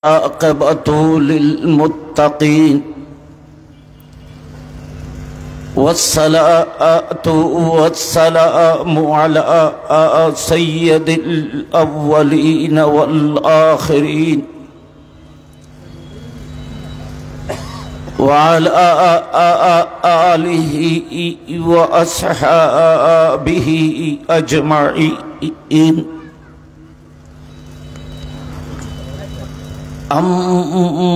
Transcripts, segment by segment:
عاقبة للمتقين والصلاة والسلام على سيد الأولين والآخرين وعلى آله وأصحابه أجمعين أما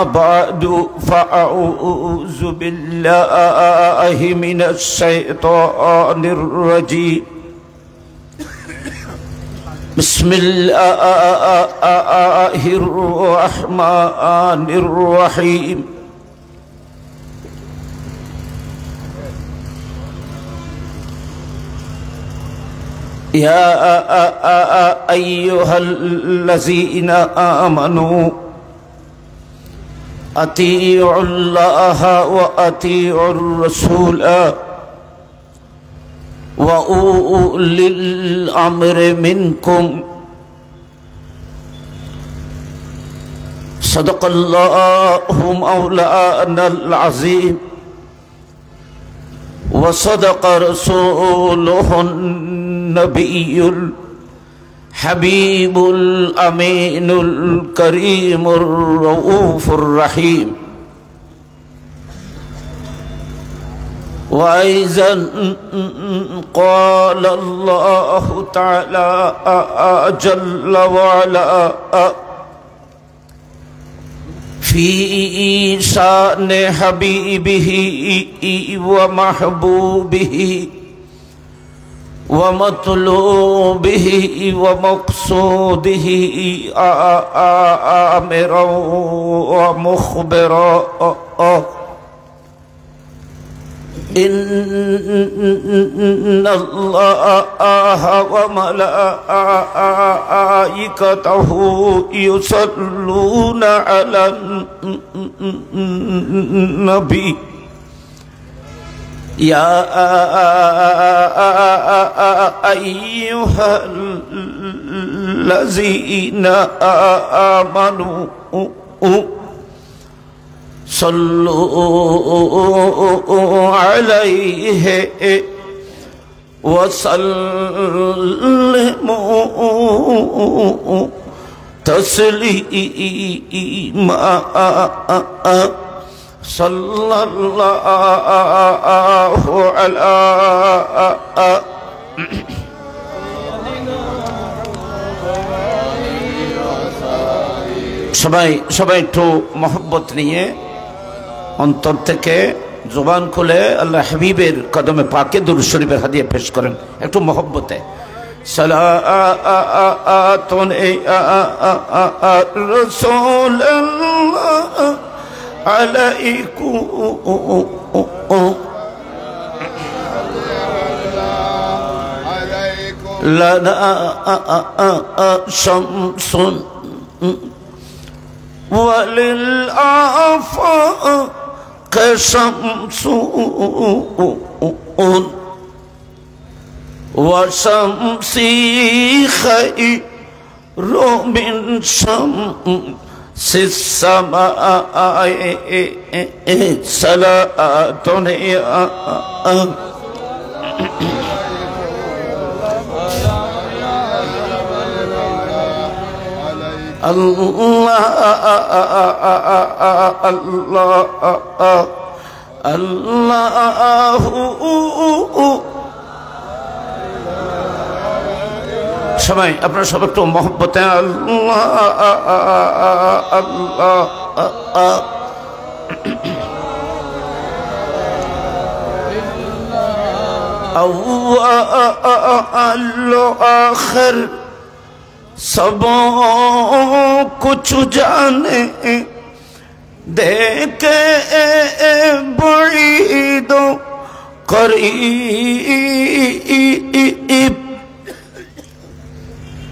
بعد فأعوذ بالله من الشيطان الرجيم بسم الله الرحمن الرحيم يا أيها الذين آمنوا أطيعوا الله وأطيعوا الرسول وأولي الأمر منكم صدق الله مولانا العظيم وصدق رسوله النبي الحبيب الأمين الكريم الرؤوف الرحيم وأيضا قال الله تعالى جل وعلا في شأن حبيبه ومحبوبه ومطلوبه ومقصوده آمرا ومخبرا إن الله وملائكته يصلون على النبي يا أيها الذين آمنوا صلوا عليه وسلموا تسليما صلى الله على সবাই একটু মহব্বত নিয়ে অন্তর থেকে জবান খুলে আল্লাহ হাবিবের কদমে পাকে দুরূদ শরীফের হাদিয়া পেশ করেন একটু মহব্বতে সালাতুন ইয়া রাসূলুল্লাহ আলাইকুম লানা শামসুন وللآفاق شمس وشمسي خير من شمس السماء صلاة الله الله সবাই আপনারা সব একটু মহব্বতে আল্লাহ আল্লাহ আল্লাহ আখির सब कुछ जाने देखे बड़ी दो करीब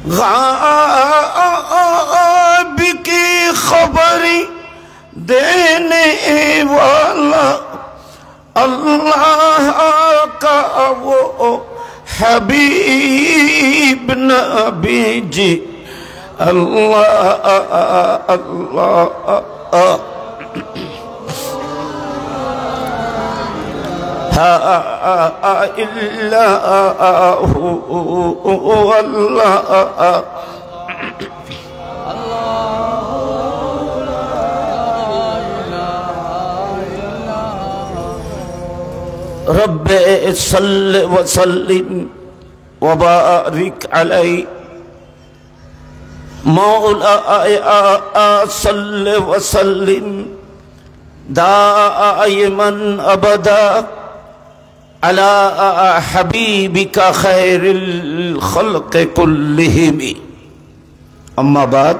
गायब की खबर देने वाला अल्लाह का वो हबीब Nabi ji Allah Allah ha illa Allah Rabbi salli wa sallim wa barik alayhi Mawlaya salli wa sallim daiman abada ala habibika khairil khalqi kullihim amma ba'd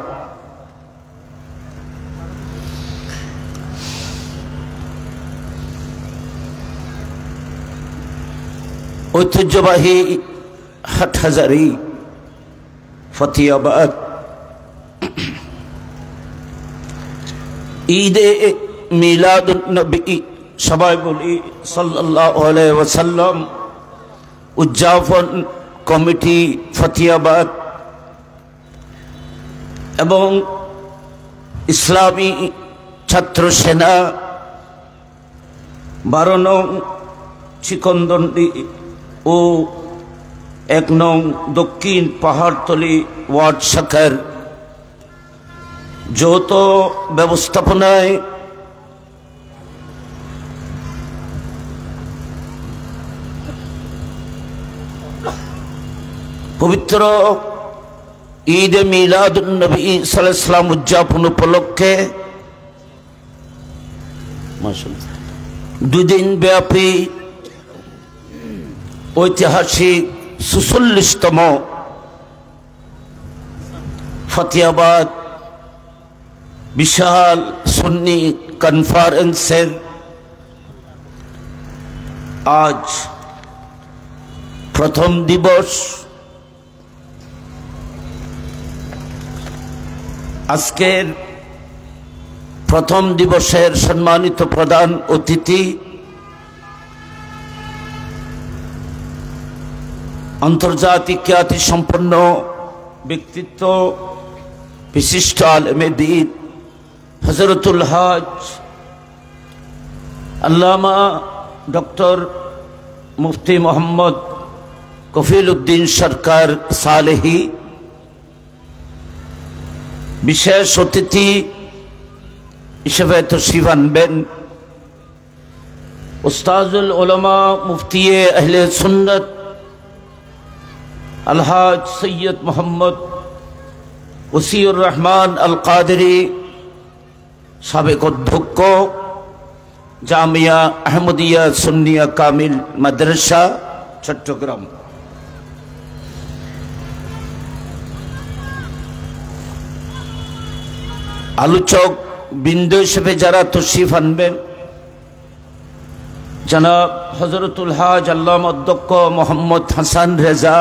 ঐতিহ্যবাহী হাটহাজারী ফতিয়াবাদ ঈদে মিলাদুন নবী সবাই বলি সাল্লাল্লাহু আলাইহি ওয়াসাল্লাম উদযাপন কমিটি ফতিয়াবাদ এবং ইসলামী ছাত্র সেনা 12 নং চিকনদন্ডি ও 1 নং দক্ষিণ পাহাড়তলি ওয়ার্ড শাখার যৌথ ব্যবস্থাপনায় পবিত্র ঈদে মিলাদুন নবী সাল্লাল্লাহু আলাইহি ওয়াসাল্লাম উদযাপন উপলক্ষে মাশাআল্লাহ 2 দিন ব্যাপী ঐতিহাসিক 46তম ফতিয়াবাদ বিশাল সুন্নি কনফারেন্সের আজ প্রথম দিবস। আজকের প্রথম দিবসের সম্মানিত প্রধান অতিথি আন্তর্জাতিক খ্যাতি সম্পন্ন ব্যক্তিত্ব বিশিষ্ট আলেমে দ্বীন হযরতুল হজ আল্লামা ডক্টর মুফতি মোহাম্মদ কফিল উদ্দিন সরকার সালেহি, বিশেষ অতিথি হিসেবে তশরিফ আনবেন উস্তাজুল উলামা মুফতি আহলে সুন্নাত আলহাজ সৈয়দ মোহাম্মদ ওসিউর রহমান আল কাদেরী, সাবেক অধ্যক্ষ জামিয়া আহমদিয়া সুন্নিয়া কামিল মাদ্রাসা চট্টগ্রাম। আলোচক বিন্দু হিসেবে যারা তশরিফ আনবেন জনাব হযরতুল হজ আল্লামা অধ্যক্ষ মোহাম্মদ হাসান রেজা,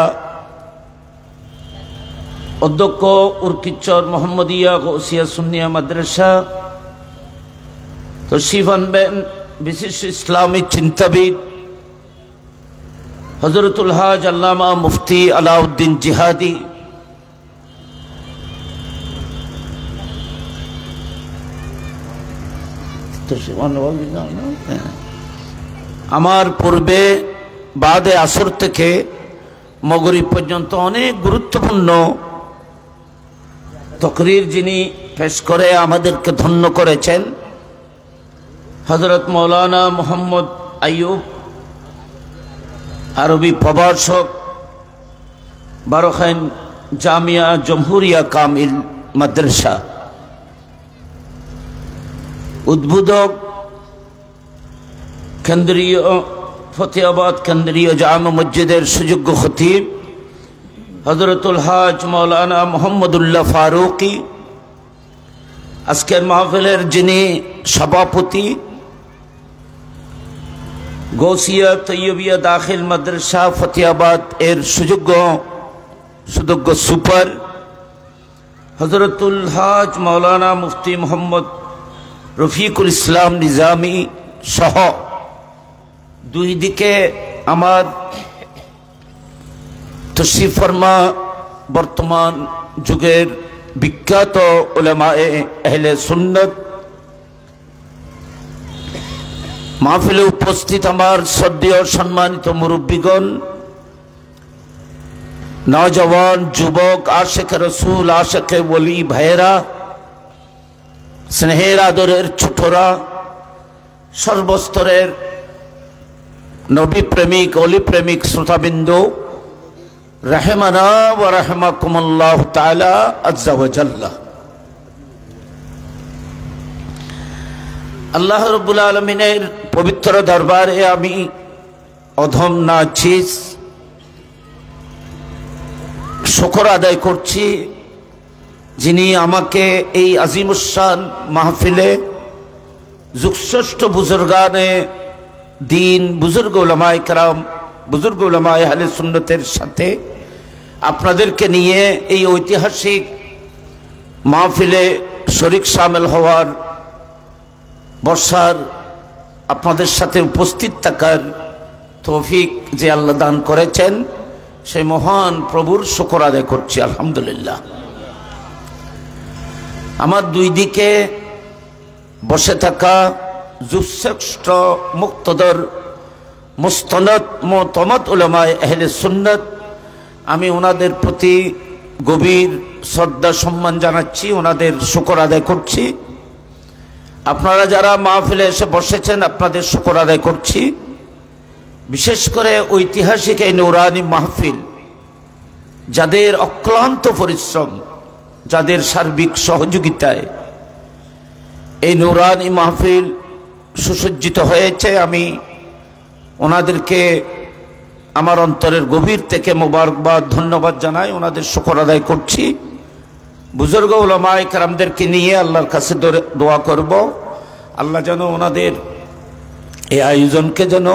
অধ্যক্ষ উরকিচর মোহাম্মদিয়া গৌসিয়া সুন্নিয়া মাদ্রাসা। তশরিফ আনবেন বিশিষ্ট ইসলামী চিন্তাবিদ হযরতুল হজ আল্লামা মুফতি আলাউদ্দিন জিহাদি, আমার পূর্বে বাদে আসর থেকে মাগরিব পর্যন্ত অনেক গুরুত্বপূর্ণ তকরির যিনি পেশ করে আমাদেরকে ধন্য করেছেন হযরত মাওলানা মোহাম্মদ আইয়ুব, আরবি প্রভাষক, বারখাইন জামিয়া জমহুরিয়া কামিল মাদ্রাসা। উদ্বোধক কেন্দ্রীয় ফতিয়াবাদ কেন্দ্রীয় জামে মসজিদের সুযোগ্য খতিব হযরতুল হজ মাওলানা মোহাম্মদুল্লাহ ফারুকি, আজকের মাহফিলের যিনি সভাপতি গৌসিয়া তৈয়বিয়া দাখিল মাদ্রাসা ফতিয়াবাদ এর সুযোগ্য সুপার হযরতুল হজ মাওলানা মুফতি মোহাম্মদ রফিকুল ইসলাম নিজামী সহ দুই দিকে আমার তশরিফ ফরমা বর্তমান যুগের বিখ্যাত উলামায়ে আহলে সুন্নাত, মাহফিলে উপস্থিত আমার শ্রদ্ধেয় সম্মানিত মুরব্বীগণ, নওজওয়ান, যুবক, আশিকে রসুল, আশিকে ওলি ভাইয়েরা, স্নেহের আদরের ছোটরা, সর্বস্তরের নবী প্রেমিক, অলি প্রেমিক শ্রোতাবিন্দু, রাহেমানা ওয়া রাহমাকুমুল্লাহ তাআলা আজ্জা ওয়া জাল্লা। আল্লাহ রাব্বুল আলামিনের পবিত্র দরবারে আমি অধম নাচিস শুকর আদায় করছি, যিনি আমাকে এই আজিমুশান মাহফিলে যুগশ্রেষ্ঠ বুজুর্গানে দিন, বুজুর্গ উলামায়ে কেরাম, বুজুর্গ উলামায়ে আহলে সুন্নতের সাথে আপনাদেরকে নিয়ে এই ঐতিহাসিক মাহফিলে শরীক শামিল হওয়ার, বর্ষার আপনাদের সাথে উপস্থিত থাকার তৌফিক যে আল্লাহ দান করেছেন, সেই মহান প্রভুর শুকর আদায় করছি আলহামদুলিল্লাহ। আমার দুই দিকে বসে থাকা যুগশ্রেষ্ঠ মুক্তদর মুস্তনদ মুতমাদ উলামায়ে আহলে সুন্নাত, আমি ওনাদের প্রতি গভীর শ্রদ্ধা সম্মান জানাচ্ছি, ওনাদের শুকর আদায় করছি। আপনারা যারা মাহফিলে এসে বসেছেন আপনাদের শুকর আদায় করছি। বিশেষ করে ঐতিহাসিক এই নূরানি মাহফিল, যাদের অক্লান্ত পরিশ্রম, যাদের সার্বিক সহযোগিতায় এই নূরানি মাহফিল সুসজ্জিত হয়েছে, আমি ওনাদেরকে আমার অন্তরের গভীর থেকে মোবারকবাদ, ধন্যবাদ জানাই, ওনাদের শুকর আদায় করছি। বুজুর্গ উলামায়ে কেরামদেরকে নিয়ে আল্লাহর কাছে দোয়া করব, আল্লাহ যেন ওনাদের এই আয়োজনকে যেন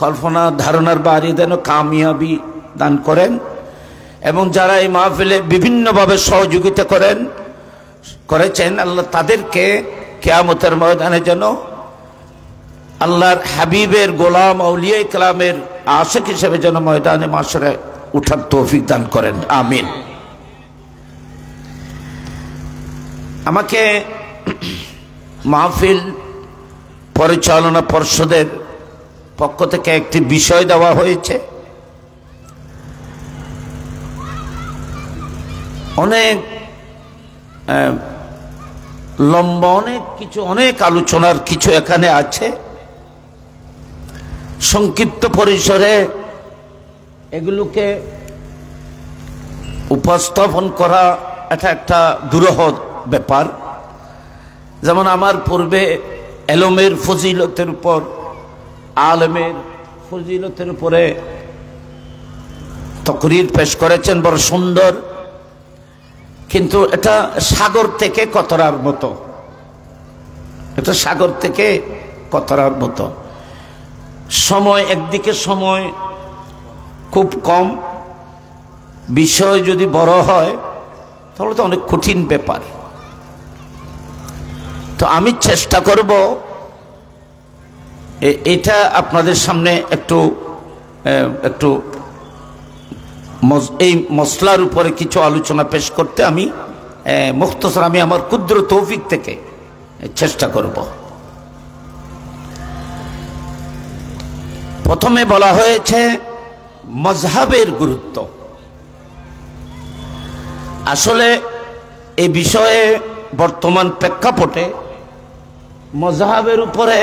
কল্পনা ধারণার বাইরে যেন কামিয়াবি দান করেন, এবং যারা এই মাহফিলে বিভিন্নভাবে সহযোগিতা করেছেন আল্লাহ তাদেরকে কিয়ামতের ময়দানে যেন আল্লাহর হাবিবের গোলাম, আউলিয়া কেরামের আশিক হিসেবে যেন ময়দানে মাশরে উঠার তৌফিক দান করেন, আমিন। আমাকে মাহফিল পরিচালনা পর্ষদের পক্ষ থেকে একটি বিষয় দেওয়া হয়েছে। অনেক লম্বা, অনেক আলোচনার কিছু এখানে আছে। সংক্ষিপ্ত পরিসরে এগুলোকে উপস্থাপন করা এটা একটা দুরূহ ব্যাপার। যেমন আমার পূর্বে এলমের ফজিলতের উপর, আলেমের ফজিলতের উপরে তকরির পেশ করেছেন, বড় সুন্দর, কিন্তু এটা সাগর থেকে কতরার মতো, এটা সাগর থেকে কতরার মতো। সময় একদিকে, সময় খুব কম, বিষয় যদি বড় হয় তাহলে তো অনেক কঠিন ব্যাপার। তো আমি চেষ্টা করব এটা আপনাদের সামনে একটু এই মসলার উপরে কিছু আলোচনা পেশ করতে আমি মুখতসর, আমি আমার ক্ষুদ্র তৌফিক থেকে চেষ্টা করব। প্রথমে বলা হয়েছে মযহাবের গুরুত্ব। আসলে এই বিষয়ে বর্তমান প্রেক্ষাপটে মযহাবের উপরে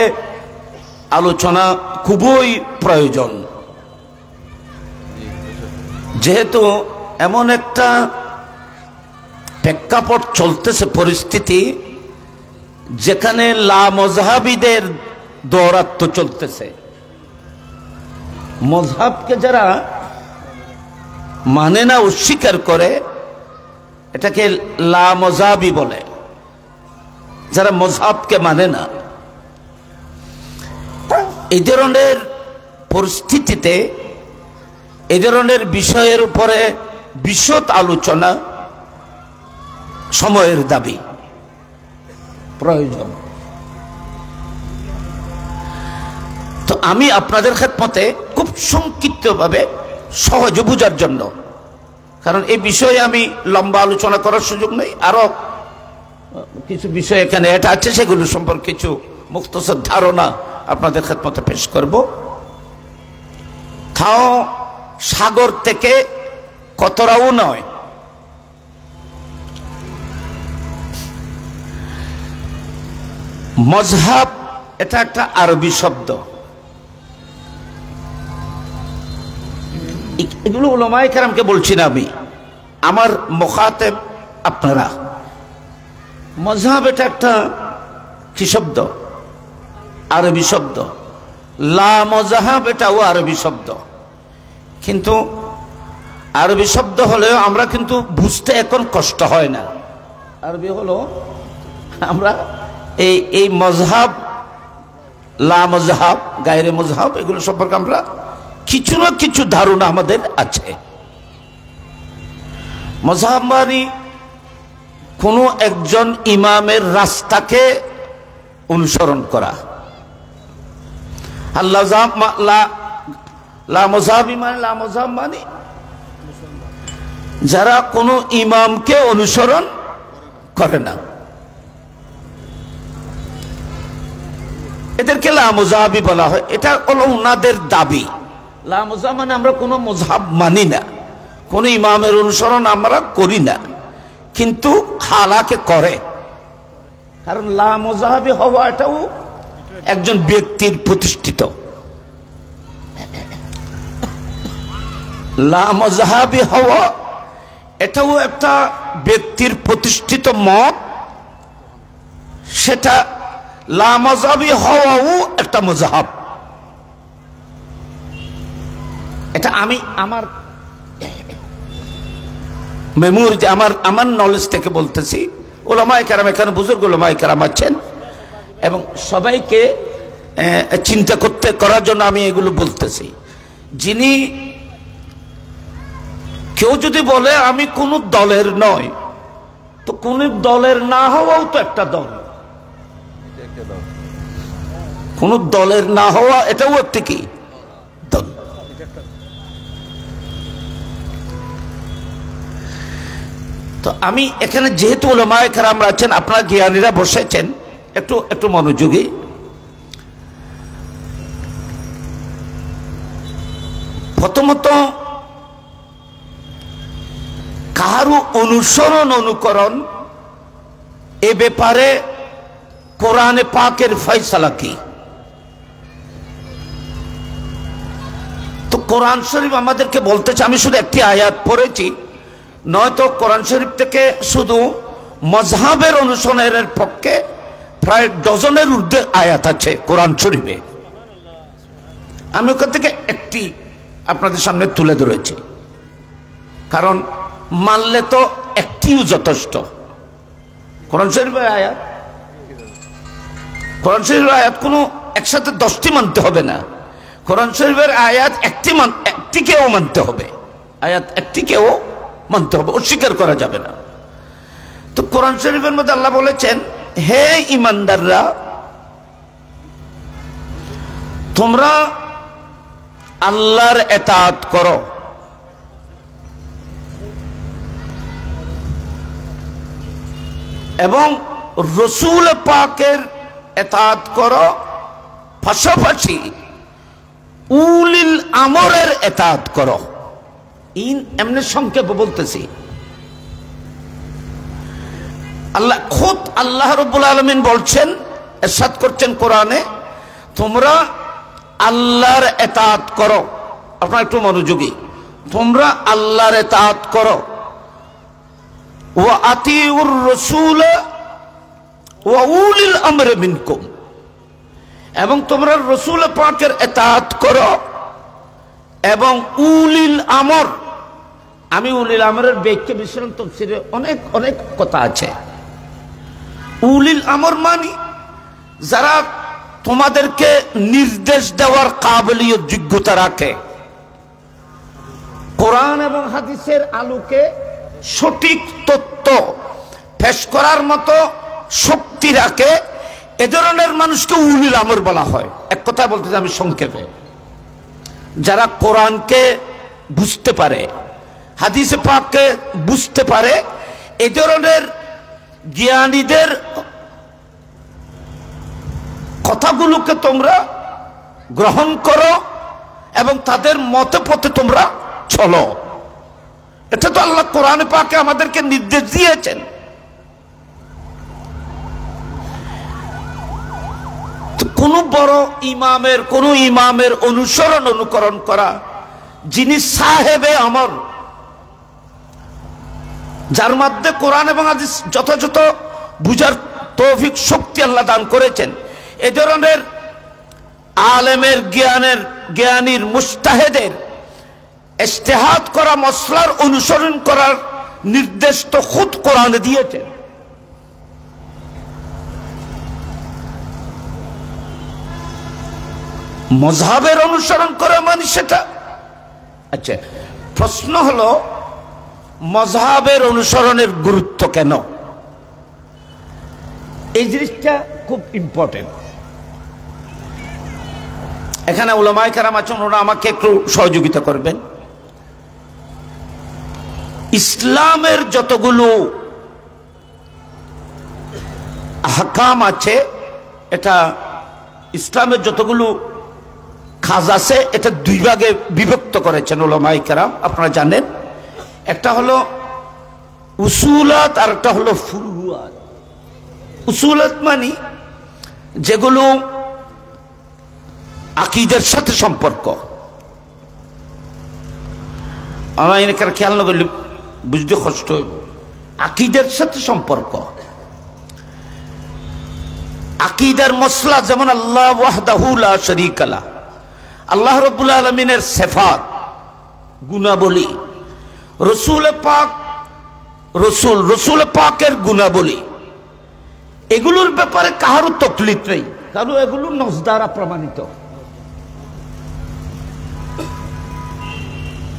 আলোচনা খুবই প্রয়োজন, যেহেতু এমন একটা প্রেক্ষাপট চলতেছে, পরিস্থিতি, যেখানে লামযহাবীদের দৌরাত্ম্য চলতেছে। মযহাবকে যারা মানে না, অস্বীকার করে, এটাকে লামযহাবী বলে। যারা মযহাবকে মানে না, এই ধরনের পরিস্থিতিতে এই ধরনের বিষয়ের উপরে বিশদ আলোচনা সময়ের দাবি, প্রয়োজন। তো আমি আপনাদের খেদমতে খুব সংক্ষিপ্তভাবে সহজে বুঝার জন্য কারণ এই বিষয়ে আমি লম্বা আলোচনা করার সুযোগ নেই। আরো কিছু বিষয় এখানে এটা আছে, সেগুলো সম্পর্কে কিছু মুখতসর ধারণা আপনাদের খেদমতে পেশ করব। তাও সাগর থেকে কতরাও নয়, মজহাব এটা একটা আরবি শব্দ। এগুলো উলামায়ে কেরামকে বলছি না আমি, আমার মুখাতেব আপনারা। মজহাব এটা একটা কি শব্দ? আরবি শব্দ। লা মজহাব এটাও আরবি শব্দ, কিন্তু আরবি শব্দ হলেও আমরা কিন্তু বুঝতে এখন কষ্ট হয় না। আরবি হলো আমরা এই মজহাব, লা মজহাব, গায়রে মজহাব, এগুলো সম্পর্কে আমরা কিছু না কিছু ধারণা আমাদের আছে। মজহাব মানে কোনো একজন ইমামের রাস্তাকে অনুসরণ করা। আল্লাহ লা মজহাব মানে যারা কোনো ইমামকে অনুসরণ করে না, এদেরকে লা মজহাবি বলা হয়। এটা হলো ওনাদের দাবি। লা মজহাব মানে আমরা কোনো মজহাব মানি না, কোন ইমামের অনুসরণ আমরা করি না, কিন্তু হালাকে করে। কারণ লা মজহাবি হওয়া এটাও একজন ব্যক্তির প্রতিষ্ঠিত। লা মজহাবি হওয়া এটাও একটা ব্যক্তির প্রতিষ্ঠিত মত। সেটা লা মজহাবি হওয়াও একটা মজহাব। এটা আমি আমার মেমোরি, আমার নলেজ থেকে বলতেছি। ওলামায়ে কেরাম এখানে বুজুর্গ ওলামায়ে কেরাম আছেন এবং সবাইকে চিন্তা করার জন্য আমি এগুলো বলতেছি। যিনি কেউ যদি বলে আমি কোন দলের নয়, তো কোন দলের না হওয়াও তো একটা দল। কোন দলের না হওয়া এটাও একটি কি দল। তো আমি এখানে যেহেতু উলামায়ে কেরাম আছেন, আপনারা জ্ঞানীরা বসেছেন, একটু মনোযোগী। প্রথমত কারো অনুসরণ অনুকরণ এ ব্যাপারে কোরআনে পাকের ফয়সালা কি? তো কোরআন শরীফ আমাদেরকে বলতেছে, আমি শুধু একটি আয়াত পড়েছি, নয়তো কোরআন শরীফ থেকে শুধু মজহাবের অনুসরণের পক্ষে প্রায় ডজনের ঊর্ধ্বে আয়াত আছে কোরআন শরীফে। আমি ওখান থেকে একটি আপনাদের সামনে তুলে ধরেছি, কারণ মানলে তো একটিও যথেষ্ট। কোরআন শরীফের আয়াত, কোরআন শরীফের আয়াত কোনো একসাথে 10টি মানতে হবে না। কোরআন শরীফের আয়াত একটিকেও মানতে হবে, আয়াত একটিকেও মানতে হবে, অস্বীকার করা যাবে না। তো কোরআন শরীফের মধ্যে আল্লাহ বলেছেন, হে ঈমানদাররা, তোমরা আল্লাহর ইতাআত করো এবং রাসূল পাকের ইতাআত করো, পাশাপাশি উলিল আমরের ইতাআত করো। এমনি সংক্ষেপে বলতেছি। আল্লাহ রাব্বুল আলামিন বলছেন, ইরশাদ করছেন কোরআনে, তোমরা আল্লাহর ইতাআত করো। আপনারা একটু মনোযোগী। তোমরা আল্লাহর ইতাআত করো, ওয়া আতিউর রাসূল ওয়া উলিল আমরি মিনকুম, এবং তোমরা রাসূল পাকের ইতাআত করো এবং উলিল আমর। আমি উলিল আমরের ব্যাখ্যা বিশ্লেষণ তাফসীরে অনেক কথা আছে। উলিল আমর মানে যারা তোমাদেরকে নির্দেশ দেওয়ার কাবিলিয়ত, যোগ্যতা রাখে, কোরআন এবং হাদিসের আলোকে সঠিক তথ্য পেশ করার মতো শক্তি রাখে, এ ধরনের মানুষকে উলিল আমর বলা হয়। এক কথা বলতে আমি সংক্ষেপে, যারা কোরআনকে বুঝতে পারে, হাদিসে পাককে বুঝতে পারে, এই ধরনের জ্ঞানীদের কথাগুলোকে তোমরা গ্রহণ করো এবং তাদের মতে পথে তোমরা চলো। এটা তো আল্লাহ কোরআনে পাকে আমাদেরকে নির্দেশ দিয়েছেন। কোন বড় ইমামের অনুকরণ করা, যিনি সাহেবে আমর, যার মধ্যে কোরআন এবং হাদিস যথাযথ বুঝার তৌফিক শক্তি আল্লাহ দান করেছেন, এ ধরনের আলেমের জ্ঞানীর মুস্তাহেদের ইজতিহাদ করা মসলার অনুসরণ করার নির্দেশ তো খুদ কোরআনে দিয়েছেন। মযহাবের অনুসরণ করা মানে সেটা। আচ্ছা, প্রশ্ন হলো মযহাবের অনুসরণের গুরুত্ব কেন? এই জিনিসটা খুব ইম্পর্টেন্ট। এখানে উলামায়ে কেরাম আছেন, ওরা আমাকে একটু সহযোগিতা করবেন। ইসলামের যতগুলো আহকাম আছে, এটা ইসলামের যতগুলো কাজ আছে, এটা দুই ভাগে বিভক্ত করেছেন উলামায়ে কেরাম, আপনারা জানেন। একটা হলো উসুলাত আর একটা হলো ফুরুয়াত। উসুলাত মানে যেগুলো আকীদার সাথে সম্পর্ক। আমার এখানে খেয়াল না করলে বুঝতে কষ্ট হইব। আকীদার সাথে সম্পর্ক, আকীদার মসলা, যেমন আল্লাহ ওয়াহদাহু লা শারীকা লাহ, আল্লাহ রাব্বুল আলামিনের সিফাত, গুণাবলী, রসুল পাকের গুণাবলী, এগুলোর ব্যাপারে কারো তকলিফ নেই, কারণ এগুলো নস দ্বারা প্রমাণিত।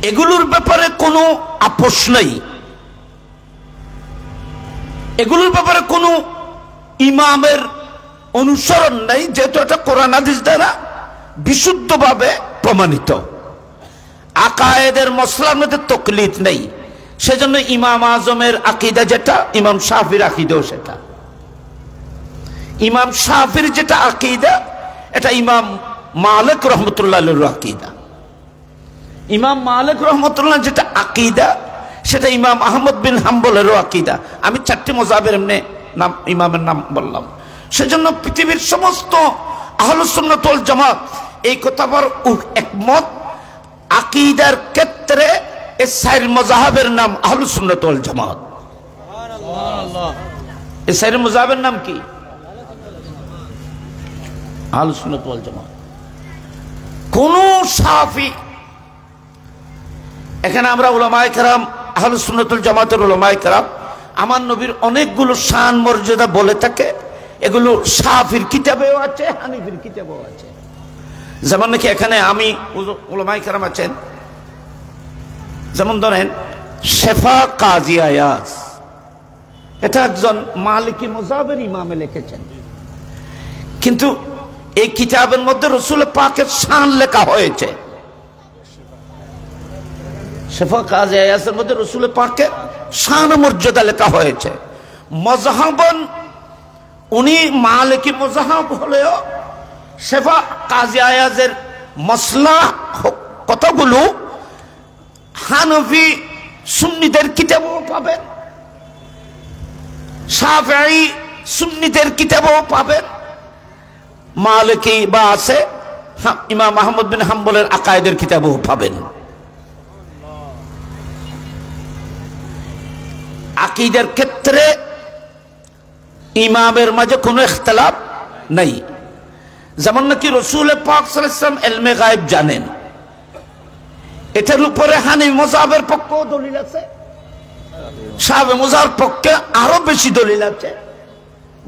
এগুলোর ব্যাপারে কোনো আপোষ নেই, এগুলোর ব্যাপারে কোনো ইমামের অনুসরণ নেই, যেহেতু এটা কোরআন হাদিস দ্বারা বিশুদ্ধভাবে প্রমাণিত। আকায়েদের মসলার মধ্যে তকলিফ নেই, সেজন্য ইমাম আজমের আকীদা যেটা, ইমাম শাফির আকীদাও সেটা। ইমাম শাফির যেটা আকীদা, এটা ইমাম মালিক রহমতুল্লাহ আলাইহির আকীদা। ইমাম মালিক রহমতুল্লাহ যেটা আকীদা, সেটা ইমাম আহমদ বিন হাম্বলেরও আকীদা। আমি 4টি মাযহাবের নাম, ইমামের নাম বললাম। সেজন্য পৃথিবীর সমস্ত আহলুস সুন্নাত ওয়াল জামাত এই কথার একমত, আকীদার ক্ষেত্রে এই 4 মাযহাবের নাম আহলুস সুন্নাত ওয়াল জামাত। সুবহানাল্লাহ। এই 4 মাযহাবের নাম কি? আহলুস সুন্নাত ওয়াল জামাত। কোন শাফি, এখানে আমরা উলামায়ে কেরাম, আহলুস সুন্নাত ওয়াল জামাতের উলামায়ে কেরাম আমার নবীর অনেকগুলো শান মর্যাদা বলে থাকে, এগুলো শাফির কিতাবেও আছে, হানিফির কিতাবেও আছে। যেমন নাকি এখানে আমি উলামায়ে কেরাম আছেন, যেমন ধরেন শেফা কাজী আয়াজ, এটা একজন মালিকি মাযহাবের ইমামে লিখেছেন, কিন্তু এই কিতাবের মধ্যে রাসূল পাকের শান লেখা হয়েছে। শেফা কাজী আয়াজের মধ্যে রাসূল পাকের শান মর্যাদা লেখা হয়েছে। মাযহাবন উনি মালিকি মাযহাব হলেও শেফা কাজী আয়াজের মাসলা কতগুলো হানফি সুন্নিদের কিতাবও পাবেন, শাফিঈ সুন্নিদের কিতাবও পাবেন, মালিকি বা আছে ইমাম আহমদ বিন হাম্বলের আকায়েদের কিতাবও পাবেন। আকীদার ক্ষেত্রে ইমামের মাঝে কোনো ইখতিলাফ নাই। যেমন নাকি রাসূল পাক সাল্লাল্লাহু আলাইহি ওয়াসাল্লাম ইলমে গায়ব জানেন, এটার উপরে হানিফি মাযহাবের পক্ষেও দলিল আছে, শাফিঈ মাযহাবের পক্ষে আরো বেশি দলিল আছে,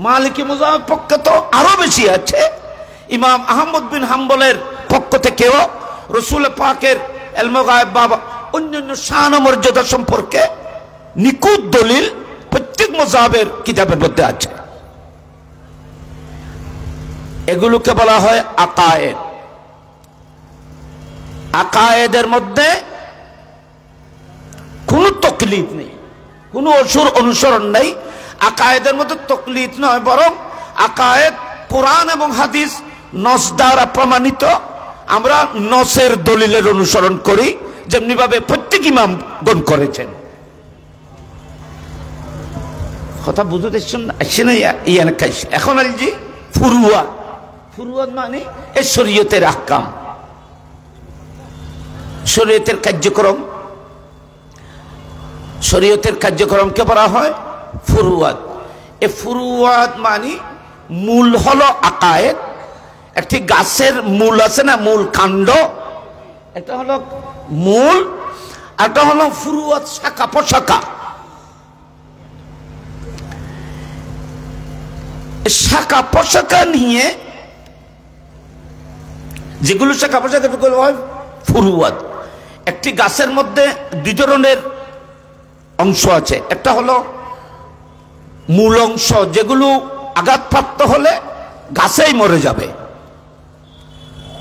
মালিকি মাযহাবের পক্ষে তো আরো বেশি আছে। ইমাম আহমদ বিন হাম্বলের পক্ষ থেকেও রাসূল পাকের ইলমে গায়ব বা অন্যান্য শান ও মর্যাদা সম্পর্কে নিকুত দলিল প্রত্যেক মাযহাবের কিতাবের মধ্যে আছে। এগুলোকে বলা হয় আকায়েদ। আকায়েদের মধ্যে কোনো তকলিদ নেই, কোনো অসুর অনুসরণ নেই। আকায়েদের মধ্যে তকলিদ নয়, বরং আকায়েদ কোরআন এবং হাদিস নস দ্বারা প্রমাণিত। আমরা নসের দলিলের অনুসরণ করি, যেমনি ভাবে প্রত্যেক ইমামগণ করেছেন। কথা বুঝতে আসছে না? এখন আলজি ফুরুয়া, ফুরুয়া মানে এই শরীয়তের আহকাম, শরীয়তের কার্যক্রম। শরীয়তের কার্যক্রমকে বলা হয় ফুরুয়াত। এই ফুরুয়াত মানে মূল হলো আকায়েদ। একটি গাছের মূল আছে না, মূল কাণ্ড, একটা হলো মূল, একটা হলো ফুরুয়াত, শাখা প্রশাখা। শাখা প্রশাখা নিয়ে যেগুলো শাখা প্রশাখা হয় ফুরুয়াত। একটি গাছের মধ্যে দুই ধরনের অংশ আছে, একটা হলো মূল অংশ, যেগুলো আঘাতপ্রাপ্ত হলে গাছেই মরে যাবে,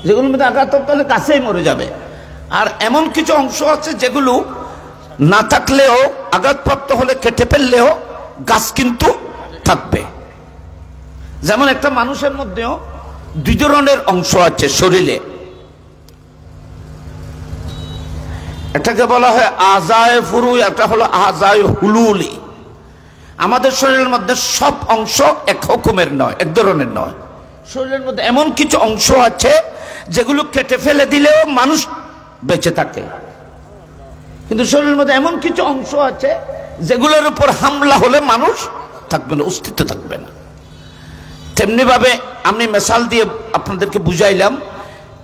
যেগুলোর মধ্যে আঘাতপ্রাপ্ত হলে গাছেই মরে যাবে। আর এমন কিছু অংশ আছে যেগুলো না থাকলেও, আঘাতপ্রাপ্ত হলে কেটে ফেললেও গাছ কিন্তু থাকবে। যেমন একটা মানুষের মধ্যেও দুই ধরনের অংশ আছে শরীরে, এটাকে বলা হয় আজায়ে ফুরু, একটা হলো আজায়ে হুলুলি। আমাদের শরীরের মধ্যে সব অংশ এক হুকুমের নয়, এক ধরনের নয়। শরীরের মধ্যে এমন কিছু অংশ আছে যেগুলো কেটে ফেলে দিলেও মানুষ বেঁচে থাকে, কিন্তু শরীরের মধ্যে এমন কিছু অংশ আছে যেগুলোর উপর হামলা হলে মানুষ থাকবে না, অস্তিত্ব থাকবে না। তেমনি ভাবে আমি মিসাল দিয়ে আপনাদেরকে বুঝাইলাম,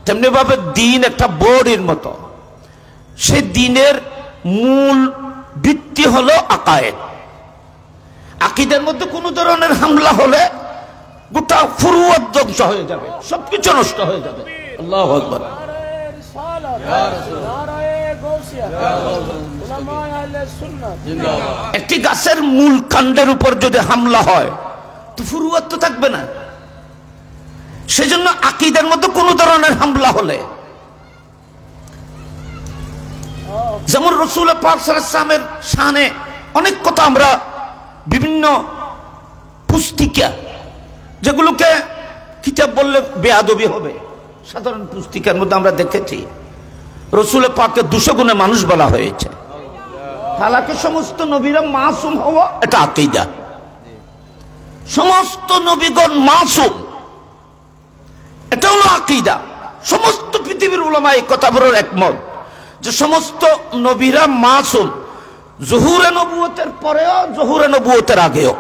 তেমনি ভাবে দিন একটা বড়ির মতো। সেই দিনের মূল ভিত্তি হলো আকায়েদ। আকীদার মধ্যে কোনো ধরনের হামলা হলে গোটা ফুরুয়াত ধ্বংস হয়ে যাবে, সবকিছু নষ্ট হয়ে যাবে। আল্লাহু আকবার। একটি গাছের মূল কাণ্ডের উপর যদি হামলা হয় তো ফুরুয়াত তো থাকবে না। সেজন্য আকীদার মধ্যে কোনো ধরনের হামলা হলে, যেমন রাসূল পাক সাল্লাল্লাহু আলাইহি ওয়াসাল্লামের শানে অনেক কথা আমরা বিভিন্ন পুস্তিকা, যেগুলোকে কিতাব বললে বেয়াদবি হবে, সাধারণ পুস্তিকার মধ্যে আমরা দেখেছি রাসূল পাককে 200 গুণে মানুষ বলা হয়েছে। হালাকে সমস্ত নবীরা মাসুম হওয়া এটা আকীদা, সমস্ত নবীগণ মাসুম, এটা হলো আকীদা। সমস্ত পৃথিবীর উলামা এই কথা বলার একমত যে সমস্ত নবীরা মাসুম, জহুরে নবুয়তের পরেও, জহুরে নবুয়তের আগেও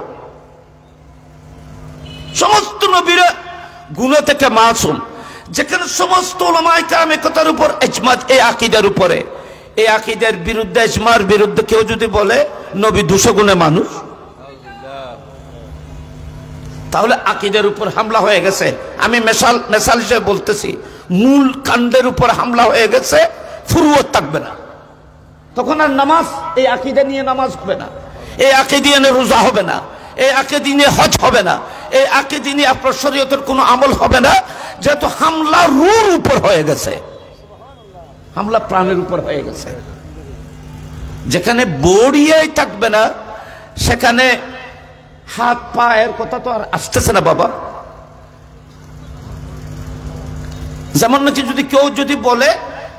সমস্ত নবীরা গুনাহ থেকে মাসুম। যেখানে সমস্ত উলামায়ে কেরাম এই কথার উপর ইজমা, এই আকীদার উপরে, এই আকীদার বিরুদ্ধে, ইজমার বিরুদ্ধে কেউ যদি বলে নবী 200 গুণে মানুষ, তাহলে আকীদার উপর হামলা হয়ে গেছে। আমি মেসাল হিসেবে বলতেছি, মূল কাণ্ডের উপর হামলা হয়ে গেছে, ফুরুয়াত থাকবে না। তখন আর নামাজ, এই আকীদা নিয়ে নামাজ হবে না, এই আকীদা নিয়ে রোজা হবে না, এই আকীদা নিয়ে হজ হবে না, এই আকীদা নিয়ে আপনার শরীয়তের কোনো আমল হবে না, যেহেতু হামলা রূহের উপর হয়ে গেছে, হামলা প্রাণের উপর হয়ে গেছে। যেখানে বড়িয়াই থাকবে না সেখানে হাত পায়ের কথা তো আর আসতেছে না বাবা। যেমন নাকি যদি কেউ যদি বলে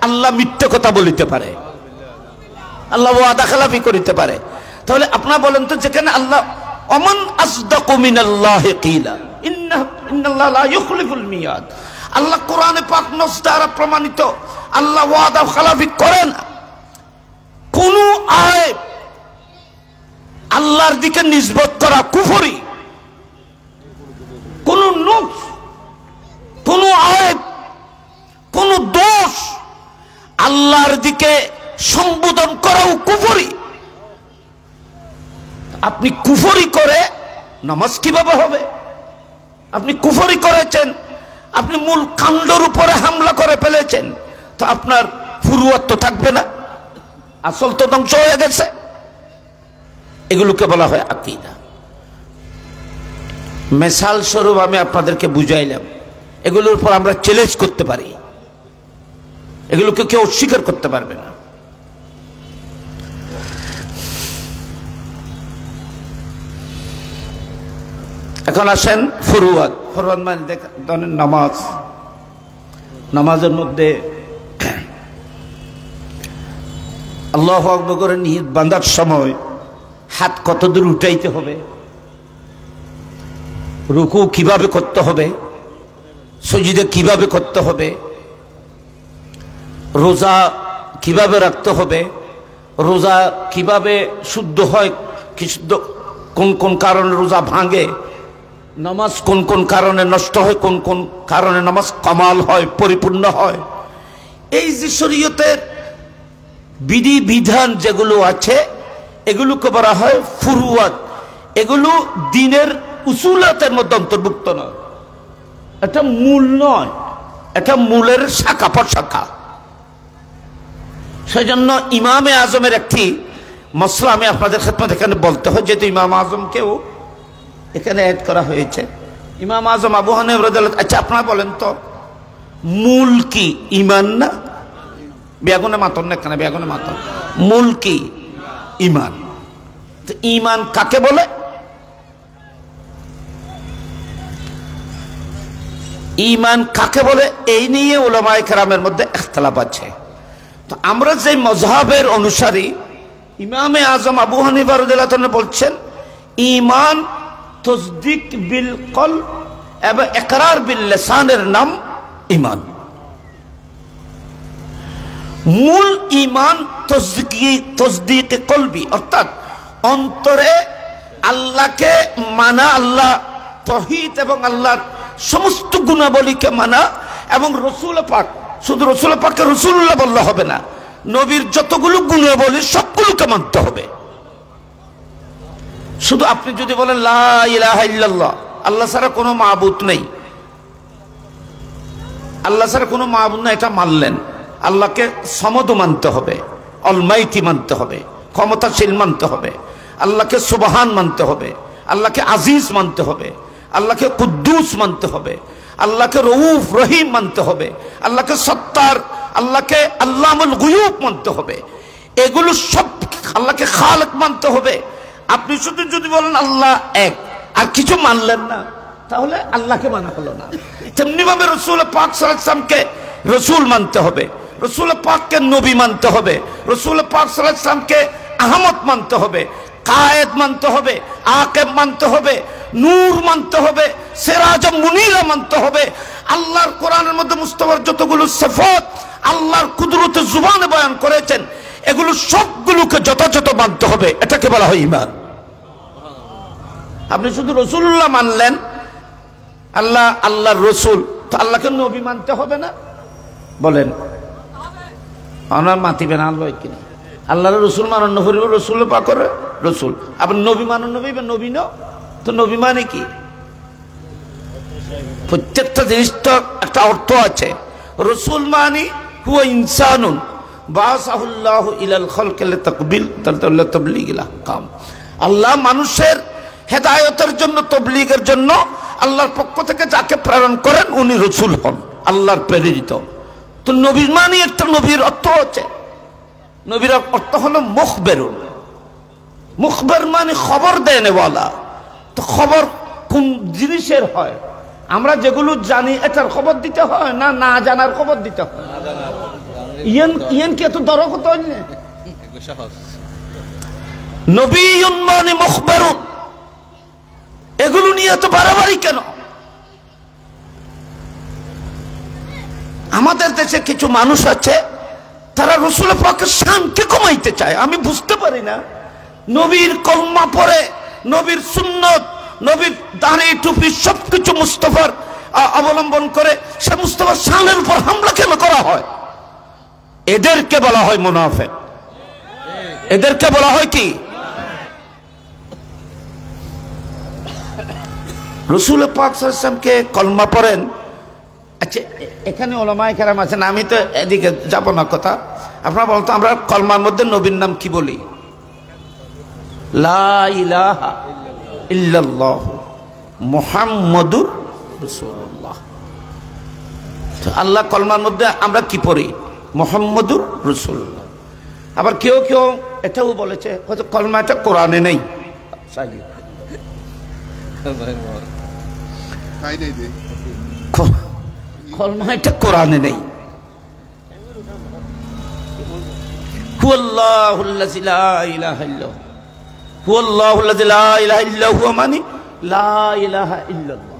আল্লাহ মিথ্যে কথা বলিতে পারে, আল্লাহ ওয়াদা খেলাফি করিতে পারে, তাহলে আপনারা বলেন তো, যেখানে আল্লাহ ওমান আসদাকু মিনাল্লাহি কিলা ইন্নাল্লাহা লা ইউখলিফুল মিয়াদ, আল্লাহ কোরআনে পাক নস দ্বারা প্রমাণিত, আল্লাহ ওয়াদা খেলাফি করেন। কোন আয়াত আল্লাহর দিকে নিসবত করা কুফরি, কোন নুকস, কোন আয়াত, কোন দোষ আল্লাহর দিকে সম্বোধন করাও কুফরি। আপনি কুফরি করে নামাজ কিভাবে হবে? আপনি কুফরি করেছেন, আপনি মূল কাণ্ডের উপরে হামলা করে ফেলেছেন, তো আপনার ফুরুয়াত তো থাকবে না, আসল তো ধ্বংস হয়ে গেছে। এগুলোকে বলা হয় আকীদা। মিসাল স্বরূপ আমি আপনাদেরকে বুঝাইলাম, এগুলোর উপর আমরা চ্যালেঞ্জ করতে পারি, এগুলোকে কেউ অস্বীকার করতে পারবে না। এখন আসেন ফুরুয়াত। ফুরুয়াত মানে ধরেন নামাজ, নামাজের মধ্যে আল্লাহু আকবার করে নিয়ত বাঁধার সময় হাত কত দূর উঠাইতে হবে, রুকু কিভাবে করতে হবে, সুজুদে কিভাবে করতে হবে, রোজা কিভাবে রাখতে হবে, রোজা কিভাবে শুদ্ধ হয়, কি শুদ্ধ, কোন কোন কারণে রোজা ভাঙে, নামাজ কোন কোন কারণে নষ্ট হয়, কোন কোন কারণে নামাজ কামাল হয়, পরিপূর্ণ হয়। এই যে শরীয়তের বিধি বিধান যেগুলো আছে এগুলোকে বলা হয় ফুরুয়াত। এগুলো দিনের উসুলাতের মধ্যে অন্তর্ভুক্ত নয়, এটা মূল নয়, এটা মূলের শাখা প্রশাখা। সেই জন্য ইমামে আজমের একটি মসলা আমি আপনাদের খেদমতে এখানে বলতে হয়, যেহেতু ইমাম আজমকেও এখানে অ্যাড করা হয়েছে। ইমাম আজম আবু হানিফা রাদিয়াল্লাহু আনহু, আচ্ছা আপনারা বলেন তো মূল কি? ইমান না? বেগুনে মাতন না, এখানে বেগুনে মাতন। মূল কি? ইমান। তো ইমান কাকে বলে? ইমান কাকে বলে এই নিয়ে উলামায়ে কেরামের মধ্যে ইখতিলাফ আছে। তো আমরা যে মযহাবের অনুসারী, ইমামে আজম আবু হানিফা রাদিয়াল্লাহু আনহু বলছেন ঈমান তাসদীক বিল কলব এবং ইকরার বিল লিসানের নাম ঈমান। মূল ঈমান তাসদীক কলবি, অর্থাৎ অন্তরে আল্লাহকে মানা, আল্লাহ তাওহীদ এবং আল্লাহর সমস্ত গুণাবলীকে মানা, এবং রাসূল পাক, শুধু রাসূল পাককে রাসূলুল্লাহ বললে হবে না, নবীর যতগুলো গুণাবলী সবগুলোকে মানতে হবে। শুধু আপনি যদি বলেন লা ইলাহা ইল্লাল্লাহ, আল্লাহ ছাড়া কোনো মাবুদ নেই, আল্লাহ ছাড়া কোনো মাবুদ নাই, এটা মানলেন। আল্লাহকে সমদ মানতে হবে, অলমাইতি মানতে হবে, ক্ষমতাশীল মানতে হবে, আল্লাহকে সুবহান মানতে হবে, আল্লাহকে আজিজ মানতে হবে, আল্লাহকে কুদ্দুস মানতে হবে, আল্লাহকে রউফ রহিম মানতে হবে, আল্লাহকে সত্তার, আল্লাহকে আল্লামুল গুয়ুব মানতে হবে। এগুলো সব, আল্লাহকে খালিক মানতে হবে। আপনি শুধু যদি বলেন আল্লাহ এক আর কিছু মানলেন না, তাহলে আল্লাহকে মানা হলো না। তেমনি ভাবে রাসূল পাক সাল্লাল্লাহু আলাইহি ওয়াসাল্লামকে রাসূল মানতে হবে, রাসূল পাককে নবী মানতে হবে, রাসূল পাক সাল্লাল্লাহু আলাইহি ওয়াসাল্লামকে আহমদ মানতে হবে, কায়েদ মানতে হবে, আকিব মানতে হবে, নূর মানতে হবে, সিরাজ মুনীরা মানতে হবে। আল্লাহর কোরআনের মধ্যে মুস্তাফার যতগুলো সিফাত আল্লাহর কুদরতে জুবানে বয়ান করেছেন, এগুলো সবগুলোকে যথাযথ মানতে হবে। এটাকে বলা হয় ঈমান। আপনি শুধু রাসূলুল্লাহ মানলেন, আল্লাহ আল্লাহর রাসূল, তো আল্লাহকে নবী মানতে হবে না? বলেন আমার মাতিবেন আল্লাহ কিনা? আল্লাহর রাসূল মানন নবী, রাসূল পাকের রাসূল, আবার নবী মানন নবী বা নবী ন, তো নবী মানে কি? প্রত্যেকটা জিনিস তো একটা অর্থ আছে। রাসূল মানে হুয়া ইনসানুন বাসাহুল্লাহু ইলাল খালকি লিতাবলীগিল আহকাম। আল্লাহ মানুষের হেদায়েতের জন্য, তবলীগের জন্য আল্লাহর পক্ষ থেকে যাকে প্রেরণ করেন উনি রাসূল হন, আল্লাহর প্রেরিত। তো নবী মানে একটা নবীর অর্থ আছে, নবীর অর্থ হলো মুখবেরুন। মুখবের মানে খবর দেনেওয়ালা। তো খবর কোন জিনিসের হয়? আমরা যেগুলো জানি এটার খবর দিতে হয় না, না জানার খবর দিতে হয়? ইয়ান কি এত দরকত না? নবীউন মানে মুখবেরুন, এগুলো নিয়ে এত বাড়াবাড়ি কেন? আমাদের দেশে কিছু মানুষ আছে তারা রাসূল পাকের শানকে কমাইতে চায়, আমি বুঝতে পারি না। নবীর কলমা পড়ে, নবীর সুন্নত, নবীর দাড়ি টুপি সবকিছু মুস্তাফার অবলম্বন করে সে মুস্তাফার শানের উপর হামলা কেন করা হয়? এদেরকে বলা হয় মুনাফিক, এদেরকে বলা হয় কি? রাসূল পাক সাল্লাল্লাহু আলাইহি ওয়াসাল্লামকে কলমা পড়েন। আচ্ছা, এখানে উলামায়ে কেরাম আছেন, আমি তো এদিকে যাব না কথা। আপনারা বলুন তো, আমরা কলমার মধ্যে নবীর নাম কি বলি? লা ইলাহা ইল্লাল্লাহ মুহাম্মাদুর রাসূলুল্লাহ। তো আল্লাহ কলমার মধ্যে আমরা কি পড়ি? মুহাম্মাদুর রাসূলুল্লাহ। আবার কেউ কেউ এটাও বলেছে হয়তো কলমাটা কোরআনে নেই, কলমা এটা কোরআনে নেই। হুয়াল্লাহুল্লাযী লা ইলাহা ইল্লাহু হুয়াল্লাহুল্লাযী লা ইলাহা ইল্লা হুয়া মানে লা ইলাহা ইল্লাল্লাহ।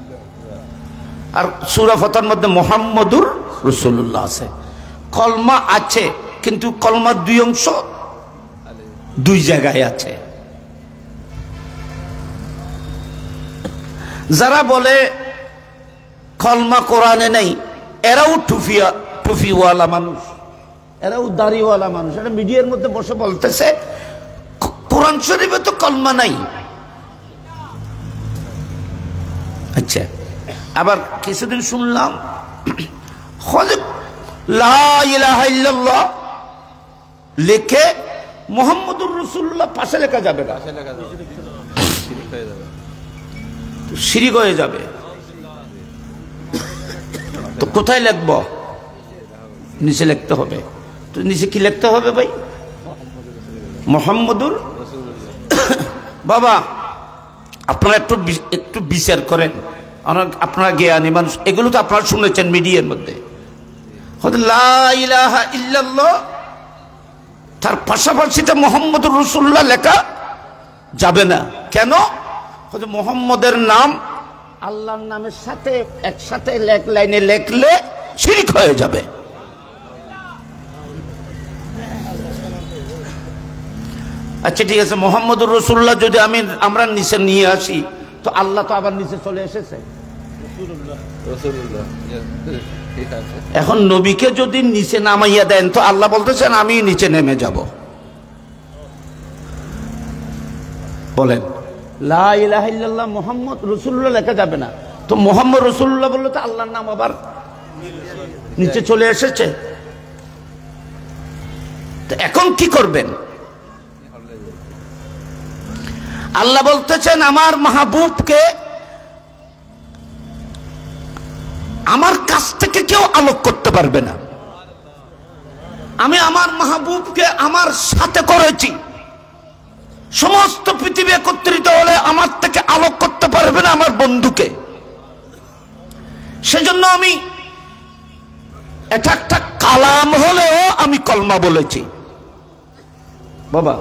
আর সূরা ফাতহার মধ্যে মুহাম্মাদুর রাসূলুল্লাহ আছে। কলমা আছে, কিন্তু কলমার দুই অংশ দুই জায়গায় আছে। যারা বলে কলমা কোরআনে নেই, এরাও টুফিওয়ালা মানুষ, এরাও দাড়িওয়ালা মানুষ। এটা মিডিয়ার মধ্যে বসে বলতেছে কোরআন শরীফে তো কলমা নাই। আচ্ছা, আবার কিছুদিন শুনলাম লা ইলাহা ইল্লাল্লাহ লিখে মুহাম্মদুর রাসূলুল্লাহ পাশে লেখা যাবে না, শিরিক হয়ে যাবে। তো কোথায় লিখবো? নিচে লিখতে হবে। তো নিচে কি লিখতে হবে ভাই? মুহাম্মদুর। বাবা আপনারা একটু বিচার করেন, আপনারা জ্ঞানী মানুষ, এগুলো তো আপনারা শুনেছেন মিডিয়ার মধ্যে। লা ইলাহা ইল্লাল্লাহ তার পাশাপাশিটা মুহাম্মদুর রাসূলুল্লাহ লেখা যাবে না। কেন? মুহাম্মদের নাম আল্লাহর নামের সাথে একসাথে এক লাইনে লেখলে শিরক হয়ে যাবে। আচ্ছা ঠিক আছে, মুহাম্মদুর রাসূলুল্লাহ যদি আমরা নিচে নিয়ে আসি, তো আল্লাহ তো আবার নিচে চলে এসেছে। এখন নবীকে যদি নিচে নামাইয়া দেন, তো আল্লাহ বলতেছেন আমি নিচে নেমে যাব। বলেন লা ইলাহা ইল্লাল্লাহ মুহাম্মদ রাসূলুল্লাহ লেখা যাবে না। তো মুহাম্মদ রাসূলুল্লাহ বললে তো আল্লাহর নাম আবার নিচে চলে এসেছে। তো এখন কি করবেন? আল্লাহ বলতেছেন আমার মাহবুবকে আমার কাছ থেকে কেউ আলোক করতে পারবে না। আমি আমার মাহবুবকে আমার সাথে করেছি। সমস্ত পৃথিবী একত্রিত হলে আমার থেকে আলোক করতে পারবে না আমার বন্ধুকে। সেজন্য আমি এটা একটা কালাম হলেও আমি কলমা বলেছি। বাবা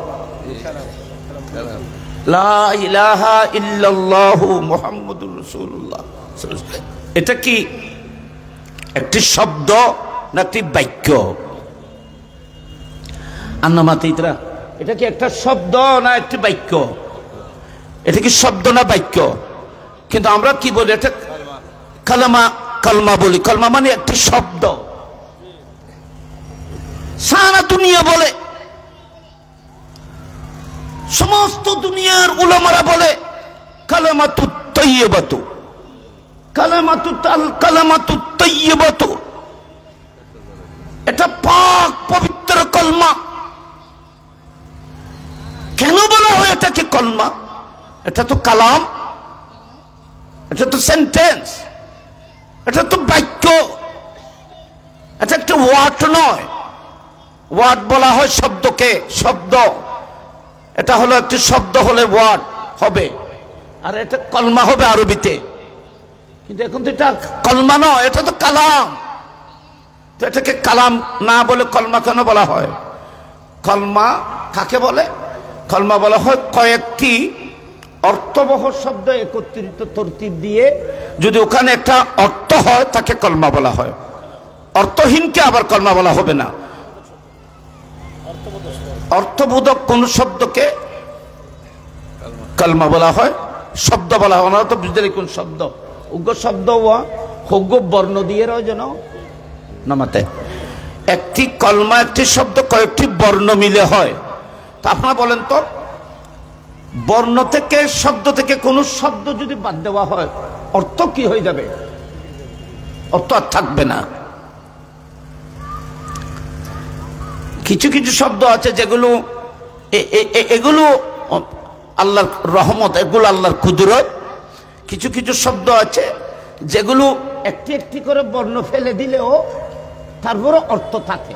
লা ইলাহা ইল্লাল্লাহু মুহাম্মাদুর রাসূলুল্লাহ, এটা কি একটি শব্দ না একটি বাক্য? আন্নামাতিরা, এটা কি একটা শব্দ না একটি বাক্য? এটা কি শব্দ না বাক্য? কিন্তু আমরা কি বলি? এটা কালামা, কলমা বলি। কলমা মানে একটি শব্দ। সারা দুনিয়া বলে, সমস্ত দুনিয়ার উলামারা বলে কালামাতুত তাইয়্যিবাতু, কালামাতুত তাইয়্যিবাতু, এটা পাক পবিত্র কলমা। কেন বলা হয় এটাকে কলমা? এটা তো কালাম, এটা তো সেন্টেন্স, এটা তো বাক্য, এটা একটা ওয়ার্ড নয়। ওয়ার্ড বলা হয় শব্দকে, শব্দ। এটা হলো একটি শব্দ, হলে ওয়ার্ড হবে, আর এটা কলমা হবে আরবিতে। কিন্তু এখন তো এটা কলমা নয়, এটা তো কালাম। তো এটাকে কালাম না বলে কলমা কেন বলা হয়? কলমা কাকে বলে? কলমা বলা হয় কয়েকটি অর্থবহ শব্দ একত্রিত তরতিব দিয়ে যদি ওখানে একটা অর্থ হয় তাকে কলমা বলা হয়। অর্থহীনকে আবার কলমা বলা হবে না। অর্থবোধক কোন শব্দকে কলমা বলা হয়, শব্দ বলা হয়। ওনারা তো বুঝতে কোন শব্দ, উগ্র শব্দ হোগ্য বর্ণ দিয়ে যেন নামাতে। একটি কলমা, একটি শব্দ কয়েকটি বর্ণ মিলে হয়। তা আপনারা বলেন তো, বর্ণ থেকে, শব্দ থেকে কোন শব্দ যদি বাদ দেওয়া হয়, অর্থ কি হয়ে যাবে? অর্থ আর থাকবে না। কিছু কিছু শব্দ আছে যেগুলো এগুলো আল্লাহর রহমত, এগুলো আল্লাহর কুদরত। কিছু কিছু শব্দ আছে যেগুলো একটি একটি করে বর্ণ ফেলে দিলেও তারপরে অর্থ থাকে।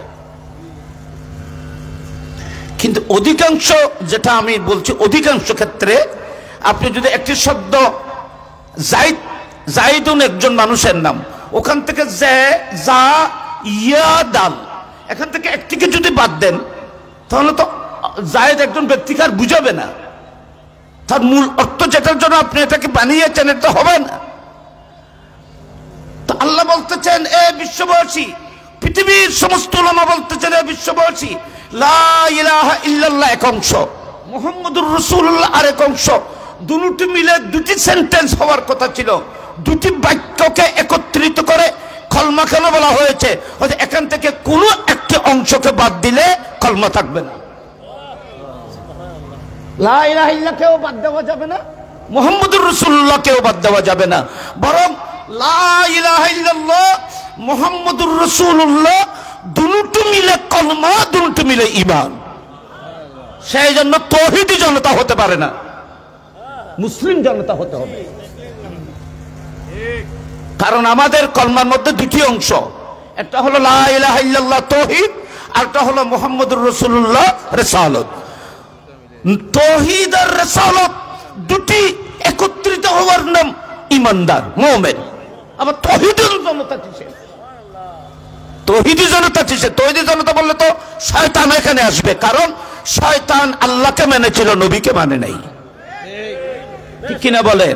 কিন্তু অধিকাংশ, যেটা আমি বলছি, অধিকাংশ ক্ষেত্রে আপনি যদি একটি শব্দ জাইদুন একজন মানুষের নাম, ওখান থেকে যা ইয়া দাল, এখান থেকে একটিকে যদি বাদ দেন তাহলে তো জায়েদ একজন ব্যক্তিকে আর বুঝাবে না, তার মূল অর্থ যেটার জন্য আপনি এটাকে বানিয়েছেন এটা হবে না। তো আল্লাহ বলতেছেন এ বিশ্ববাসী, পৃথিবীর সমস্ত উলামা বলতেছেন এ বিশ্ববাসী, লা ইলাহা ইল্লাল্লাহ এক অংশ, মুহাম্মদুর রাসূলুল্লাহ আরেক অংশ, দুটি মিলে দুটি সেন্টেন্স হওয়ার কথা ছিল, দুটি বাক্যকে একত্রিত করে কলমা কেন বলা হয়েছে? এখান থেকে কোনো একটি অংশকে বাদ দিলে কলমা থাকবে না। লা ইলাহা ইল্লাল্লাহ কেও বাদ দেওয়া যাবে না, মুহাম্মদুর রাসূলুল্লাহ কেও বাদ দেওয়া যাবে না, বরং লা ইলাহা ইল্লাল্লাহ মুহাম্মদুর রাসূলুল্লাহ দুটো মিলে কলমা, দুটো মিলে ঈমান। সেই জন্য তাওহীদি জনতা হতে পারে না, মুসলিম জনতা হতে হবে। কারণ আমাদের কলমার মধ্যে দুটি অংশ, একটা হলো লা ইলাহা ইল্লাল্লাহ তাওহীদ, আর একটা হলো মুহাম্মদুর রাসূলুল্লাহ রিসালাত। তাওহীদ আর রিসালাত দুটি একত্রিত হওয়ার নাম ঈমানদার, মুমিন। আবার তাওহীদি জনতা কিসে? তাওহীদি জনতা কিসে? তাওহীদি জনতা বললে তো শয়তান এখানে আসবে, কারণ শয়তান আল্লাহকে মেনেছিল, নবীকে মানে নাই, ঠিক কিনা বলেন?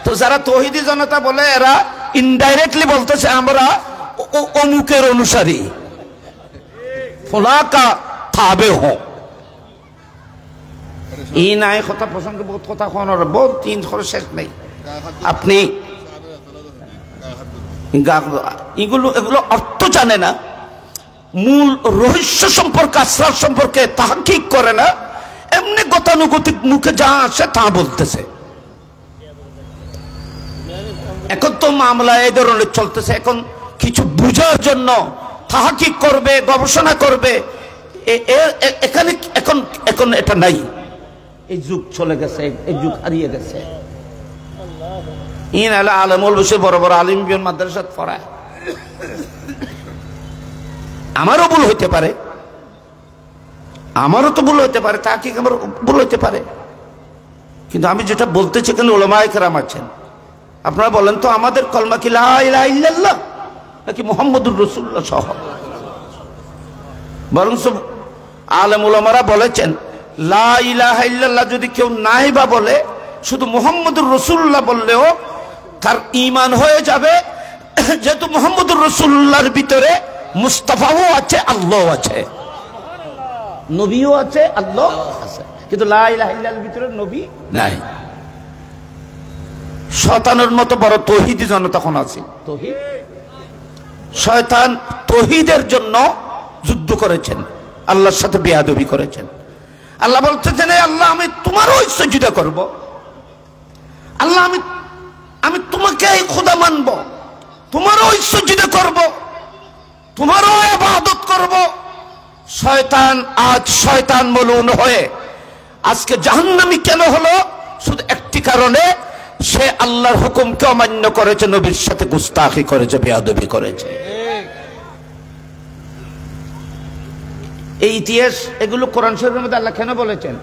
তো যারা তাওহীদি জনতা বলে এরা ইনডাইরেক্টলি বলতেছে আমরা অমুকের অনুসারী, ফুলাকা তাবে হো। এই নাই কথা প্রসঙ্গে বহুত কথা কোনোর বহুত তিন খরচ শেষ নেই। আপনি এগুলো অর্থ জানে না, মূল রহস্য সম্পর্কে, আসরার সম্পর্কে তাহকিক করে না, এমনি গতানুগতিক মুখে যা আসে তা বলতেছে। এখন তো মামলা এই ধরনের চলতেছে, এখন কিছু বুঝার জন্য তাহকিক করবে, গবেষণা করবে, এখানে এখন এটা নাই, এই যুগ চলে গেছে, এই যুগ হারিয়ে গেছে। ইন আলা আলমুল বসে বড় বড় আলিম বিন মাদ্রাসাত পড়ায়, আমারও ভুল হইতে পারে, আমারও তো ভুল হইতে পারে, তা কি আমার ভুল হইতে পারে, কিন্তু আমি যেটা বলতেছি এখানে উলামায়ে কেরাম আছেন। আপনারা বলেন তো আমাদের কলমা কি লা ইলাহা ইল্লাল্লাহ নাকি মুহাম্মদুর রাসূলুল্লাহ সহ? বরং সব আলেম উলামারা বলেছেন লা ইলাহা ইল্লাল্লাহ যদি কেউ নাই বা বলে, শুধু মুহাম্মদুর রাসূলুল্লাহ বললেও তার ঈমান হয়ে যাবে, যেহেতু মুহাম্মদুর রাসূলুল্লাহর ভিতরে মুস্তাফাও আছে, আল্লাহ আছে, নবীও আছে, আল্লাহ আছে, কিন্তু লা ইলাহা ইল্লাল্লাহর ভিতরে নবী নাই। শয়তানের মতো বড় তাওহীদি জনতা তখন আছে। তাওহীদ, শয়তান তাওহীদের জন্য যুদ্ধ করেছেন, আল্লাহর সাথে বেয়াদবি করেছেন। আল্লাহ বলতেছেন আল্লাহ আমি তোমারও সিজদা করব, আল্লাহ আমি তোমাকে খোদা মানব, তোমারও সিজদা করব, তোমারও ইবাদত করব। শয়তান আজ শয়তান মলুন হয়ে আজকে জাহান্নামী কেন হলো? শুধু একটি কারণে, সে আল্লাহর হুকুমকে অমান্য করেছে, নবীর সাথে গুস্তাখি করেছে, বেয়াদবি করেছে। এই ইতিহাস এগুলো কোরআন শরীফের মধ্যে আল্লাহ কেন বলেছেন?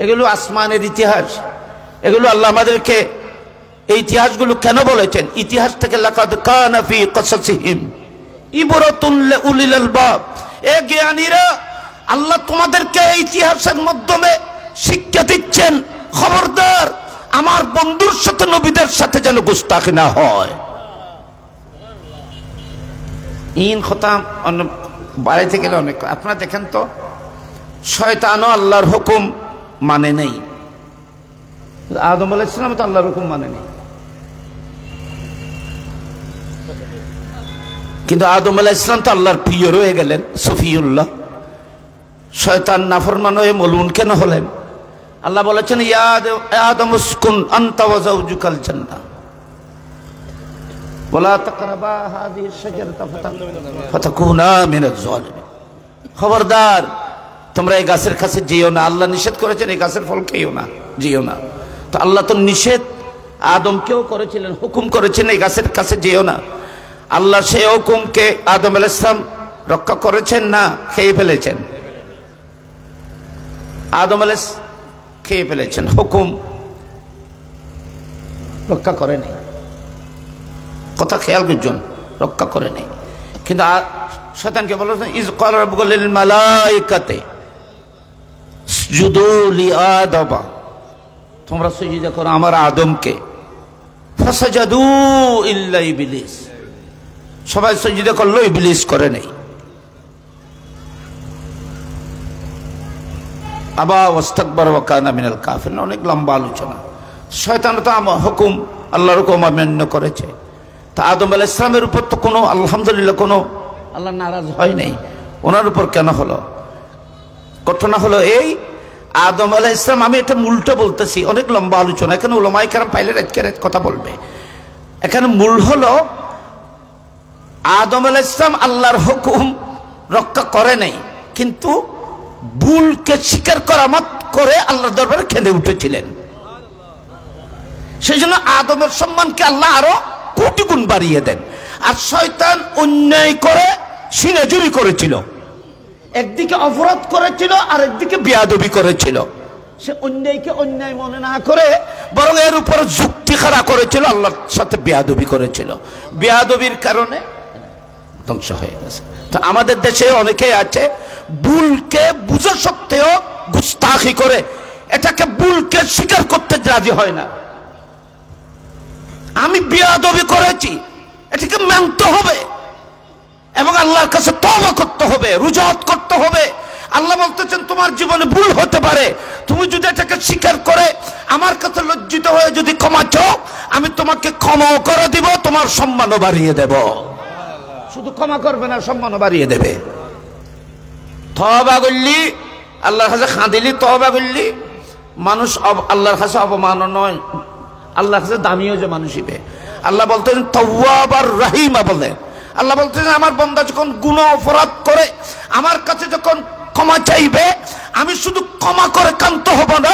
এগুলো আসমানের ইতিহাস, এগুলো আল্লাহ আমাদেরকে এই ইতিহাসগুলো কেন বলেছেন? ইতিহাস থেকে লাকাদ কানা ফি কসাসিহিম ইবরাতুন লিউলিল আলবাব, এ জ্ঞানীরা, আল্লাহ তোমাদেরকে এই ইতিহাসের মাধ্যমে শিক্ষা দিচ্ছেন, খবরদার আমার বন্ধুর সাথে, নবীদের সাথে যেন গুস্তাখি না হয়। ইন খতাম বাড়াইতে গেলে অনেক। আপনারা দেখেন তো, শয়তানও আল্লাহর হুকুম মানে নেই, আদম আলাইহিস সালাম তো আল্লাহর হুকুম মানে নেই, কিন্তু আদম আলাইহিস সালাম তো আল্লাহর প্রিয় রয়ে গেলেন, সফিউল্লাহ। শয়তান নাফরমান হয়ে মলুন কেন হলেন? আল্লাহ বলেছেন ইয়া আদম উসকুন আনতা ওয়া যাওজুকাল জান্নাহ ওয়ালা তাকরাবা হাযিহি শাজারাতা ফাতাকুনা মিনাজ জালিমিন। খবরদার তোমরা এই গাছের কাছে যেও না, আল্লাহ নিষেধ করেছেন এই গাছের ফল খেও না, যেও না। তো আল্লাহ তো নিষেধ আদমকেও করেছিলেন, হুকুম করেছেন এই গাছের কাছে যেও না। আল্লাহ সেই হুকুমকে আদম আলাইহিস সালাম রক্ষা করেছেন না খেয়ে ফেলেছেন? আদম আলাইহিস খেয়ে ফেলেছেন, হুকুম রক্ষা করেনি। কথা খেয়াল করছেন, রক্ষা করে নেই। কিন্তু শয়তানকে বলেছেন ইজ ক্বালা রাব্বুকা লিল মালাইকাতি ইসজুদু লিআদম, তোমরা সিজদা করো আমার আদমকে। ফাসাজাদু ইল্লা ইবলিস, সবাই সিজদা করলো, ইবলিস করে নেই। আবা ওয়াস্তাকবার ওয়া কানা মিনাল কাফিরিন, অনেক লম্বা আলোচনা। শয়তান তো আমার হুকুম, আল্লাহর হুকুম অমান্য করেছে। তা আদম আলাইহিস সালামের উপর তো কোনো আলহামদুলিল্লাহ কোনো আল্লাহ নারাজ হয় নাই, ওনার উপর কেন হলো? ঘটনা হলো এই, আদম আলাইহিস সালাম, আমি এটা মূলটা বলতেছি, অনেক লম্বা আলোচনা, এখানে উলামায়ে কেরাম পাইলে রাত কথা বলবে। এখানে মূল হলো আদম আলাইহিস সালাম আল্লাহর হুকুম রক্ষা করে নাই, কিন্তু ভুলকে স্বীকার করা মত করে আল্লাহর দরবারে খেলে উঠেছিলেন। সেই জন্য আদমের সম্মানকে আল্লাহ আরো কোটি গুণ বাড়িয়ে দেন। আর শয়তান অন্যায় করে সিনাজুরি করেছিল, একদিকে অপরাধ করেছিল আর একদিকে বেয়াদবি করেছিল। সে অন্যায়কে অন্যায় মনে না করে বরং এর উপর যুক্তি খাড়া করেছিল, আল্লাহর সাথে বেয়াদবি করেছিল। বেয়াদবির কারণে ধ্বংস হয়ে গেছে। তো আমাদের দেশে অনেকেই আছে ভুলকে বুঝা সত্ত্বেও গুস্তাখি করে, এটাকে ভুলকে স্বীকার করতে রাজি হয় না। আমি বেয়াদবি করেছি, এটাকে মানতে হবে এবং আল্লাহর কাছে তওবা করতে হবে, রুজুআত করতে হবে। আল্লাহ বলতেছেন তোমার জীবনে ভুল হতে পারে, তুমি যদি এটাকে স্বীকার করে আমার কাছে লজ্জিত হয়ে যদি ক্ষমা চাও, আমি তোমাকে ক্ষমা করে দিব, তোমার সম্মানও বাড়িয়ে দেব। শুধু ক্ষমা করবে না, সম্মানও বাড়িয়ে দেবে। তওবা করলি, আল্লাহর কাছে খাঁদিলি, তওবা করলি, মানুষ আল্লাহর কাছে অপমান নয়, আল্লাহর কাছে দামিও যে মানুষ হিবে। আল্লাহ বলতেন তাওয়াব আর রহিমা বলে। আল্লাহ বলতেন আমার বান্দা যখন গুনাহ অপরাধ করে আমার কাছে যখন ক্ষমা চাইবে, আমি শুধু ক্ষমা করে ক্ষান্ত হব না,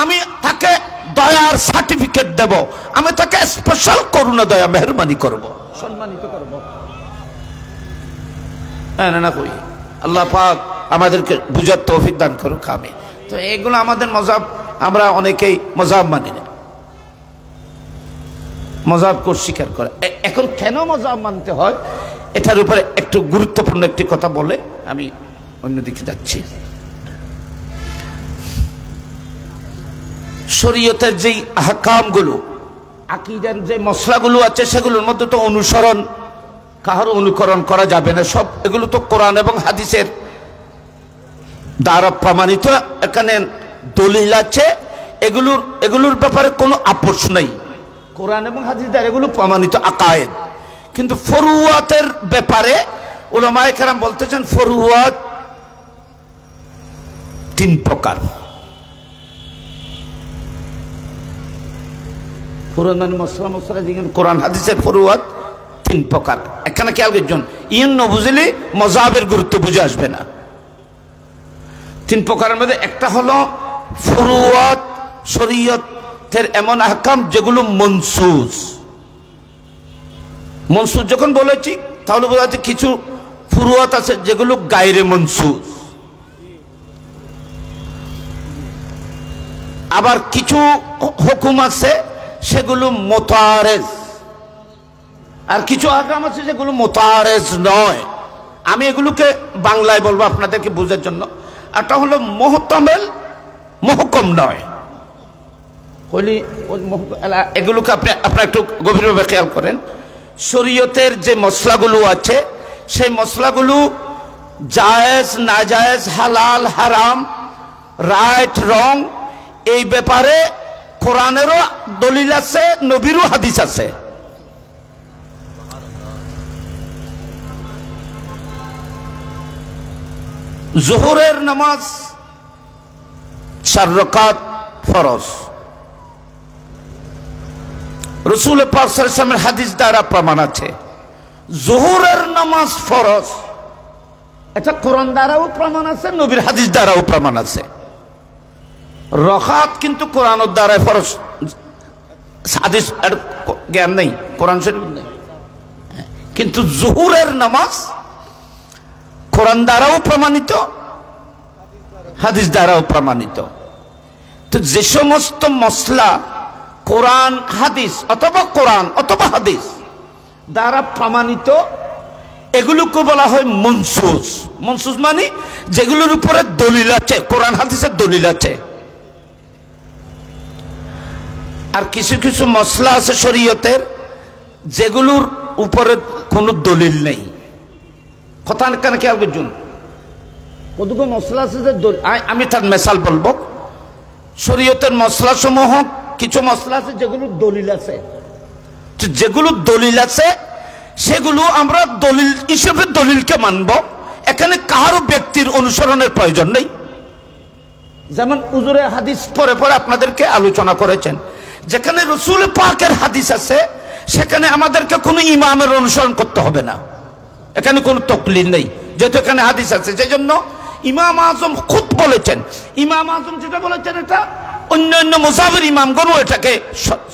আমি তাকে দয়ার সার্টিফিকেট দেব, আমি তাকে স্পেশাল করুণা দয়া মেহরবানি করব, সম্মানিত করব। না কই আল্লাহ পাক আমাদেরকে বুঝার তৌফিক দান করুক। আমি তো এগুলো আমাদের মজাব, আমরা অনেকেই মজাব মানি না, মজাবকে স্বীকার করে। এখন কেন মজাব মানতে হয় এটার উপরে একটু গুরুত্বপূর্ণ একটি কথা বলে আমি অন্যদিকে যাচ্ছি। শরীয়তের যেই আহকামগুলো, আকীদার যে মসলাগুলো আছে, সেগুলোর মধ্যে তো অনুসরণ, কারো অনুকরণ করা যাবে না। সব এগুলো তো কোরআন এবং হাদিসের দ্বারা প্রমাণিত, এখানে দলিল আছে, এগুলোর ব্যাপারে কোনো আপোষ নেই। কোরআন এবং হাদিস দ্বারা এগুলো প্রমাণিত আকায়েদ। কিন্তু ফরুয়াতের ব্যাপারে উলামায়ে কেরাম বলতেছেন ফরুয়াত তিন প্রকার। ফরুয়াত মানে মসলা যেখানে কোরআন হাদিসের ফরুয়াত তিন প্রকার। এখানে খেয়াল করছেন, ইন ন বুঝলে মজাবের গুরুত্ব বুঝে আসবে না। তিন প্রকারের মধ্যে একটা হলো ফরুয়াত, শরীয়তের এমন আহকাম যেগুলো মনসুস। মনসুস যখন বলেছি তাহলে বোঝা যাচ্ছে কিছু ফুরুয়াত আছে যেগুলো গায়রে মনসুস, আবার কিছু হুকুম আছে সেগুলো মুতারেজ, আর কিছু আহকাম আছে যেগুলো মুতারেজ নয়। আমি এগুলোকে বাংলায় বলবো আপনাদেরকে বোঝার জন্য। একটা হলো মুহতামেল, মুহকম নয়। এগুলোকে আপনারা একটু গভীরভাবে খেয়াল করেন। শরীয়তের যে মসলাগুলো আছে সেই মসলাগুলো জায়েজ, নাজায়েজ, হালাল, হারাম, রাইট, রং, এই ব্যাপারে কোরআনেরও দলিল আছে, নবীরও হাদিস আছে। জোহরের নামাজ 4 রাকাত ফরজ, রাসূল পাক সাল্লাল্লাহু আলাইহি ওয়াসাল্লামের হাদিস দ্বারা প্রমাণ আছে। জোহরের নামাজ ফরজ, এটা কোরআন দ্বারাও প্রমাণ আছে, নবীর হাদিস দ্বারাও প্রমাণ আছে। রাকাত কিন্তু কোরআনের দ্বারা ফরজ, হাদিস এর জ্ঞান নেই, কোরআন শরীফ নেই। কিন্তু জোহরের নামাজ কোরআন দ্বারাও প্রমাণিত, হাদিস দ্বারাও প্রমাণিত। তো যে সমস্ত মসলা কোরআন হাদিস অথবা কোরআন অথবা হাদিস দ্বারা প্রমাণিত এগুলোকে বলা হয় মনসুস। মনসুস মানে যেগুলোর উপরে দলিল আছে, কোরআন হাদিসের দলিল আছে। আর কিছু কিছু মসলা আছে শরীয়তের যেগুলোর উপরে কোনো দলিল নেই। কথা কেন খেয়াল করছুন, কতগুলো মসলা আছে যে আমি তার মেসাল বলবো। শরীয়তের মসলা সমূহ কিছু মসলা আছে যেগুলোর দলিল আছে, যেগুলো দলিল আছে সেগুলো আমরা দলিল হিসেবে দলিলকে মানব। এখানে কারো ব্যক্তির অনুসরণের প্রয়োজন নেই। যেমন হুজুরে হাদিস পরে পরে আপনাদেরকে আলোচনা করেছেন, যেখানে রাসূল পাকের হাদিস আছে সেখানে আমাদেরকে কোনো ইমামের অনুসরণ করতে হবে না, এখানে কোনো তাকলিদ নেই, যেহেতু এখানে হাদিস আছে। সেই জন্য ইমাম আজম খুদ বলেছেন, ইমাম আজম যেটা বলেছেন এটা অন্যান্য মুসাফির ইমামগণও এটাকে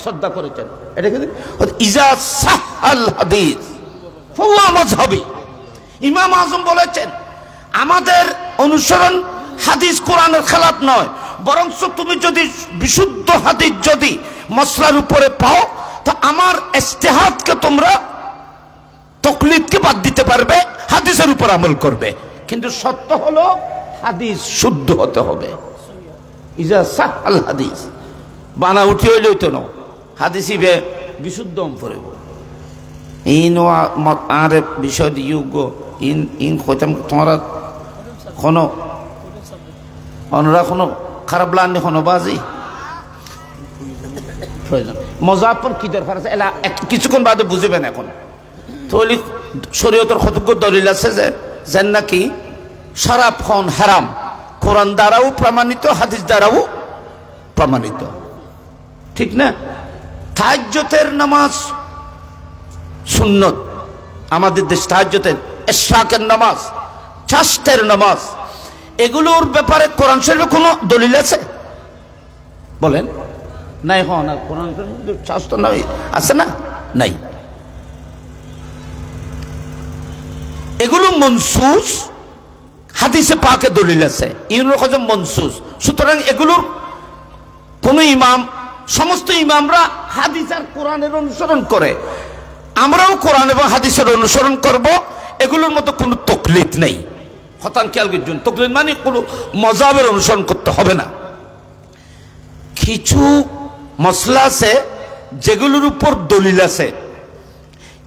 শ্রদ্ধা করেছেন। এটা কি ইজা সাহাল হাদিস ফাহুয়া মাযহাবি। ইমাম আজম বলেছেন আমাদের অনুসরণ হাদিস কোরআনের খেলাফ নয়, বরং তুমি যদি বিশুদ্ধ হাদিস যদি মসলার উপরে পাও তো আমার ইজতিহাদকে তোমরা তাকলিদকে বাদ দিতে পারবে, হাদিসের উপর আমল করবে। কিন্তু সত্য হলো হাদিস শুদ্ধ হতে হবে। ইজা সাহাল হাদিস বানা উঠি হইলেই তো নয়, হাদিসই বিশুদ্ধ পড়ে ইন আর বিষয় যোগ্য ইন ইন কইতাম তোমরা কোনো অনরা কোনো খারাপ লাগলে কোনো বাজি মজাফর কি দরকার আছে এলা কিছুক্ষণ বাদে বুঝবেন। এখন তাহলে শরীয়তের কতগুলো দলিল আছে যে যেন নাকি শরাব খাওয়ান হারাম, কোরআন দ্বারাও প্রমাণিত, হাদিস দ্বারাও প্রমাণিত, ঠিক না? তাহাজ্জুদের নামাজ সুন্নত, আমাদের দেশ তাহাজ্জুদের, ইশরাকের নামাজ, চাষের নামাজ, এগুলোর ব্যাপারে কোরআন শরীফে কোনো দলিল আছে বলেন? নাই। হ্যাঁ না, কোরআন শরীফে চাষ তো নাই, আছে না? নাই। এগুলো মনসুস, হাদিসে পাকে দলিল আছে, এগুলো হচ্ছে মনসুস। সুতরাং এগুলোর কোন ইমাম, সমস্ত ইমামরা হাদিস আর কোরআনের অনুসরণ করে, আমরাও কোরআন এবং হাদিসের অনুসরণ করব। এগুলোর মতো কোনো তাকলিদ নেই। হতান খেয়াল করছেন, তাকলিদ মানে কোনো মাযহাবের অনুসরণ করতে হবে না। কিছু মসলা আছে যেগুলোর উপর দলিল আছে,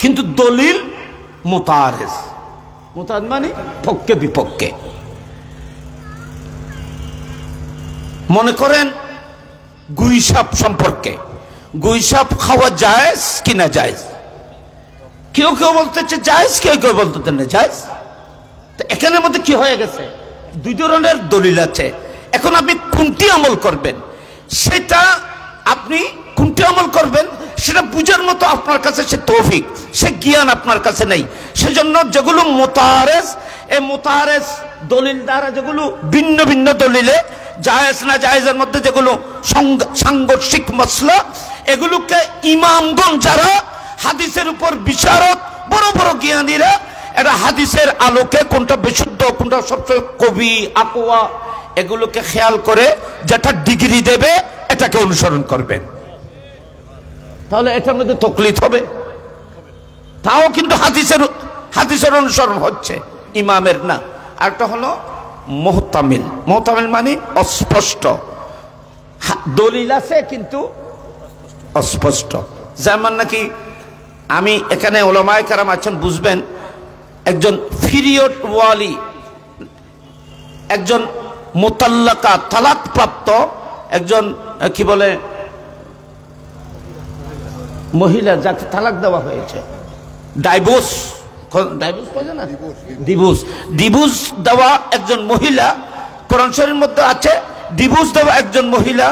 কিন্তু দলিল মুতারিজ, মুতারিজ মানে পক্ষে বিপক্ষে। মনে করেন গুইসাপ সম্পর্কে, গুইসাপ খাওয়া জায়েজ কিনা জায়েজ, কেউ কেউ বলতেছে জায়েজ, কেউ কেউ বলতেছে না জায়েজ। তো এখানের মধ্যে কি হয়ে গেছে, দুই ধরনের দলিল আছে। এখন আপনি কোনটি আমল করবেন, সেটা আপনি কোনটি আমল করবেন সেটা বুঝার মতো আপনার কাছে সে তৌফিক, সে জ্ঞান আপনার কাছে নেই। সেজন্য যেগুলো মুতারিজ, এই মুতারিজ দলিল দ্বারা যেগুলো ভিন্ন ভিন্ন দলিলে জায়েজ না জায়েজের মধ্যে যেগুলো সাংঘর্ষিক মাসলা, এগুলোকে ইমামগণ যারা হাদিসের উপর বিশারদ, বড় বড় জ্ঞানীরা, এরা হাদিসের আলোকে কোনটা বিশুদ্ধ, কোনটা সবচেয়ে কবি আকওয়া, এগুলোকে খেয়াল করে যেটা ডিগ্রি দেবে এটাকে অনুসরণ করবেন। তাহলে এটার মধ্যে তাকলিদ হবে, তাও কিন্তু হাদিসের অনুসরণ হচ্ছে, ইমামের না। আরেকটা হলো মুহতামিল। মুহতামিল মানে অস্পষ্ট, দলিল আছে কিন্তু অস্পষ্ট। যেমন নাকি আমি এখানে উলামায়ে কেরাম আছেন, বুঝবেন, একজন পিরিয়ড ওয়ালি, একজন মুতাল্লাকা, তালাক প্রাপ্ত একজন কি বলে মহিলা, যাকে তালাক দেওয়া হয়েছে, ডাইভোর্স ডিভোর্স দেওয়া একজন মহিলা, কোরআন শরীফের মধ্যে আছে ডিভোর্স দেওয়া একজন মহিলা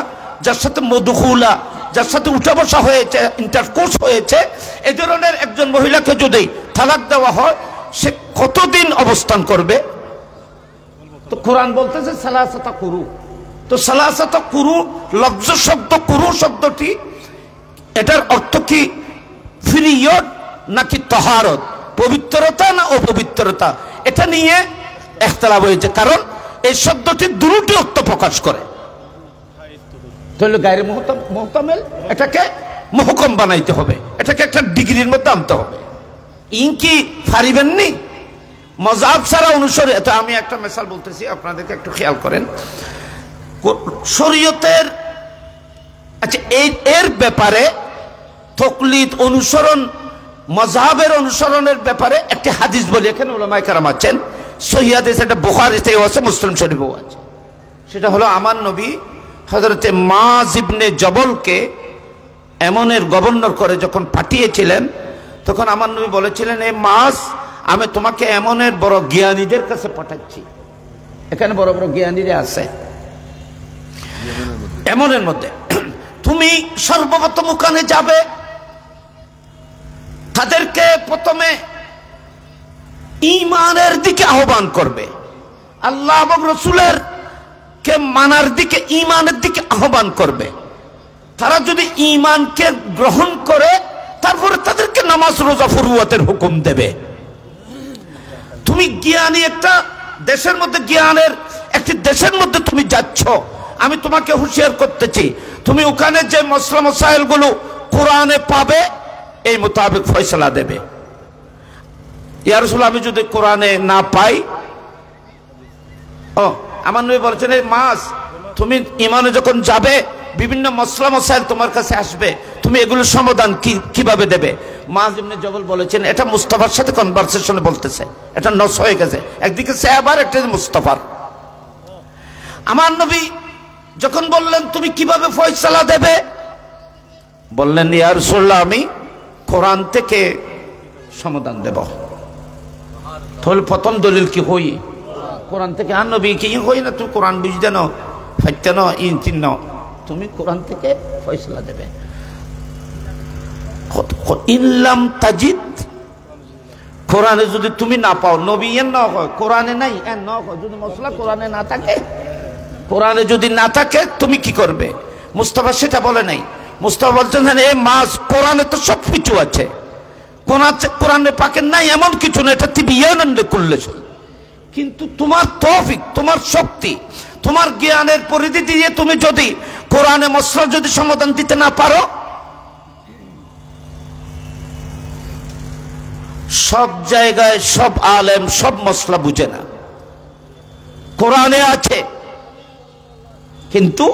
যার সাথে মদখুলা, যার সাথে উঠা বসা হয়েছে, ইন্টারকোর্স হয়েছে, এই ধরনের একজন মহিলাকে যদি তালাক দেওয়া হয় সে কতদিন অবস্থান করবে? তো কোরআন বলতেছে সালাসাতা কুরু। তো সালাসাতা কুরু লফজ শব্দ, কুরু শব্দটি এটার অর্থ কি পিরিয়ড নাকি তাহারত, পবিত্রতা না অপবিত্রতা, এটা নিয়ে ইখতিলাফ হয়েছে। কারণ এই শব্দটি দুটি অর্থ প্রকাশ করে। তাহলে গায়রে মুহতামিল, এটাকে মুহকম বানাইতে হবে, এটাকে একটা ডিগ্রির মধ্যে আনতে হবে। ইনকি পারিবেননি মজাব ছাড়া অনুসরণ। এটা আমি একটা মিসাল বলতেছি, আপনাদেরকে একটু খেয়াল করেন। শরীয়তের আচ্ছা এর ব্যাপারে তাকলিদ অনুসরণ, মযহাবের অনুসরণের ব্যাপারে একটি হাদিস বলি। এখানে উলামায়ে কেরাম আছেন, সহিহ হাদিস, এটা বুখারীতেও আছে, মুসলিম শরীফেও আছে। সেটা হলো আমার নবী হযরতে মুআয ইবনে জবলকে এমনের গভর্নর করে যখন পাঠিয়েছিলেন, তখন আমার নবী বলেছিলেন, এই মুআয, আমি তোমাকে এমনের বড় জ্ঞানীদের কাছে পাঠাচ্ছি। এখানে বড় বড় জ্ঞানীরা আছে এমনের মধ্যে। তুমি সর্বপ্রথম ওখানে যাবে, তাদেরকে প্রথমে ঈমানের দিকে আহ্বান করবে, আল্লাহ এবং রাসূলের কে মানার দিকে, ঈমানের দিকে আহ্বান করবে। তারা যদি ঈমানকে গ্রহণ করে, তারপরে তাদেরকে নামাজ রোজা ফুরুয়াতের হুকুম দেবে। তুমি জ্ঞানী একটা দেশের মধ্যে, জ্ঞানের একটি দেশের মধ্যে তুমি যাচ্ছ, আমি তোমাকে হুঁশিয়ার করতেছি, তুমি ওখানে যে মসলা মসাইল গুলো কোরআনে পাবে এই মোতাবেক ফয়সালা দেবে। ইয়া রাসূলুল্লাহ, আমি যদি কোরআনে না পাই? আমার নবী বলেছেন, এই মুআয, তুমি ঈমানে যখন যাবে, বিভিন্ন মসলা মসাইল তোমার কাছে আসবে, তুমি এগুলোর সমাধান কিভাবে দেবে? মুআয ইবনে জবল বলেছেন, এটা মুস্তাফার সাথে কনভারসেশনে বলতেছে, এটা নস হয়ে গেছে, একদিকে সাহাবার, একটা মুস্তাফার। আমার নবী যখন বললেন তুমি কিভাবে ফয়সালা দেবে, বললেন, ইয়া রাসূলুল্লাহ, আমি কোরআন থেকে সমাধান দেব। তাহলে প্রথম দলিল কি হই? কোরআন থেকে। আর নবী কি হই না, তুমি কোরআন বুঝতে নাও, ফাইতে নাও, ইনতিন নাও, তুমি কোরআন থেকে ফয়সালা দেবে। ইনলাম তাজিদ, কোরআনে যদি তুমি না পাও, নবী এর না হয়, কোরআনে নাই এর না হয়, যদি মসলা কোরআনে না থাকে, কোরআনে যদি না থাকে তুমি কি করবে? মুস্তাফা সেটা বলে নাই। মুস্তাফা বলছেন, এই মুআয, কোরআনে তো সব কিছু আছে, কোরআনে পাকে নাই এমন কিছু না, এটা তিবিয়ানান লিকুল্লি শাই। কিন্তু তোমার তৌফিক, তোমার শক্তি, তোমার জ্ঞানের পরিধি দিয়ে তুমি যদি কোরআনে মসলা যদি সমাধান দিতে না পারো, সব জায়গায় সব আলেম সব মসলা বুঝে না। কোরআনে আছে কিন্তু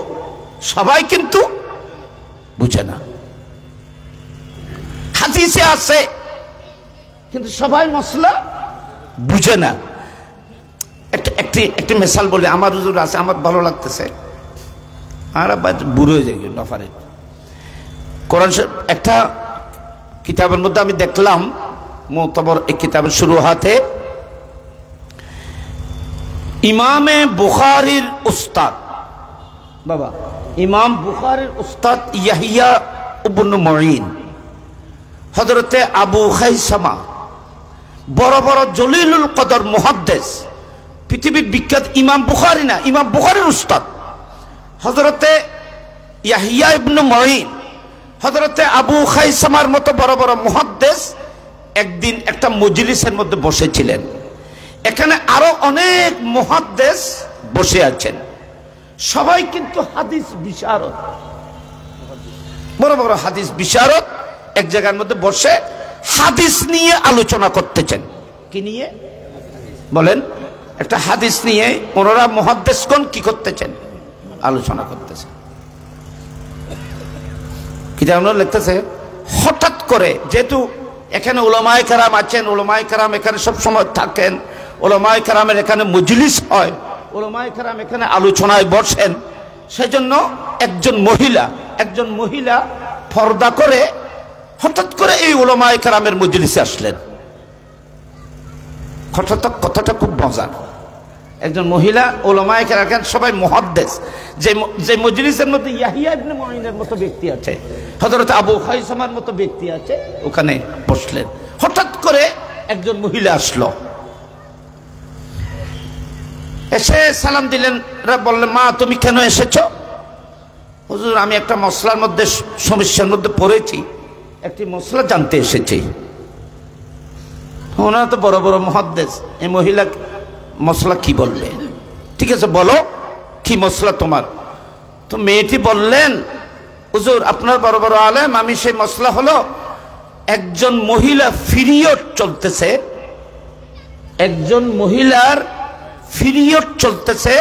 সবাই কিন্তু বুঝে না, হাদিসে আছে কিন্তু সবাই মসলা বুঝে না। একটি মিসাল বলে, আমার হুজুর আছে, আমার ভালো লাগতেছে, আর বুড়ো হয়ে যায় নফারে। কোরআন একটা কিতাবের মধ্যে আমি দেখলাম, মুতাবার এই কিতাবের শুরু হাতে ইমামে বুখারীর উস্তাদ, বাবা ইমাম বুখারীর উস্তাদ ইয়াহিয়া ইবনে মুঈন, হযরতে আবু খাইসামা, বড় বড় জলিলুল কদর মুহাদ্দিস, পৃথিবীর বিখ্যাত ইমাম বুখারী না, ইমাম বুখারীর উস্তাদ হযরতে ইয়াহিয়া ইবনে মুঈন, হযরতে আবু খাইসামার মতো বড় বড় মুহাদ্দিস একদিন একটা মজলিসের মধ্যে বসেছিলেন। এখানে আরো অনেক মুহাদ্দিস বসে আছেন, সবাই কিন্তু হাদিস বিশারদ, বড় বড় হাদিস বিশারদ এক জায়গার মধ্যে বসে হাদিস নিয়ে আলোচনা করতেছেন। কি নিয়ে বলেন? একটা হাদিস নিয়ে ওনারা মুহাদ্দিসগণ কি করতেছেন? আলোচনা করতেছেন। কিতাব লিখতেছে, হঠাৎ করে, যেহেতু এখানে উলামায়ে কেরাম আছেন, উলামায়ে কেরাম এখানে সব সময় থাকেন, উলামায়ে কেরামের এখানে মজলিস হয়, উলামায়ে কেরাম এখানে আলোচনায় বসেন, সেজন্য একজন মহিলা পর্দা করে হঠাৎ করে এই উলামায়ে কেরামের মজলিসে আসলেন। কথাটা খুব মজার। একজন মহিলা, উলামায়ে কেরাম সবাই মুহাদ্দিস, যে মজলিসের মধ্যে ইয়াহিয়া ইবনে মুঈনের মতো ব্যক্তি আছে, হযরত আবু খাইসামার মতো ব্যক্তি আছে, ওখানে বসলেন। হঠাৎ করে একজন মহিলা আসলো, এসে সালাম দিলেন, বললেন, মা তুমি কেন এসেছো? হুজুর, আমি একটা মসলার মধ্যে, সমস্যার মধ্যে পড়েছি, একটি মসলা জানতে এসেছি। ওনারা তো বড় বড় মুহাদ্দিস, এই মহিলা মসলা কি বললে? ঠিক আছে, বলো কি মসলা তোমার? তো মেয়েটি বললেন, হুজুর আপনার বড় বড় আলেম, আমি সেই মসলা হলো একজন মহিলা পিরিয়ড চলতেছে, একজন মহিলার পিরিয়ড চলতেছে,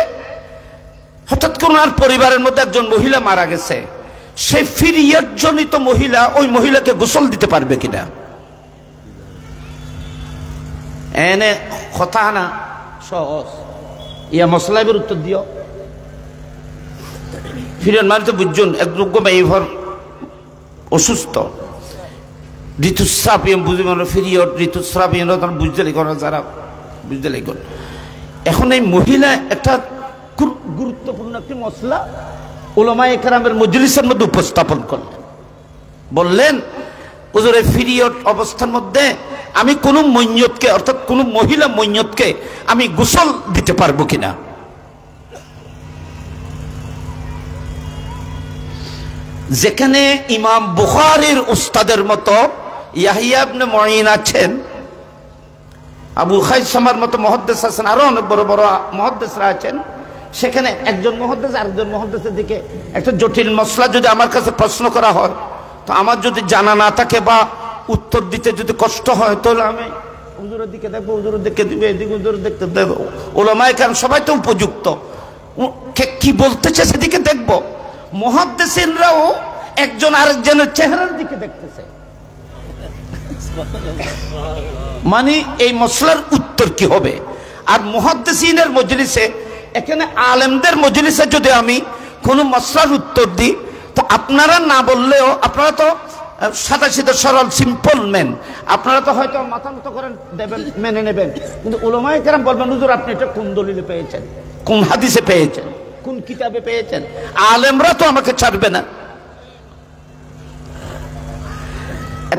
হঠাৎ করে ওনার পরিবারের মধ্যে একজন মহিলা মারা গেছে, সেই পিরিয়ড জনিত মহিলা ওই মহিলাকে গোসল দিতে পারবে কিনা? এনে কথা না সহজ, ইয়া মশলাইবের উত্তর দিও। পিরিয়ড মানে তো বুঝুন একযোগ্য মেয়েভর অসুস্থ, ঋতুস্রাব বুঝি মানে পিরিয়ড ঋতুস্রাব বুঝতে লিখন, যারা বুঝতে লিখন। এখন এই মহিলা একটা গুরুত্বপূর্ণ একটি মশলা উলামায়ে কেরামের মজলিসের মধ্যে উপস্থাপন করলেন, বললেন হুজুর এই পিরিয়ড অবস্থার মধ্যে আমি কোন মইয়তকে অর্থাৎ কোন মহিলা মইয়তকে আমি গোসল দিতে পারবো কিনা? যেখানে ইমাম বুখারীর উস্তাদের মতো ইয়াহইয়া ইবনে মুঈন আছেন, আবু খাইসামার মতো মুহাদ্দিস আছেন, আরো অনেক বড় বড় মুহাদ্দিসরা আছেন, সেখানে একজন মুহাদ্দিস আরেকজন মুহাদ্দিসের দিকে একটা জটিল মসলা যদি আমার কাছে প্রশ্ন করা হয়, তো আমার যদি জানা না থাকে বা উত্তর দিতে যদি কষ্ট হয়, তাহলে আমি হুজুরের দিকে দেখবো, হুজুরের দিকে দিবে, এদিকে হুজুরের দেখতে দেবো। উলামায়ে কেরাম সবাই তো উপযুক্ত, কি বলতেছে সেদিকে দেখবো। মুহাদ্দিসিনরাও একজন আরেকজনের চেহারার দিকে দেখতেছে, মানে এই মসলার উত্তর কি হবে। আর মুহাদ্দিসিনের মজলিসে, এখানে আলেমদের মজলিসে যদি আমি কোন মসলার উত্তর দিই, তো আপনারা না বললেও, আপনারা তো সাদা সিধা সরল সিম্পল মেন, আপনারা তো হয়তো মাথা মতো করেন দেবেন, মেনে নেবেন, কিন্তু উলামায়ে কেরাম বলবেন হুজুর আপনি এটা কোন দলিলে পেয়েছেন, কোন হাদিসে পেয়েছেন, কোন কিতাবে পেয়েছেন। আলেমরা তো আমাকে ছাড়বে না।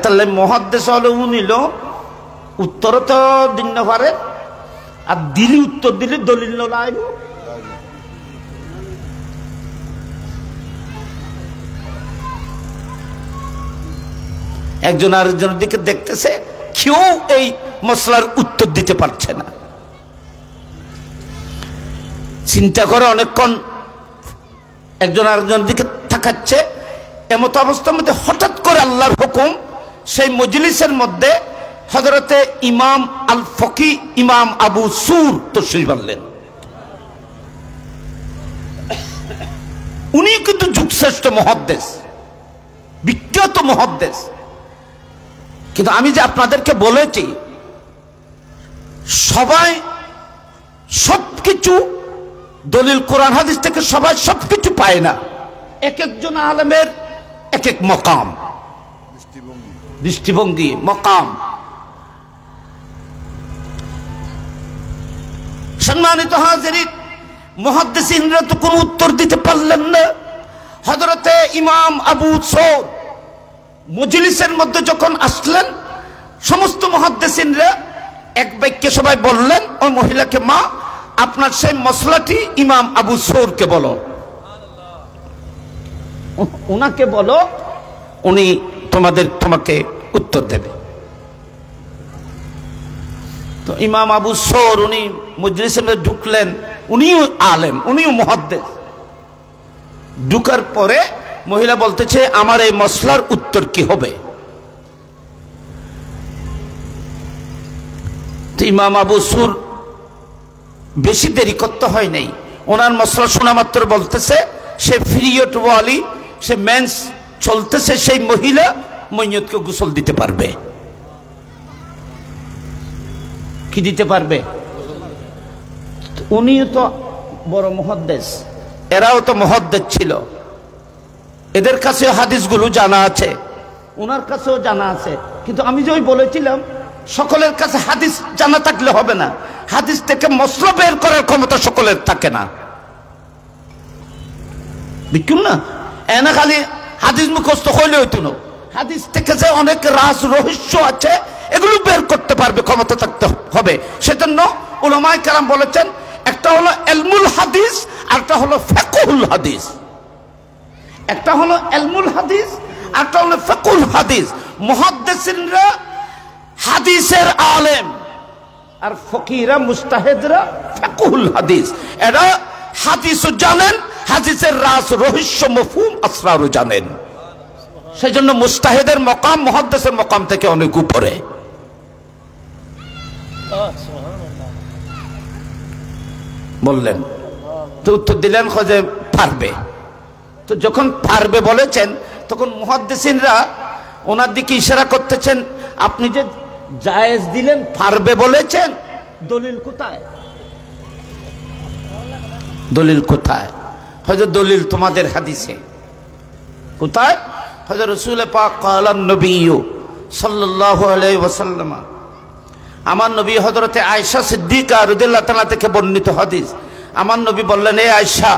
তাহলে মুহাদ্দিস হলো উনিল উত্তর তো দিন না পারে, আর দিলি উত্তর দিলে দলিল লাইব। একজন আরেকজনের দিকে দেখতেছে, কেউ এই মসলার উত্তর দিতে পারছে না। চিন্তা করে অনেকক্ষণ একজন আরেকজনের দিকে তাকাচ্ছে, এমত অবস্থার মধ্যে হঠাৎ করে আল্লাহর হুকুম, সেই মজলিসের মধ্যে হযরতে ইমাম আল ফকি ইমাম আবু সুর তশরিফ আনলেন। উনি কিন্তু যুগশ্রেষ্ঠ মুহাদ্দিস, বিখ্যাত মুহাদ্দিস, কিন্তু আমি যে আপনাদেরকে বলেছি সবাই সবকিছু দলিল কোরআন হাদিস থেকে সবাই সবকিছু পায় না। এক একজন আলেমের এক এক মকাম, দৃষ্টিভঙ্গি, মকাম। সম্মানিত হাজিরিন, মুহাদ্দিসিনরা তো কোনো উত্তর দিতে পারলেন না। হযরতে ইমাম আবু সুর মজলিসের মধ্যে যখন আসলেন, সমস্ত মুহাদ্দিসিনরা এক বাক্যে সবাই বললেন ওই মহিলাকে, মা আপনার সেই মসলাটি ইমাম আবু সুরকে বলো, উনাকে বলো, উনি তোমাকে উত্তর দেবে। তো ইমাম আবু সুর উনি মজলিসে ঢুকলেন, উনিও আলেম, উনিও মুহাদ্দিস। ঢুকার পরে মহিলা বলতেছে আমার এই মসলার উত্তর কি হবে। তো ইমাম আবু সুর বেশি দেরি করতে হয় নাই, ওনার মসলা শোনা মাত্র বলতেছে সে পিরিয়ড ওয়ালি, সে মেন্স চলতেছে, সেই মহিলা মইয়তকে গোসল দিতে পারবে। কি দিতে পারবে? উনিও তো বড় মুহাদ্দিস, এরাও তো মুহাদ্দিস ছিল, এদের কাছে হাদিসগুলো জানা আছে, ওনার কাছেও জানা আছে। কিন্তু আমি যে বলেছিলাম সকলের কাছে হাদিস জানা থাকলে হবে না, হাদিস থেকে মসলা বের করার ক্ষমতা সকলের থাকে না, বুঝুন না। এনে খালি হাদিস মুখস্থ হইলে হইতো না, হাদিস থেকে যে অনেক রাজ রহস্য আছে এগুলো বের করতে পারবে ক্ষমতা থাকতে হবে। সেজন্য উলামায়ে কেরাম বলেছেন একটা হলো ইলমুল হাদিস, আরেকটা হলো ফিকহুল হাদিস। একটা হলো ইলমুল হাদিস, আরেকটা হলো ফিকহুল হাদিস। মুহাদ্দিসিনরা হাদিসের আলেম, আর ফকিরা মুস্তাহিদরা ফিকহুল হাদিস। এরা হাদিসও জানেন, হাদিসের রাজ রহস্য মফহুম আসরারও জানেন। সেই জন্য মুস্তাহিদের মকাম মুহাদ্দিসের মকাম থেকে অনেক উপরে। বললেন তো উত্তর দিলেন যে পারবে। তো যখন পারবে বলেছেন তখন মুহাদ্দিসিনরা ওনার দিকে ইশারা করতেছেন, আপনি যে জায়েজ দিলেন পারবে বলেছেন, দলিল কোথায়? দলিল কোথায়? হযরত দলিল তোমাদের হাদিসে কোথায়? হযরত রাসূল পাক ক্বালান নবী সাল্লাল্লাহু আলাইহি ওয়াসাল্লাম, আমার নবী হযরতে আয়েশা সিদ্দিকা রাদিয়াল্লাহু তাআলা থেকে বর্ণিত হাদিস, আমার নবী বললেন, এ আয়েশা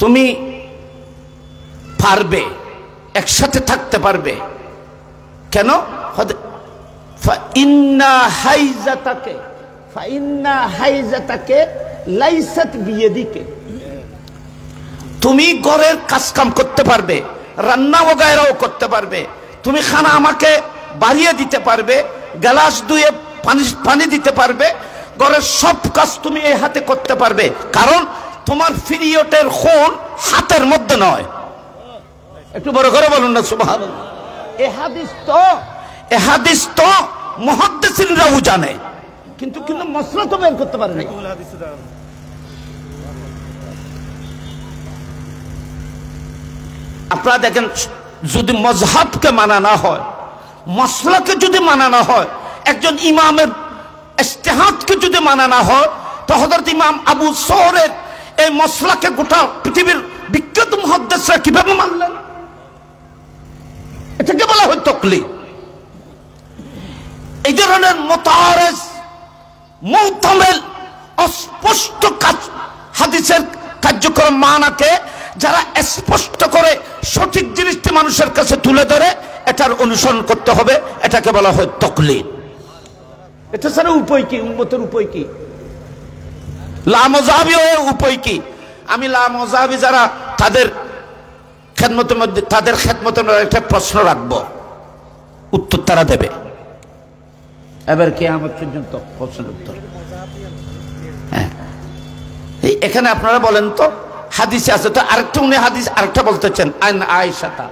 তুমি পারবে, একসাথে থাকতে পারবে। কেন? ফাইন্না হাইজাতাকে লাইসাত বিয়াদিকে, তুমি ঘরের কাজকাম করতে পারবে, রান্না ওগায়রাও করতে পারবে, তুমি খানা আমাকে বাড়িয়ে দিতে পারবে, গ্লাস ধুয়ে পানি দিতে পারবে, ঘরের সব কাজ তুমি এই হাতে করতে পারবে, কারণ তোমার পিরিয়ডের খুন হাতের মধ্যে নয়। একটু বড় করে বলুন না সুবহানাল্লাহ। এ হাদিস তো মুহাদ্দিসিনরাও জানে, কিন্তু মসলা তো বের করতে পারে না। আপনারা দেখেন, যদি মজহাবকে মানা না হয়, মসলাকে যদি মানা না হয়, একজন ইমামের ইজতিহাদকে যদি মানা না হয়, তো হযরত ইমাম আবু সৌরের এই মসলাকে গোটা পৃথিবীর বিখ্যাত মুহাদ্দিসরা কিভাবে মানলেন? এটাকে বলা হয় তাকলিদ। এই ধরনের মুতাআরিজ, মুহতামিল, অস্পষ্ট হাদিসের কার্যক্রম মানাকে যারা স্পষ্ট করে সঠিক জিনিসটি মানুষের কাছে তুলে ধরে, এটার অনুসরণ করতে হবে, এটাকে বলা হয় তাকলিদ। এটা ছাড়া উপায় কি? উম্মতের উপায় কি? লামজাহাবি উপায় কি? আমি লামজাহাবি যারা তাদের খেদমতের মধ্যে, তাদের খেদমতের একটা প্রশ্ন রাখবো, উত্তর তারা দেবে এবার কিয়ামত পর্যন্ত প্রশ্নের উত্তর। হ্যাঁ, এখানে আপনারা বলেন তো, হাদিসে আছে তো আরেকটা, উনি হাদিস আরেকটা বলতেছেন, আন আয়েশাতা,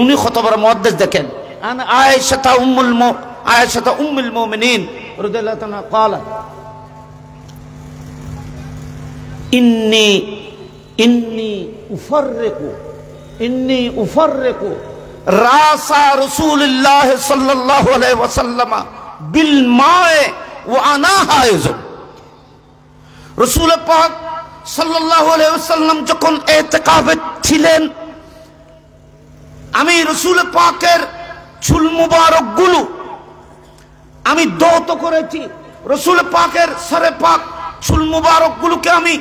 উনি কত বড় মুহাদ্দিস দেখেন, আন আয়েশাতা উম্মুল মুমিনিন রাদিয়াল্লাহু তাআলা ক্বালা ইন্নী উফাররিকু রাসা রাসূলুল্লাহ সাল্লাল্লাহু আলাইহি ওয়াসাল্লাম বিল মায়ে ওয়া আনা হায়জুন। রাসূল পাক সাল্লাল্লাহু আলাইহি ওয়াসাল্লাম যখন ইতিকাফে ছিলেন, আমি রাসূল পাকের চুল মুবারক গুলো আমি দৌত করেছি, রাসূল পাকের সরে পাক চুল মুবারক গুলোকে আমি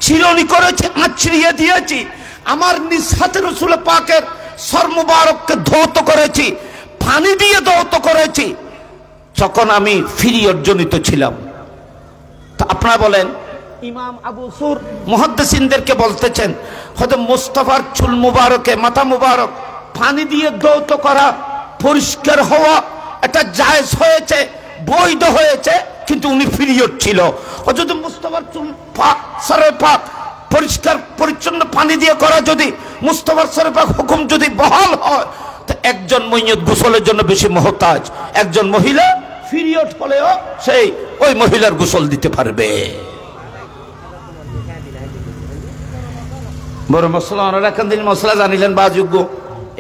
চিরনি করেছি, আঁচড়িয়ে দিয়েছি, আমার নিজ হাতে রাসূল পাকের সর মুবারককে ধৌত করেছি, পানি দিয়ে ধৌত করেছি, যখন আমি পিরিয়ড জনিত ছিলাম। তো আপনারা বলেন, ইমাম আবু সুর মুহাদ্দিসিনদেরকে বলতেছেন, হয়তো মুস্তাফার চুল মুবারকে, মাথা মুবারক পানি দিয়ে ধৌত করা, পরিষ্কার হওয়া, এটা জায়েজ হয়েছে, বৈধ হয়েছে, কিন্তু উনি পিরিয়ড ছিল। যদি মুস্তাফার চুল সরে পাক পরিষ্কার পরিচ্ছন্ন পানি দিয়ে করা, যদি মুস্তাফার সরে পাক হুকুম যদি বহাল হয়, তো একজন মাইয়্যিত গোসলের জন্য বেশি মুহতাজ, একজন মহিলা পিরিয়ড হলেও সেই ওই মহিলার গোসল দিতে পারবে। বড় মশলা ওনারা এখান দিন মশলা জানিলেন বা যোগ্য,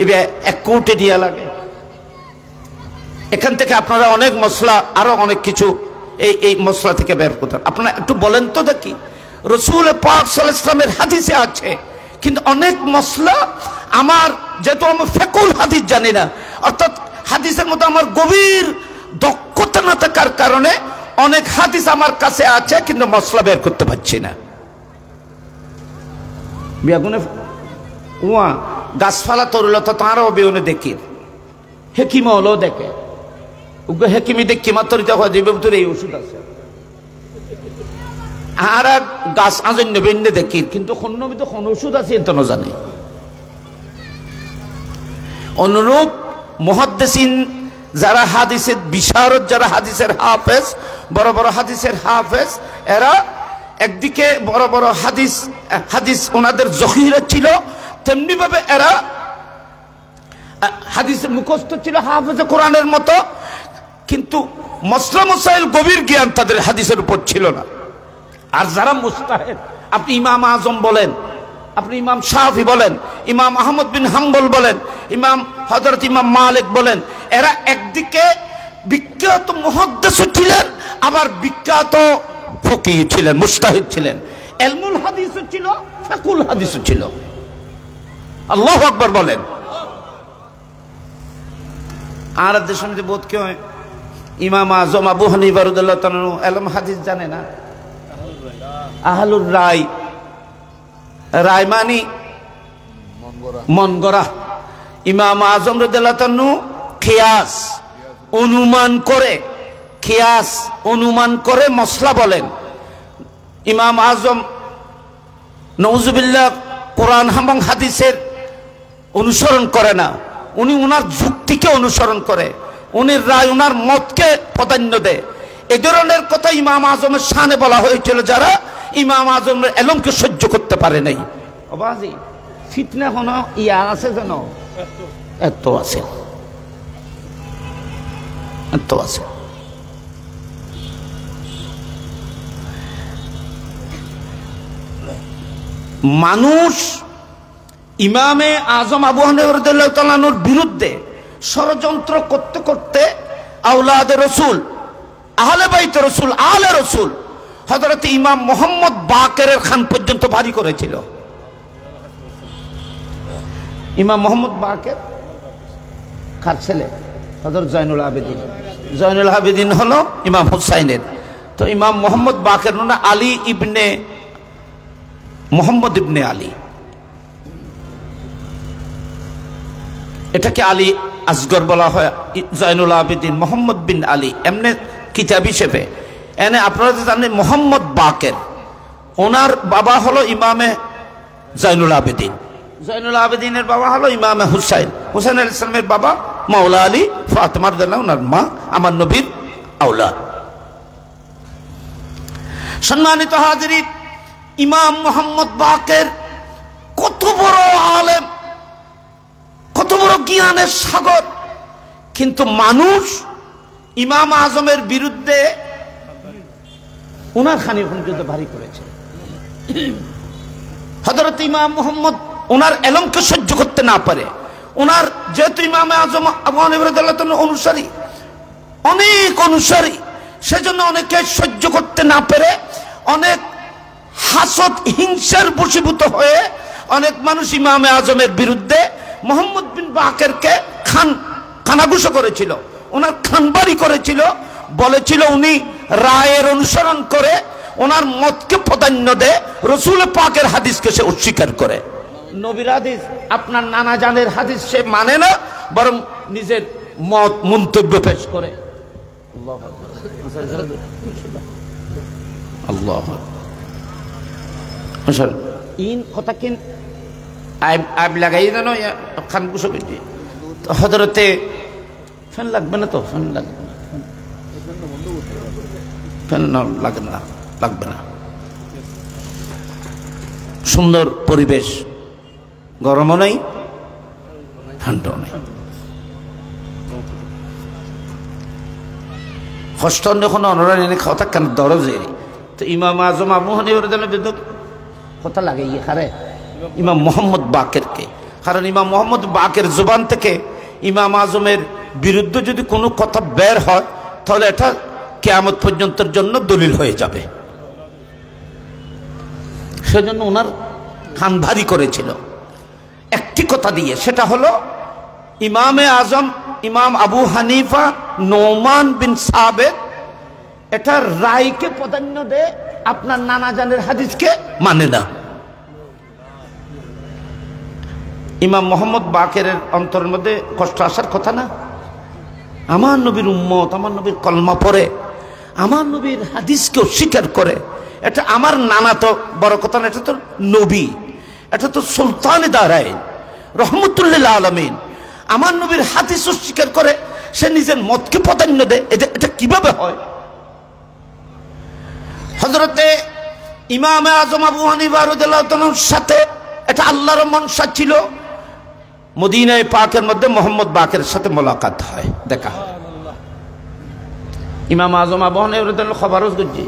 এবার এক কোটে দিয়া লাগে। এখান থেকে আপনারা অনেক মশলা, আরো অনেক কিছু এই মশলা থেকে বের করতেন। আপনারা একটু বলেন তো দেখি, রাসূল পাক সাল্লাল্লাহু আলাইহি ওয়াসাল্লামের হাদিসে আছে, কিন্তু অনেক মশলা আমার, যেহেতু আমি ফিকহুল হাদিস জানি না, অর্থাৎ হাদিসের মধ্যে আমার গভীর দক্ষতা না থাকার কারণে অনেক হাদিস আমার কাছে আছে, কিন্তু মশলা বের করতে পারছি না। বেগুনে উয়া গাছপালা তরুলতা তাঁরাও বেগুনে দেখি, হেকিম হলেও দেখে, হেকিমি দেখি মাত্র জীবের এই ওষুধ আছে, আর গাছ আজন্য বেন্যে দেখি, কিন্তু খন্নবিত কোন ওষুধ আছে এত না জানে। অনুরূপ মুহাদ্দিসিন যারা হাদিসের বিশারদ, যারা হাদিসের হাফেজ, বড় বড় হাদিসের হাফেজ, এরা একদিকে বড় বড় হাদিস ওনাদের জখিরা ছিল, তেমনি ভাবে এরা হাদিসের মুখস্থ ছিল হাফেজে কোরআনের মতো, কিন্তু মসলা মসাইল গভীর জ্ঞান তাদের হাদিসের উপর ছিল না। আর যারা মুস্তাহিদ, আপনি ইমাম আজম বলেন, আপনি ইমাম শাফি বলেন, ইমাম আহমদ বিন হাম্বল বলেন, হযরত ইমাম মালিক বলেন, এরা একদিকে বিখ্যাত মুহাদ্দিস ছিলেন, আবার বিখ্যাত ফকিহ ছিলেন, মুস্তাহিদ ছিলেন, ইলমুল হাদিস ছিল, ফিকহুল হাদিস ছিল। আল্লাহু আকবার বলেন। আর দেশের মধ্যে বোধ কি হয় ইমাম আজম আবু হানিফা রাদিয়াল্লাহু তাআলা ইলম হাদিস জানে না। আহলুর রায়, রায় মানি মন গড়া। ইমাম আজম রাদিয়াল্লাহু তাআলা কিয়াস অনুমান করে মসলা বলেন। ইমাম আজম নউজুবিল্লাহ কোরআন এবং হাদিসের অনুসরণ করে না, উনি ওনার যুক্তিকে অনুসরণ করে, উনি রায় ওনার মতকে প্রাধান্য দেয়। এই ধরনের কথা ইমাম আজমের শানে বলা হয়েছিল, যারা ইমাম আজমের এলমকে সহ্য করতে পারে নাই। বাজি ফিতনা কোনো ইয়া আছে যেন এত আছে, এত আছে। মানুষ ইমামে আজম আবু হানিফা রাদিয়াল্লাহু তাআলা আনহুর বিরুদ্ধে ষড়যন্ত্র করতে করতে আওলাদে রসুল, আহলে বাইতে রসুল, আহলে রসুল হযরত ইমাম মুহাম্মদ বাকেরের খান পর্যন্ত ভারী করেছিল। ইমাম মুহাম্মদ বাকের কার ছেলে? হযরত জয়নুল আবেদিন। জয়নুল আবেদিন হলো ইমাম হুসাইনের। তো ইমাম মুহাম্মদ বাকের না আলী ইবনে মুহাম্মদ ইবনে আলী, এটাকে আলী আসগর বলা হয়। জয়নুল আবেদিন মোহাম্মদ বিন আলী এমনি কিতাব হিসেবে। এনে আপনারা জানেন মোহাম্মদ বাকের, ওনার বাবা হলো ইমামে জয়নুল আবেদিন, জয়নুল আবেদিনের বাবা হলো ইমামে হুসাইন, হুসাইন আলাইহিস সালামের বাবা মাওলা আলী, ফাতেমা রাদিয়াল্লাহু আনহার মা, আমার নবীর আওলাদ। সম্মানিত হাজিরিন, ইমাম মোহাম্মদ বাকের কত বড় আলেম, কত বড় জ্ঞানের সাগর, কিন্তু মানুষ ইমাম আজমের বিরুদ্ধে ওনার খানি পর্যন্ত ভারী করেছে। হযরত ইমাম মুহাম্মদ ওনার এলমকে সহ্য করতে না পারে, ওনার যেহেতু ইমাম আজম আবু হানিফা রাদিয়াল্লাহু তাআলা অনুসারী, অনেক অনুসারী, সেজন্য অনেকে সহ্য করতে না পেরে অনেক হাসদ হিংসার বশীভূত হয়ে অনেক মানুষ ইমাম আজমের বিরুদ্ধে মোহাম্মদ বিন বাকেরকে খানাগুসো করেছিল, ওনার খানবাড়ি করেছিল, বলেছিল উনি রায়ের অনুসরণ করে ওনার মতকে প্রাধান্য দেয়, রসুল পাকের হাদিসকে সে অস্বীকার করে। নবীর হাদিস, আপনার নানা জানের হাদিস সে মানে না, বরং নিজের মত মন্তব্য পেশ করে। আল্লাহ ইন কথা কিন আইব লাগাই জানো খান গুসো পেটি হযরতে ফ্যান লাগবে না, তো ফ্যান লাগবে না, ফ্যান লাগবে না, লাগবে না। সুন্দর পরিবেশ, গরমও নেই ঠান্ডাও নেই। কষ্ট যখন অনরান এনে খাওয়া কেন দরজে, তো ইমাম আজম আবু হানিফা রাদিয়াল্লাহু তাআলা কথা লাগে ইয়ে খারে ইমাম মোহাম্মদ বাকেরকে। কারণ ইমাম মোহাম্মদ বাকের জবান থেকে ইমাম আজমের বিরুদ্ধে যদি কোনো কথা বের হয়, তাহলে এটা কিয়ামত পর্যন্তের জন্য দলিল হয়ে যাবে। সেজন্য ওনার খান ভারী করেছিল একটি কথা দিয়ে, সেটা হলো ইমামে আজম ইমাম আবু হানিফা নোমান বিন সাবেত এটা রায়কে প্রাধান্য দেয়, আপনার নানা জানের হাদিসকে মানে না। ইমাম মোহাম্মদ বাকেরের অন্তরের মধ্যে কষ্ট আসার কথা না? আমার নবীর উম্মত, আমার নবীর কলমা পড়ে, আমার নবীর হাদিসকে অস্বীকার করে, এটা আমার নানা তো বড় কথা না, এটা তো নবী, এটা তো সুলতান দারাইন রহমতুল্লিল আলামিন, আমার নবীর হাদিস অস্বীকার করে, সে নিজের মতকে প্রাধান্য দেয়, এটা কিভাবে হয়? হযরতে ইমাম আজম আবু হানিফা রাদিয়াল্লাহু তাআলার সাথে এটা আল্লাহর মনসা ছিল। মদিনায় পাকের মধ্যে মোহাম্মদ বাকের সাথে মোলাকাত হয়, দেখা হয়। ইমাম আজম আবু হানিফা খবর হজ গুজি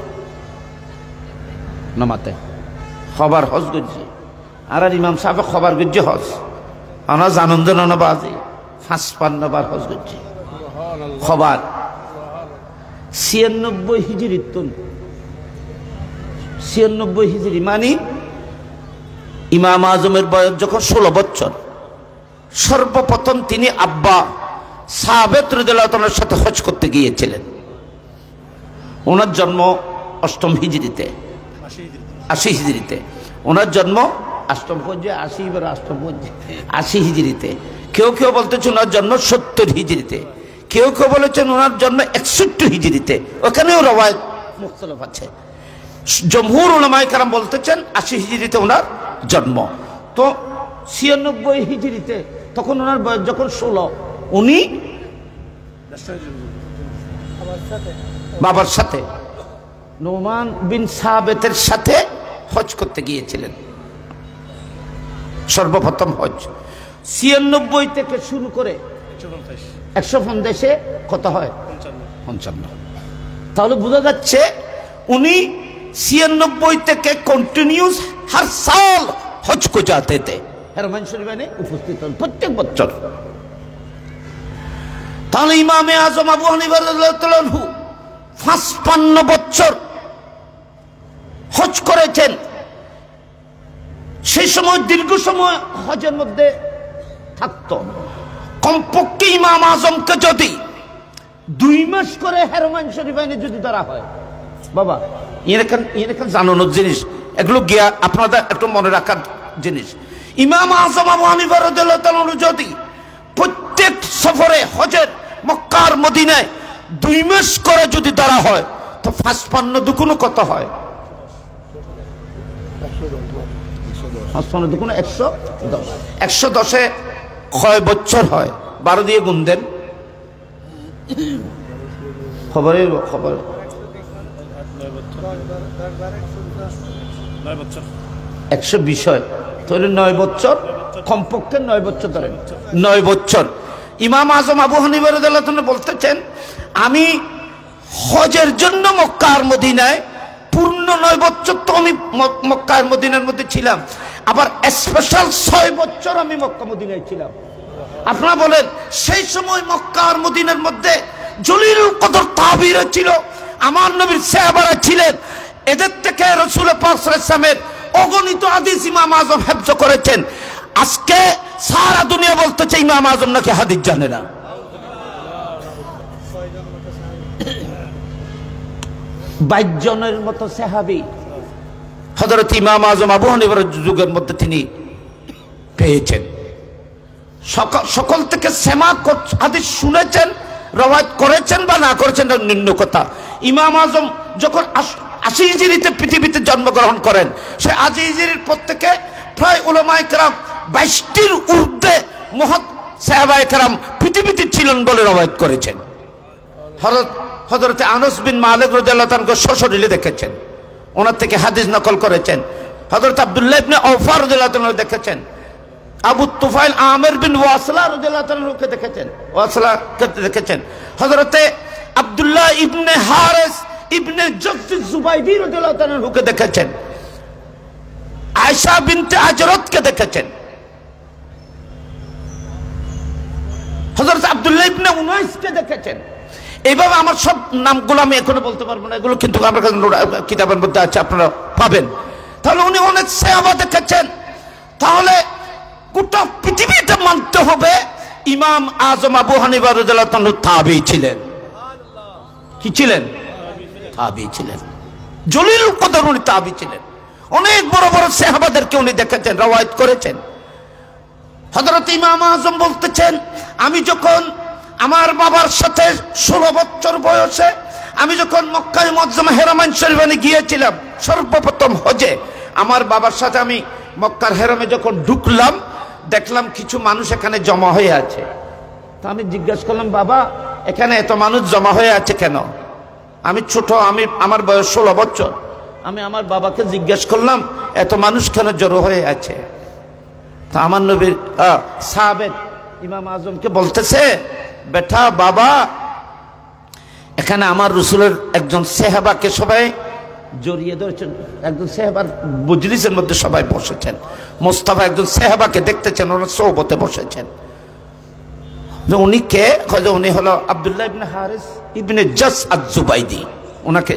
নমাতে খবর হজ গুজি আর ইমাম সাহেব খবর গুজি হজ আনা জানন্দ নবাজি ৫৫ বার হজ গুজি খবর ৯৬ হিজরির তুল ৯৬ হিজরি মানে ইমাম আজমের বয়স যখন ১৬ বছর, সর্বপ্রথম তিনি আব্বা সাহাবেত রাদিয়াল্লাহু তাআলার সাথে হজ করতে গিয়েছিলেন। ওনার জন্ম ৮ম হিজরিতে, ৮০ হিজরিতে ওনার জন্ম ৮ম পর্যায়ে ৮০ বার ৮ম পর্যায়ে ৮০ হিজরিতে। কেউ কেউ বলতেছেন ওনার জন্ম ৭০ হিজরিতে, কেউ কেউ বলেছেন ওনার জন্ম ৬১ হিজরিতে। ওখানেও রওয়ায়াত মুখতালিফ আছে। জমহুর উলামায়ে কেরাম বলতেছেন ৮০ হিজরিতে ওনার জন্ম। তো ৯৬ হিজরিতে তখন ওনার বয়স যখন ১৬, উনি বাবার সাথে নোমান বিন সাবিতের সাথে হজ করতে গিয়েছিলেন। সর্বপ্রথম হজ ৯৬ থেকে শুরু করে ১৫০ কত হয় ৫৫। তাহলে বোঝা যাচ্ছে উনি ৯৬ থেকে কন্টিনিউস হর সাল হজ কো যাতে थे, হরমাইন শরীফে উপস্থিত হন প্রত্যেক বছর। তাহলে ইমামে আজম আবু হানিফা রাদিয়াল্লাহু তাআলা আনহু ৫৫ বছর হজ করেছেন। সেই সময় দীর্ঘ সময় হজের মধ্যে থাকতো। কমপক্ষে ইমাম আজমকে যদি ২ মাস করে হরমাইন শরীফে যদি ধরা হয়, বাবা এরকম জানানোর জিনিস, এগুলো গিয়া আপনাদের একটু মনে রাখার জিনিস। ইমাম আজম আবু হানিফা রাদিয়াল্লাহু তাআলা যদি প্রত্যেক সফরে হজের মক্কার মদিনায় ২ মাস করে যদি ধরা হয়, তো ৫৫ দুগুণ কত হয়? ৫৫ দুগুণ ১১০। ১১০-এ কয় বছর হয়? ১২ দিয়ে গুণ দেন। খবর ১২০ হয়, তাহলে ৯ বছর, কমপক্ষে ৯ বছর ধরেন, ৯ বছর। ইমাম আজম আবু হানিফা রাদিয়াল্লাহু তাআলা বলতেছেন, আমি হজের জন্য মক্কার মদিনায় পূর্ণ ৯ বছর তো আমি মক্কার মদিনার মধ্যে ছিলাম, আবার স্পেশাল ৬ বছর আমি মক্কা মদিনায় ছিলাম। আপনারা বলেন সেই সময় মক্কার মদিনার মধ্যে জলিলুল কদর তাবিরা ছিল, আমার নবীর সাহাবারা ছিলেন। এদের থেকে রাসূল পাক সাল্লাল্লাহু আলাইহি ওয়াসাল্লামের অগণিত হাদিস ইমাম আজম হেফজ করেছেন। আজকে সারা দুনিয়া বলতেছে ইমাম আজম নাকি হাদিস জানে না। 22 জনের মতো সাহাবী হযরত ইমাম আজম আবু হানিফার যুগের মধ্যে তিনি পেয়েছেন। সকল থেকে সেমা হাদিস শুনেছেন, রওয়ায়াত করেছেন বা না করেছেন নিম্ন কথা। ইমাম আজম যখন ৮০ হিজরিতে পৃথিবীতে জন্মগ্রহণ করেন, সে ৮০ হিজরির পর থেকে প্রায় উলামায়ে কেরাম ২২টির ঊর্ধ্বে মহৎ সাহাবায়ে কেরাম পৃথিবীতে ছিলেন বলে রওয়ায়াত করেছেন। হযরত আনাস বিন মালিক রাদিয়াল্লাহু তাআলা সশরীরে দেখেছেন, ওনার থেকে হাদিস নকল করেছেন। হযরত আব্দুল্লাহ ইবনে আওফা রাদিয়াল্লাহু তাআলা দেখেছেন। আবু তুফাইল আমির বিন ওয়াসলা রাদিয়াল্লাহু তাআলাকে দেখেছেন, ওয়াসলাকে দেখেছেন। হযরত আব্দুল্লাহ ইবনে হারিস ইবনে জাফর জুবাইদি রাদিয়াল্লাহু তাআলাকে দেখেছেন। আয়েশা বিনতে আজরতকে দেখেছেন। হযরত আব্দুল্লাহ ইবনে উনাইসকে দেখেছেন। এইভাবে আমার সব নামগুলো আমি এখনো বলতে পারবো না, এগুলো কিন্তু আমার কাছে কিতাবের মধ্যে আছে, আপনারা পাবেন। তাহলে উনি অনেক সাহাবা দেখেছেন। তাহলে গোটা পৃথিবীতে মানতে হবে ইমাম আজম আবু হানিফা রাদিয়াল্লাহু তাআলা তাবী ছিলেন। কি ছিলেন? তাবী ছিলেন। জলিলুল কদর উনি তাবী ছিলেন। অনেক বড় বড় সাহাবাদেরকে উনি দেখেছেন, রওয়ায়াত করেছেন। হযরত ইমাম আজম বলতেছেন, আমি যখন আমার বাবার সাথে 16 বছর বয়সে আমি যখন মক্কায় মুআজ্জামা হেরামাইন শরীফে গিয়েছিলাম সর্বপ্রথম হজে, আমার বাবার সাথে আমি মক্কার হেরামে যখন ঢুকলাম, দেখলাম কিছু মানুষ এখানে জমা হয়ে আছে। তা আমি জিজ্ঞাসা করলাম, বাবা এখানে এত মানুষ জমা হয়ে আছে কেন? আমি ছোট, আমার বয়স 16 বছর। আমি আমার বাবাকে জিজ্ঞাসা করলাম, এত মানুষ কেন জড়ো হয়ে আছে? তো আমার নবীর সাহাবের ইমাম আজমকে বলতেছে, বেটা বাবা, এখানে আমার রসুলের একজন সাহাবাকে সবাই জড়িয়ে ধরেছেন, একজন সাহাবার মজলিসের মধ্যে সবাই বসেছেন, মোস্তফা একজন সাহাবাকে দেখতেছেন, ওনার সোহবতে বসেছেন। উনি কে? উনি হলো আব্দুল্লাহ ইবনে হারিস ইবনে জাস আজ-জুবাইদি, ওনাকে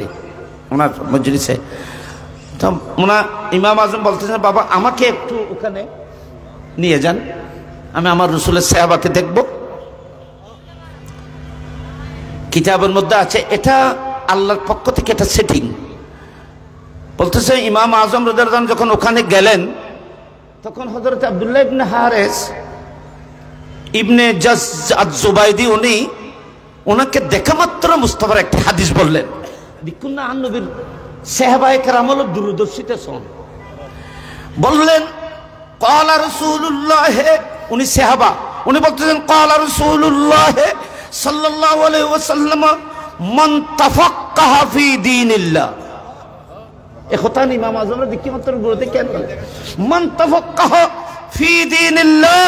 ওনার মজলিসে। তো ইমাম আজম বলতেছেন, বাবা আমাকে একটু ওখানে নিয়ে যান, আমি আমার রসুলের সাহাবাকে দেখব। কিতাবের মধ্যে আছে এটা আল্লাহর পক্ষ থেকে এটা সেটিং। বলতেছে ইমাম আজম রাদিয়াল্লাহু আনহু যখন ওখানে গেলেন, তখন হযরত আব্দুল্লাহ ইবনে হারিস ইবনে জাস আজ-জুবাইদি উনি ওনাকে দেখা মাত্র মুস্তাফার একটা হাদিস বললেন। দেখুন না, নবীর সাহাবায়ে কেরাম হলো দূরদর্শিতা শোন। বললেন ক্বালা রাসূলুল্লাহ, উনি সাহাবা, উনি বলতেছেন ক্বালা রাসূলুল্লাহ সাল্লাল্লাহু আলাইহি ওয়াসাল্লাম মান তাফাক্কাহা ফি দীনিল্লাহ। এ কথা ইমাম আজমরা দেখি মাত্র গুরুতে কেন মান তাফাক্কাহা ফি দীনিল্লাহ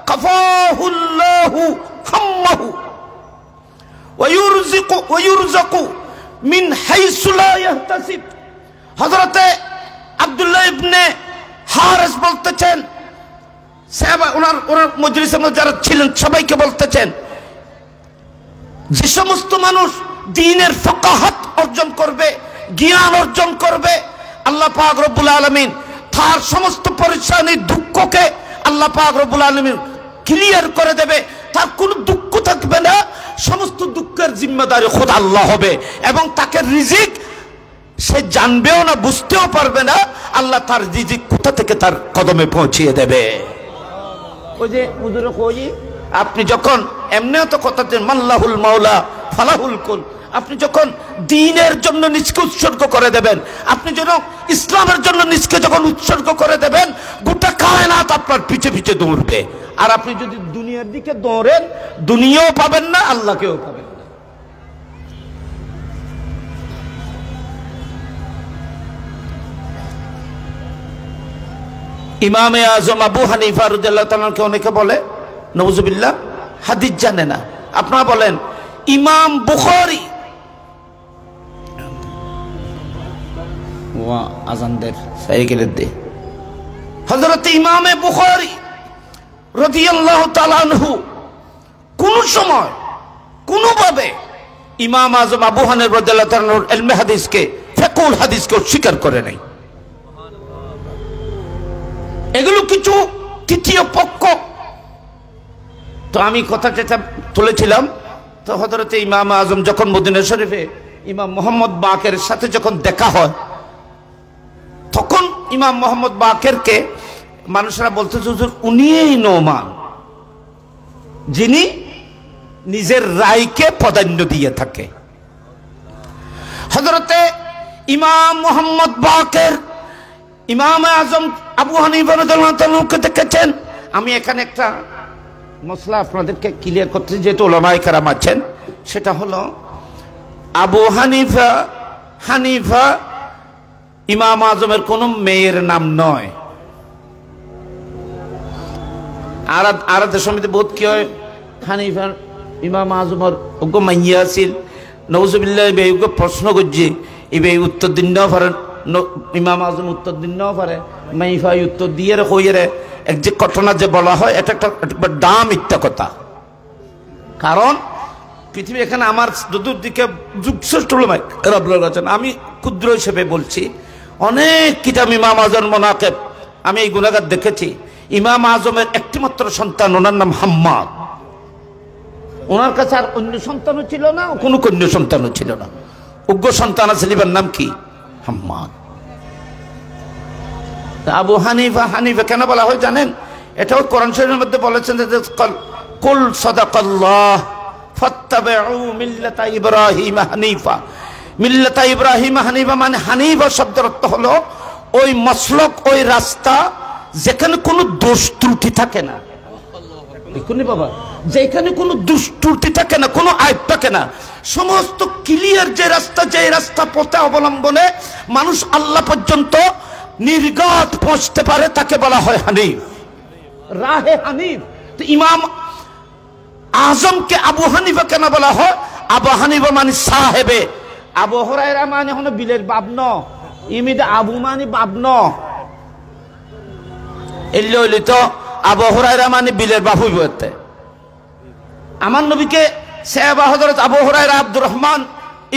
কাফাহুল্লাহু হাম্মাহু ওয়া ইউরযাকু মিন হাইসু লা ইয়াহতাসিব। হযরত আব্দুল্লাহ ইবনে হারিস বলতেছেন, সাহাবা ওনার মজলিসে যারা ছিলেন সবাইকে বলতেছেন, যে সমস্ত মানুষ দ্বীনের ফাকাহাত অর্জন করবে, জ্ঞান অর্জন করবে, আল্লাহ পাক রব্বুল আলামিন তার সমস্ত পরেশানি দুঃখকে আল্লাহ পাক রব্বুল আলামিন ক্লিয়ার করে দেবে, তার কোনো দুঃখ থাকবে না, সমস্ত দুঃখের জিম্মেদারি খোদা আল্লাহ হবে, এবং তাকে রিজিক সে জানবেও না, বুঝতেও পারবে না, আল্লাহ তার রিজিক কোথা থেকে তার কদমে পৌঁছিয়ে দেবে। ওই যে হুজুরে কই, আপনি যখন এমনিও তো কথা মাল্লাহুল মাওলা ফালাহুল কুল, আপনি যখন দ্বীনের জন্য নিজকে উৎসর্গ করে দেবেন, আপনি যখন ইসলামের জন্য নিজকে যখন উৎসর্গ করে দেবেন, গোটা কায়নাত আপনার পিছে পিছে দৌড়বে। আর আপনি যদি দুনিয়ার দিকে দৌড়েন, দুনিয়াও পাবেন না, আল্লাহকেও পাবেন না। ইমামে আজম আবু হানিফা রাদিয়াল্লাহু তাআলাকে অনেকে বলে নাউজুবিল্লাহ হাদিস জানে না। আপনারা বলেন ইমাম বুখারী ওয়া আজানদের সাইকেলের দে হযরত ইমামে বুখারী রাদিয়াল্লাহু তাআলা আনহু কোন সময় কোনভাবে ইমাম আজম আবু হানিফা রাদিয়াল্লাহু তাআলার ইলমে হাদিসকে ফিকহুল হাদিসকে স্বীকার করে নাই। এগুলো কিছু তৃতীয় পক্ষ। তো আমি কথাটা তুলেছিলাম, তো হযরত ইমাম আজম যখন মদিনা শরীফে ইমাম মোহাম্মদ বাকের সাথে যখন দেখা হয়, তখন ইমাম মোহাম্মদ বাকেরকে মানুষরা বলতে, হুজুর উনিই নোমান যিনি নিজের রায়কে প্রাধান্য দিয়ে থাকে। হযরতে ইমাম মোহাম্মদ বাকের ইমাম আজম আবু হানিফা রাদিয়াল্লাহু তাআলাকে দেখেছেন। আমি এখানে একটা মসলা আপনাদেরকে ক্লিয়ার করতে, যেহেতু উলামায়ে কেরাম আছেন, সেটা হলো আবু হানিফা ইমাম আজমের কোন মেয়ের নাম নয়। আর দেশের মধ্যে বহুত কি হয়, হানিফা ইমাম আজমের ওগো মাইয়া আছিল, নওজুবিল্লাহ বেউকে প্রশ্ন করছে, ইবে উত্তর দিন না পারেন, ইমাম আজম উত্তর দিন না পারে, মাইফাই উত্তর দিয়ে কইরে এক যে ঘটনা যে বলা হয়, এটা একটা দাম মিথ্যা কথা। কারণ পৃথিবী এখানে আমার চতুর্দিকে যুগশ্রেষ্ঠ উলামায়ে কেরাম আছেন, আমি ক্ষুদ্র হিসেবে বলছি, অনেক কিতাব ইমাম আজম মোনাকেব আমি এই গুনাহগার দেখেছি। ইমাম আজমের একটি মাত্র সন্তান, ওনার নাম হাম্মাদ। ওনার কাছে আর অন্য সন্তানও ছিল না, কোনো কন্যা সন্তানও ছিল না, উগ্র সন্তান আছে, লিবার নাম কি? হাম্মাদ। আবু হানিফা কেন বলা হয় জানেন? এটাও কোরআন শরীফের মধ্যে বলেছেন যে কুল সাদাকাল্লাহ ফাত্তাবিউ মিল্লাতা ইব্রাহিম হানিফা। মিল্লাতা ইব্রাহিম হানিফা মানে হানিফা শব্দের অর্থ হলো ওই মাসলক, ওই রাস্তা যেখানে কোনো দোষ ত্রুটি থাকে না। দেখুনি বাবা, যেখানে কোনো দোষ ত্রুটি থাকে না, কোনো আইব থাকে না, সমস্ত ক্লিয়ার যে রাস্তা পথে অবলম্বনে মানুষ আল্লাহ পর্যন্ত নির্ঘাত পৌঁছতে পারে, তাকে বলা হয় হানিফ। রাহে হানিফ। তো ইমাম আজমকে আবু হানিফা কেন বলা হয়? আবু হানিফা মানে সাহেবে, আবু হুরায়রা মানে হলো বিলের বাপ ন, ইমিদে আবু মানে বাপ ন, এলে হইলে তো আবু হুরায়রা মানে বিলের বাপ হইব। আমার নবীকে সাহাবা হযরত আবু হুরায়রা আব্দুর রহমান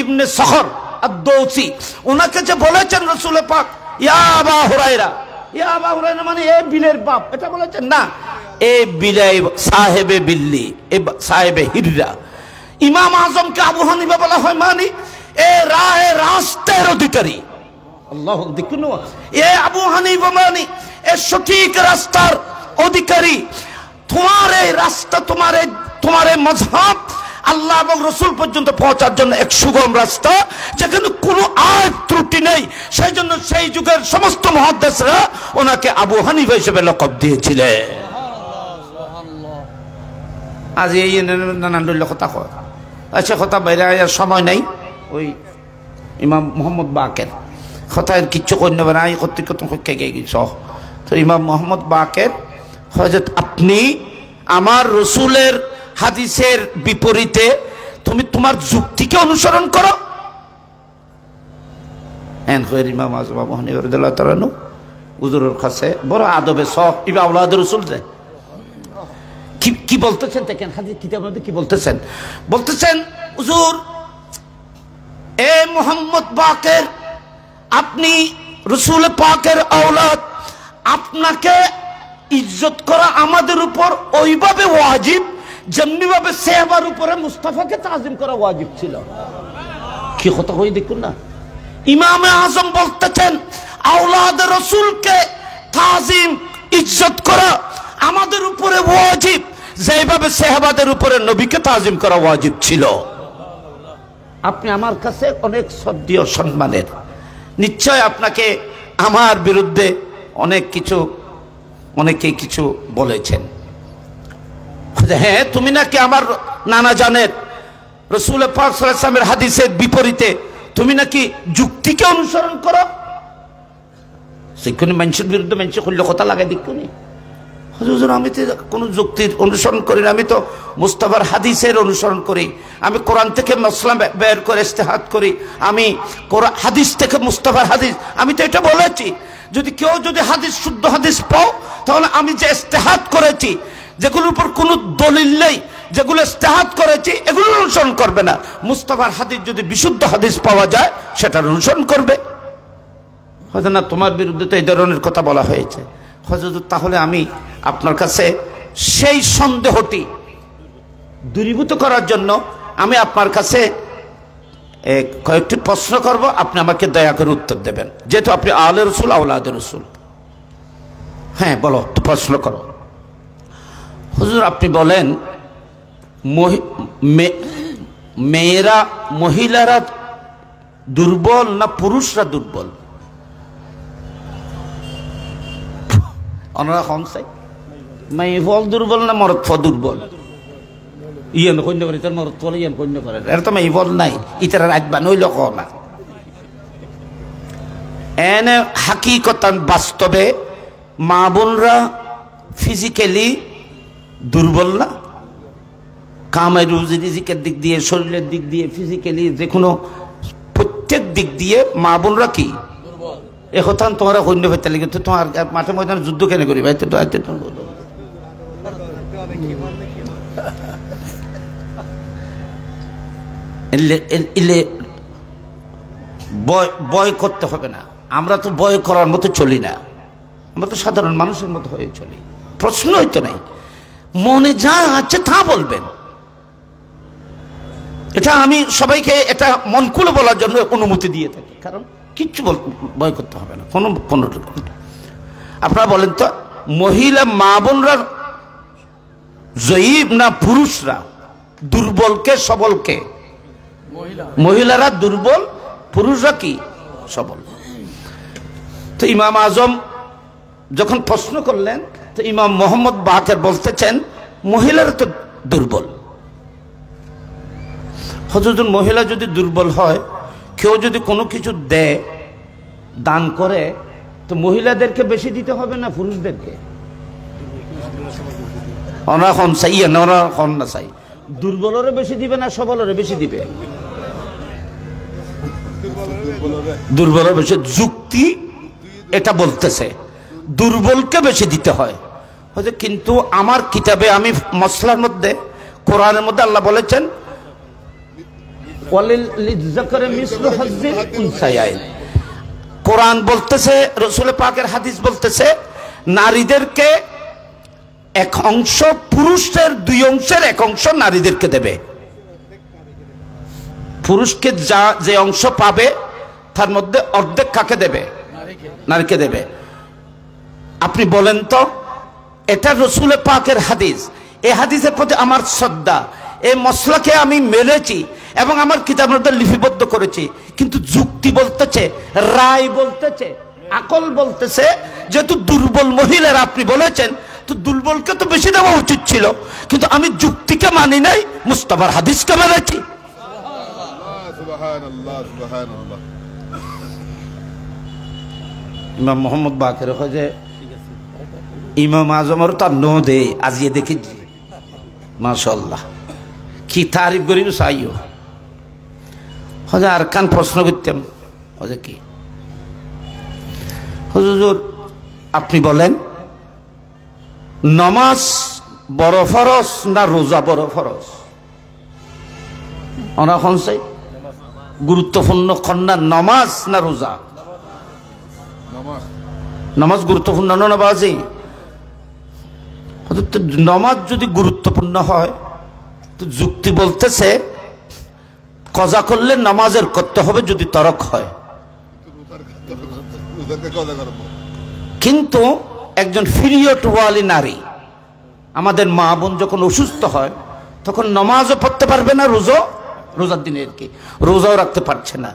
ইবনে সখর আদ-দৌসি ওনাকে যে বলেছেন রাসূল পাক ইয়া আবু হুরায়রা, ইয়া আবু হুরায়রা মানে এই বিলের বাপ, এটা বলেছেন না, এই বিলাই সাহেবে বিল্লি, এই সাহেবে হিররা। ইমাম আজমকে আবু হানিফা বলা হয় মানে এ রাহে রাস্তার অধিকারী। আল্লাহু দেখুন, এ আবু হানিফা মানে এ সঠিক রাস্তার অধিকারী। তোমার এই রাস্তা, তোমার এই মাযহাব আল্লাহ এবং রাসূল পর্যন্ত পৌঁছার জন্য এক সুগম রাস্তা, যেখানে কোনো আয়াত ত্রুটি নেই। সেই জন্য সেই যুগের সমস্ত মুহাদ্দিসরা ওনাকে আবু হানিফা হিসেবে লকব দিয়েছিলেন। আজ এই নানান কথা কয়, আচ্ছা কথা বাইরে আর সময় নাই। ওই ইমাম মোহাম্মদ বাকের কথা কিচ্ছু কই নেবে না, এই কর্তৃক কে গেছ। তো ইমাম মোহাম্মদ বাকের হযরত আপনি আমার রসুলের হাদিসের বিপরীতে তুমি তোমার যুক্তিকে অনুসরণ করো। ইমাম আযম আবু হানিফা রাদিয়াল্লাহু তাআলা আনহু হুজুরের কাছে বড় আদবে সহ ইবা আওলাদ রাসূল যে কি বলতেছেন দেখেন, হাদিস কিতাবের মধ্যে কি বলতেছেন। বলতেছেন হুজুর এ মোহাম্মদ বাকের, আপনি রাসূল পাকের আওলাদ, আপনাকে ইজ্জত করা আমাদের উপর ওইভাবে ওয়াজিব যেমনি ভাবে সাহাবার উপরে মুস্তাফাকে তাজিম করা ওয়াজিব ছিল। কি কথা কই দেখুন না, ইমাম আজম বলতেছেন আওলাদ রাসূলকে তাজিম ইজ্জত করা আমাদের উপরে ওয়াজিব যেভাবে সাহাবাদের উপরে নবীকে তাজিম করা ওয়াজিব ছিল। আপনি আমার কাছে অনেক শ্রদ্ধেয় সম্মানের, নিশ্চয় আপনাকে আমার বিরুদ্ধে অনেকেই কিছু বলেছেন। হ্যাঁ, তুমি নাকি আমার নানা জানের রাসূল পাক সাল্লাল্লাহু আলাইহি ওয়াসাল্লামের হাদিসের বিপরীতে তুমি নাকি যুক্তিকে অনুসরণ করো। সেখানে মানুষের বিরুদ্ধে মানুষ করলে কথা লাগাই দেখুনি। হুজুর আমি তো কোনো যুক্তির অনুসরণ করি না, আমি তো মুস্তাফার হাদিসের অনুসরণ করি, আমি কোরআন থেকে মাসলা বের করে ইস্তেহাদ করি, আমি হাদিস থেকে মুস্তাফার হাদিস, আমি তো এটা বলেছি। কেউ যদি হাদিস শুদ্ধ হাদিস পাও, তাহলে আমি যে ইস্তেহাদ করেছি, যেগুলোর উপর কোনো দলিল নেই, যেগুলো ইস্তেহাদ করেছি, এগুলো অনুসরণ করবে না। মুস্তাফার হাদিস যদি বিশুদ্ধ হাদিস পাওয়া যায় সেটার অনুসরণ করবে। হয়তো না তোমার বিরুদ্ধে তো এই ধরনের কথা বলা হয়েছে। হুজুর তাহলে আমি আপনার কাছে সেই সন্দেহটি দূরীভূত করার জন্য আমি আপনার কাছে কয়েকটি প্রশ্ন করব, আপনি আমাকে দয়া করে উত্তর দেবেন, যেহেতু আপনি আলে রাসূল আওলাদ রাসূল। হ্যাঁ বলো, তো প্রশ্ন করো। হুজুর আপনি বলেন মহিলারা দুর্বল না পুরুষরা দুর্বল? ওনারা কম চাই মেয়ে ফল দুর্বল না মরদ ফল দুর্বল? ইয়ান কন্য করে তার মরদ ফল ইয়ান কন্য করে, এর তো মেয়ে ফল নাই, ইতারা রাখবা নইল না। এনে হাকিকতান বাস্তবে মা বোনরা ফিজিক্যালি দুর্বল না? কামাই রুজি রিজিকের দিক দিয়ে, শরীরের দিক দিয়ে, ফিজিক্যালি যে কোনো প্রত্যেক দিক দিয়ে মা বোনরা কি এখন তোমরা কন্য পেতে লাগে। তো তোমার মাঠে ময়দানে যুদ্ধ কেন করি ভাই? তো বয় করতে হবে না, আমরা তো বয় করার মতো চলি না, আমরা তো সাধারণ মানুষের মতো হয়ে চলি। প্রশ্নই তো নাই, মনে যা আছে তা বলবেন। এটা আমি সবাইকে এটা মন খুলে বলার জন্য অনুমতি দিয়ে থাকি, কারণ কিচ্ছু ভয় করতে হবে না কোনো। আপনারা বলেন তো, মহিলা মা বোনরা জয়ীব না পুরুষরা দুর্বলকে সবলকে? মহিলারা দুর্বল, পুরুষরা কি সবল। তো ইমাম আজম যখন প্রশ্ন করলেন, তো ইমাম মোহাম্মদ বাকের বলতেছেন মহিলারা তো দুর্বল। হুজুর মহিলা যদি দুর্বল হয়, কেউ যদি কোনো কিছু দেয়, দান করে, তো মহিলাদেরকে বেশি দিতে হবে না পুরুষদেরকে? ওরা খন চাই ওরা খন না চাই দুর্বলরে বেশি দিবে না সবলরে বেশি দিবে দুর্বলের বেশি যুক্তি এটা বলতেছে দুর্বলকে বেশি দিতে হয় কিন্তু আমার কিতাবে আমি মসলার মধ্যে কোরআনের মধ্যে আল্লাহ বলেছেন কোরআন বলতেছে রাসূল পাকের হাদিস বলতেছে নারীদেরকে এক অংশ পুরুষের দুই অংশের এক অংশ নারীদেরকে দেবে পুরুষকে যা যে অংশ পাবে তার মধ্যে অর্ধেক কাকে দেবে নারীকে দেবে আপনি বলেন তো এটা রাসূল পাকের হাদিস এই হাদিসের প্রতি আমার শ্রদ্ধা এই মসলাকে আমি মেনেছি এবং আমার কিতাবের মধ্যে লিপিবদ্ধ করেছি কিন্তু যুক্তি বলতেছে রায় বলতেছে আকল বলতেছে যেহেতু দুর্বল মহিলারা আপনি বলেছেন তো দুর্বলকে তো বেশি দেওয়া উচিত ছিল কিন্তু আমি যুক্তিকে মানি নাই মুস্তাফার হাদিসকে মেনেছি ইমাম মোহাম্মদ বাকের যে ইমাম আজমের তার নো দে আজিয়ে দেখেছি মাশাআল্লাহ কি তারিফ করিব চাইও হজে আর কান প্রশ্ন করতাম হজে কি হুজুর আপনি বলেন নামাজ বড় ফরজ না রোজা বড় ফরজ ওরা কোন চাই গুরুত্বপূর্ণ কন্যা নামাজ না রোজা নামাজ গুরুত্বপূর্ণ না বাজি নামাজ যদি গুরুত্বপূর্ণ হয় তো যুক্তি বলতেছে কজা করলে নামাজের করতে হবে যদি তরক হয় কিন্তু একজন পিরিয়ড ওয়ালি নারী আমাদের মা বোন যখন অসুস্থ হয় তখন নামাজও পড়তে পারবে না রোজার দিনে আর কি রোজাও রাখতে পারছে না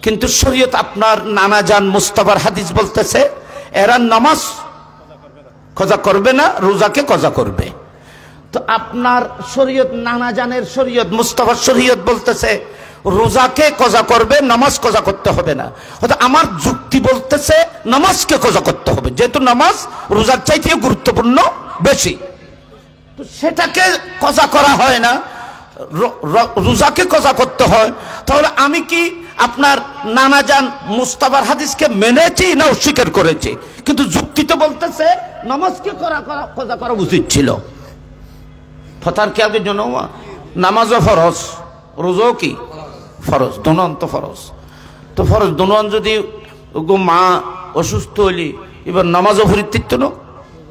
কিন্তু শরীয়ত আপনার নানা জান মুস্তাফার হাদিস বলতেছে এরা নামাজ কজা করবে না রোজাকে কজা করবে তো আপনার শরীয়ত নানা জানের শরীয়ত মুস্তাফার শরীয়ত বলতেছে রোজাকে কজা করবে নামাজ কজা করতে হবে না হয়তো আমার যুক্তি বলতেছে নামাজকে কজা করতে হবে যেহেতু নামাজ রোজার চাইতে গুরুত্বপূর্ণ বেশি তো সেটাকে কজা করা হয় না রোজাকে কজা করতে হয় তাহলে আমি কি আপনার নানা জান মুস্তাফার হাদিসকে মেনেছি না অস্বীকার করেছি কিন্তু যুক্তি তো বলতেছে নামাজকে কজা করা উচিত ছিল ফতার কি আগে জন্য নামাজও ফরজ রোজাও কি ফরজ দোনন তো ফরজ তো ফরজ দোনন যদি মা অসুস্থ হইলি এবার নামাজও ভরিত্ব না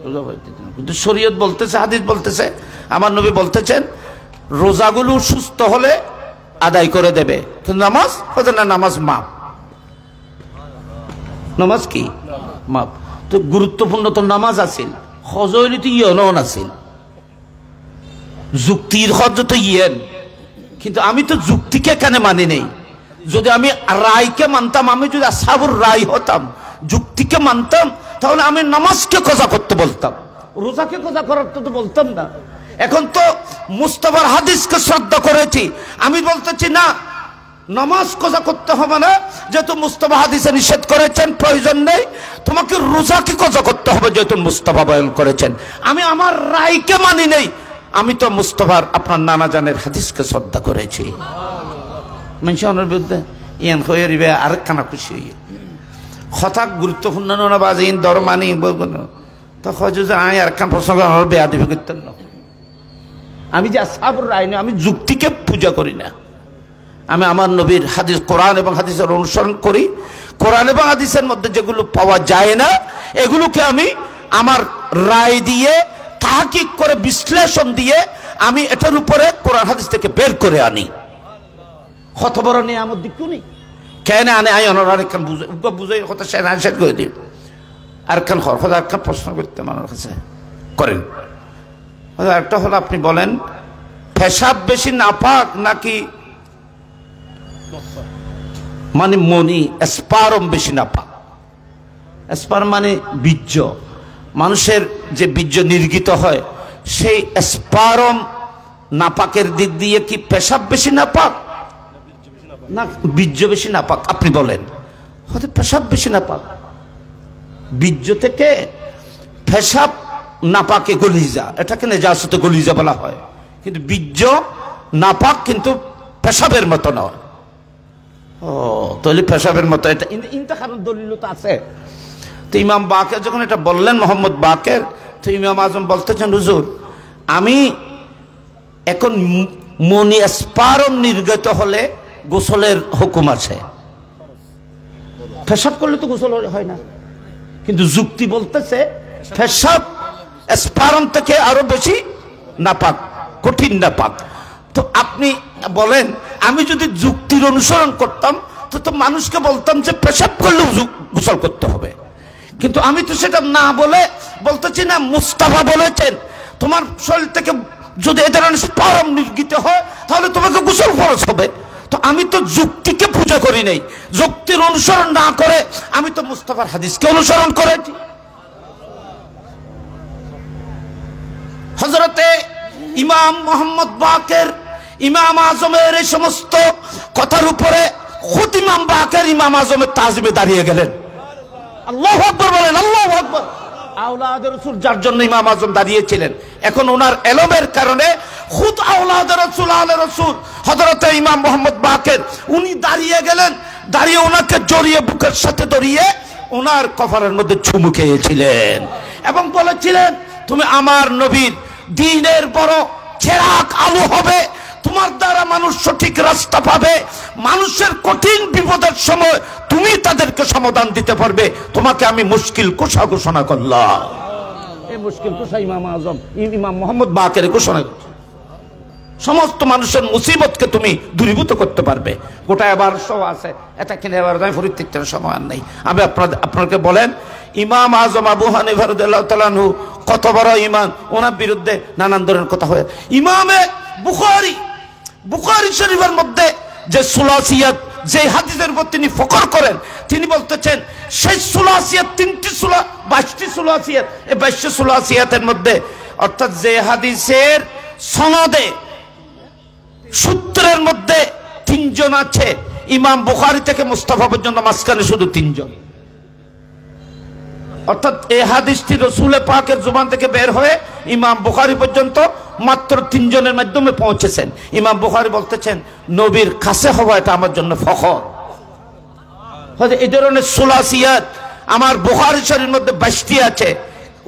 রোজা ভরিত্ব না কিন্তু শরীয়ত বলতেছে হাদিস বলতেছে আমার নবী বলতেছেন রোজাগুলো সুস্থ হলে আদায় করে দেবে কিন্তু নামাজ হয়তো না নামাজ মাপ নামাজ কি মাপ তো গুরুত্বপূর্ণ তো নামাজ আছিল হজ হইলে তো ইয়ন আছিল যুক্তির হজ তো ইয়েন কিন্তু আমি তো যুক্তিকে কেন মানি নেই যদি আমি রায়কে মানতাম আমি যদি আসহাবুর রায় হতাম যুক্তিকে মানতাম তাহলে আমি নামাজকে কজা করতে বলতাম রোজাকে কজা করার তো বলতাম না এখন তো মুস্তাফার হাদিসকে শ্রদ্ধা করেছি আমি বলতেছি না নামাজ কজা করতে হবে না যেহেতু মুস্তাফা হাদিসে নিষেধ করেছেন প্রয়োজন নেই তোমাকে রোজাকে কজা করতে হবে যেহেতু মুস্তাফা বয়ান করেছেন আমি আমার রায়কে মানি নেই আমি তো মুস্তাফার আপনার নানা জানের হাদিসকে শ্রদ্ধা করেছি মানুষের বিরুদ্ধে ইয়ান হয়ে রিবে আরেক খানা খুশি হইয়ে কথা গুরুত্বপূর্ণ না বাজে দর মানি তো যে আয় আর খান প্রশ্ন বেয়া দিবে করতেন না আমি যে আসহাবুর রায় আমি যুক্তিকে পূজা করি না আমি আমার নবীর হাদিস কোরআন এবং হাদিসের অনুসরণ করি কোরআন এবং হাদিসের মধ্যে যেগুলো পাওয়া যায় না এগুলোকে আমি আমার রায় দিয়ে তাহকিক করে বিশ্লেষণ দিয়ে আমি এটার উপরে কোরআন হাদিস থেকে বের করে আনি কত বড় নিয়ামত দিকু নেই কেন আনে আই অনার আরেকখান বুঝে বুঝে কথা শেষ করে দিই আরেকখান কথা আরেকখান প্রশ্ন করতে আমার কাছে করেন একটা হলো আপনি বলেন পেশাব বেশি নাপাক নাকি মানে মনি স্পারম বেশি নাপাক স্পারম মানে বীর্য মানুষের যে বীর্য নির্গিত হয় সেই স্পারম নাপাকের দিক দিয়ে কি পেশাব বেশি নাপাক না বীর্য বেশি নাপাক আপনি বলেন হয়তো পেশাব বেশি নাপাক বীর্য থেকে পেশাব নাপাকে গলিজা, এটাকে নেজাসতে গলিজা বলা হয়, কিন্তু বীর্য নাপাক কিন্তু পেশাবের মতো নয়। ও তাহলে পেশাবের মতো, এটা ইন্তেখারের দলিল তো আছে। তো ইমাম বাকের যখন এটা বললেন, মোহাম্মদ বাকের, তো ইমাম আজম বলতেছেন, হুজুর আমি এখন মনি স্পারম নির্গত হলে গোসলের হুকুম আছে, পেশাব করলে তো গোসল হয় না, কিন্তু যুক্তি বলতেছে পেশাব স্পারম থেকে আরো বেশি নাপাক, কঠিন নাপাক। তো আপনি বলেন, আমি যদি যুক্তির অনুসরণ করতাম তো মানুষকে বলতাম যে পেশাব করলেও গোসল করতে হবে, কিন্তু আমি তো সেটা না বলে বলতেছি না, মুস্তাফা বলেছেন তোমার শরীর থেকে যদি এ ধরনের স্পারম নির্গিত হয় তাহলে তোমাকে গোসল ফরজ হবে। তো আমি তো যুক্তিকে পূজা করি নাই, যুক্তির অনুসরণ না করে আমি তো মুস্তাফার হাদিসকে অনুসরণ করেছি। হযরতে ইমাম মোহাম্মদ বাকের, ইমাম আজমের এই সমস্ত কথার উপরে খুদ ইমাম বাকের ইমাম আজমের তাজিমে দাঁড়িয়ে গেলেন। আল্লাহু আকবার বলেন, আল্লাহু আকবার। আওলাদ রাসূল যার জন্য ইমাম আজম দাঁড়িয়েছিলেন, এখন ওনার এলমের কারণে খুদ আওলাদ রাসূল আলে রাসূল হযরতে ইমাম মোহাম্মদ বাকের উনি দাঁড়িয়ে গেলেন, দাঁড়িয়ে ওনাকে জড়িয়ে বুকের সাথে জড়িয়ে ওনার কফারের মধ্যে চুমু খেয়েছিলেন এবং বলেছিলেন, তুমি আমার নবীর দ্বীনের বড় চেরাগ আলো হবে, তোমার দ্বারা মানুষ সঠিক রাস্তা পাবে, মানুষের কঠিন বিপদের সময় তুমি তাদেরকে সমাধান দিতে পারবে, তোমাকে আমি মুশকিল কুশা ঘোষণা করলাম। এই মুশকিল কুশা ইমাম আজম ইমাম মোহাম্মদ বাকের ঘোষণা করছে, সমস্ত মানুষের মুসিবতকে তুমি দূরীভূত করতে পারবে। গোটা এবার সব আছে, এটা কিনে এবার আমি পরিত্যক্তের সময় আর নেই। আমি আপনাকে বলেন, ইমাম আজম আবু হানিফা রাদিয়াল্লাহু তাআলা আনহু কত বড় ঈমান, ওনার বিরুদ্ধে নানান ধরনের কথা হয়। ইমামে বুখারী শরীফের মধ্যে যে সুলাসিয়াত, যে হাদিসের উপর তিনি ফখর করেন, তিনি বলতেছেন সেই সুলাসিয়াত 22টি সুলাসিয়াত, এই 22 সুলাসিয়াতের মধ্যে অর্থাৎ যে হাদিসের সনদে সূত্রের মধ্যে 3 জন আছে, ইমাম বুখারী থেকে মুস্তাফা পর্যন্ত মাঝখানে শুধু 3 জন। অর্থাৎ এই হাদিসটি রাসূল পাকের জবান থেকে বের হয়ে ইমাম বুখারী পর্যন্ত মাত্র 3 জনের মাধ্যমে পৌঁছেছেন। ইমাম বুখারী বলতেছেন, নবীর কাছে হওয়া এটা আমার জন্য ফখর। হয়তো এই ধরনের সুলাসিয়াত আমার বুখারী শরীফের মধ্যে 22টি আছে।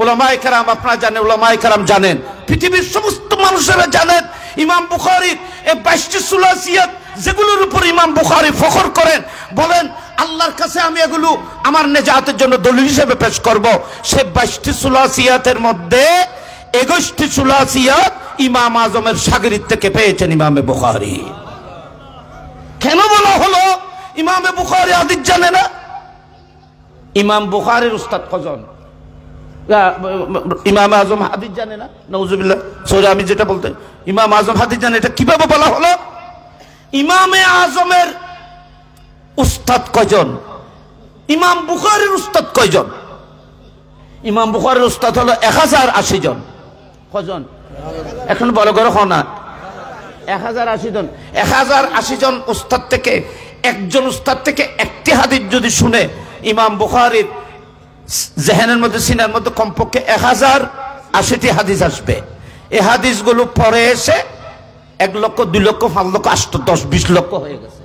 উলামায়ে কেরাম আপনারা জানেন, উলামায়ে কেরাম জানেন, পৃথিবীর সমস্ত মানুষেরা জানেন, ইমাম বুখারীর এই 22টি সুলাসিয়াত যেগুলোর উপর ইমাম বুখারী ফখর করেন, বলেন আল্লাহর কাছে আমি এগুলো আমার নেজাতের জন্য দলিল হিসেবে পেশ করব। সে 22টি সুলাসিয়াতের মধ্যে 21টি সুলাসিয়াত ইমাম আজমের শাগিরিদ থেকে পেয়েছেন ইমামে বুখারী। কেন বলা হলো ইমামে বুখারী হাদিস জানে না? ইমাম বুখারীর উস্তাদ কজন? ইমাম আজম হাদিস জানে না? নাউজুবিল্লাহ, সরি আমি যেটা বলতে, ইমাম আজম হাদিস জানে, এটা কিভাবে বলা হলো? ইমামে আজমের উস্তাদ কয়জন? ইমাম বুখারীর উস্তাদ কয়জন? ইমাম বুখারীর উস্তাদ হলো 1080 জন। কয়জন? এখন বড় করে হন না, 1080 জন। 1080 জন উস্তাদ থেকে একজন উস্তাদ থেকে একটি হাদিস যদি শুনে, ইমাম বুখারীর জেহেনের মধ্যে, সিনার মধ্যে কমপক্ষে 1080টি হাদিস আসবে। এই হাদিসগুলো পরে এসে 1 লক্ষ, 2 লক্ষ, 5 লক্ষ, 8, 10, 20 লক্ষ হয়ে গেছে।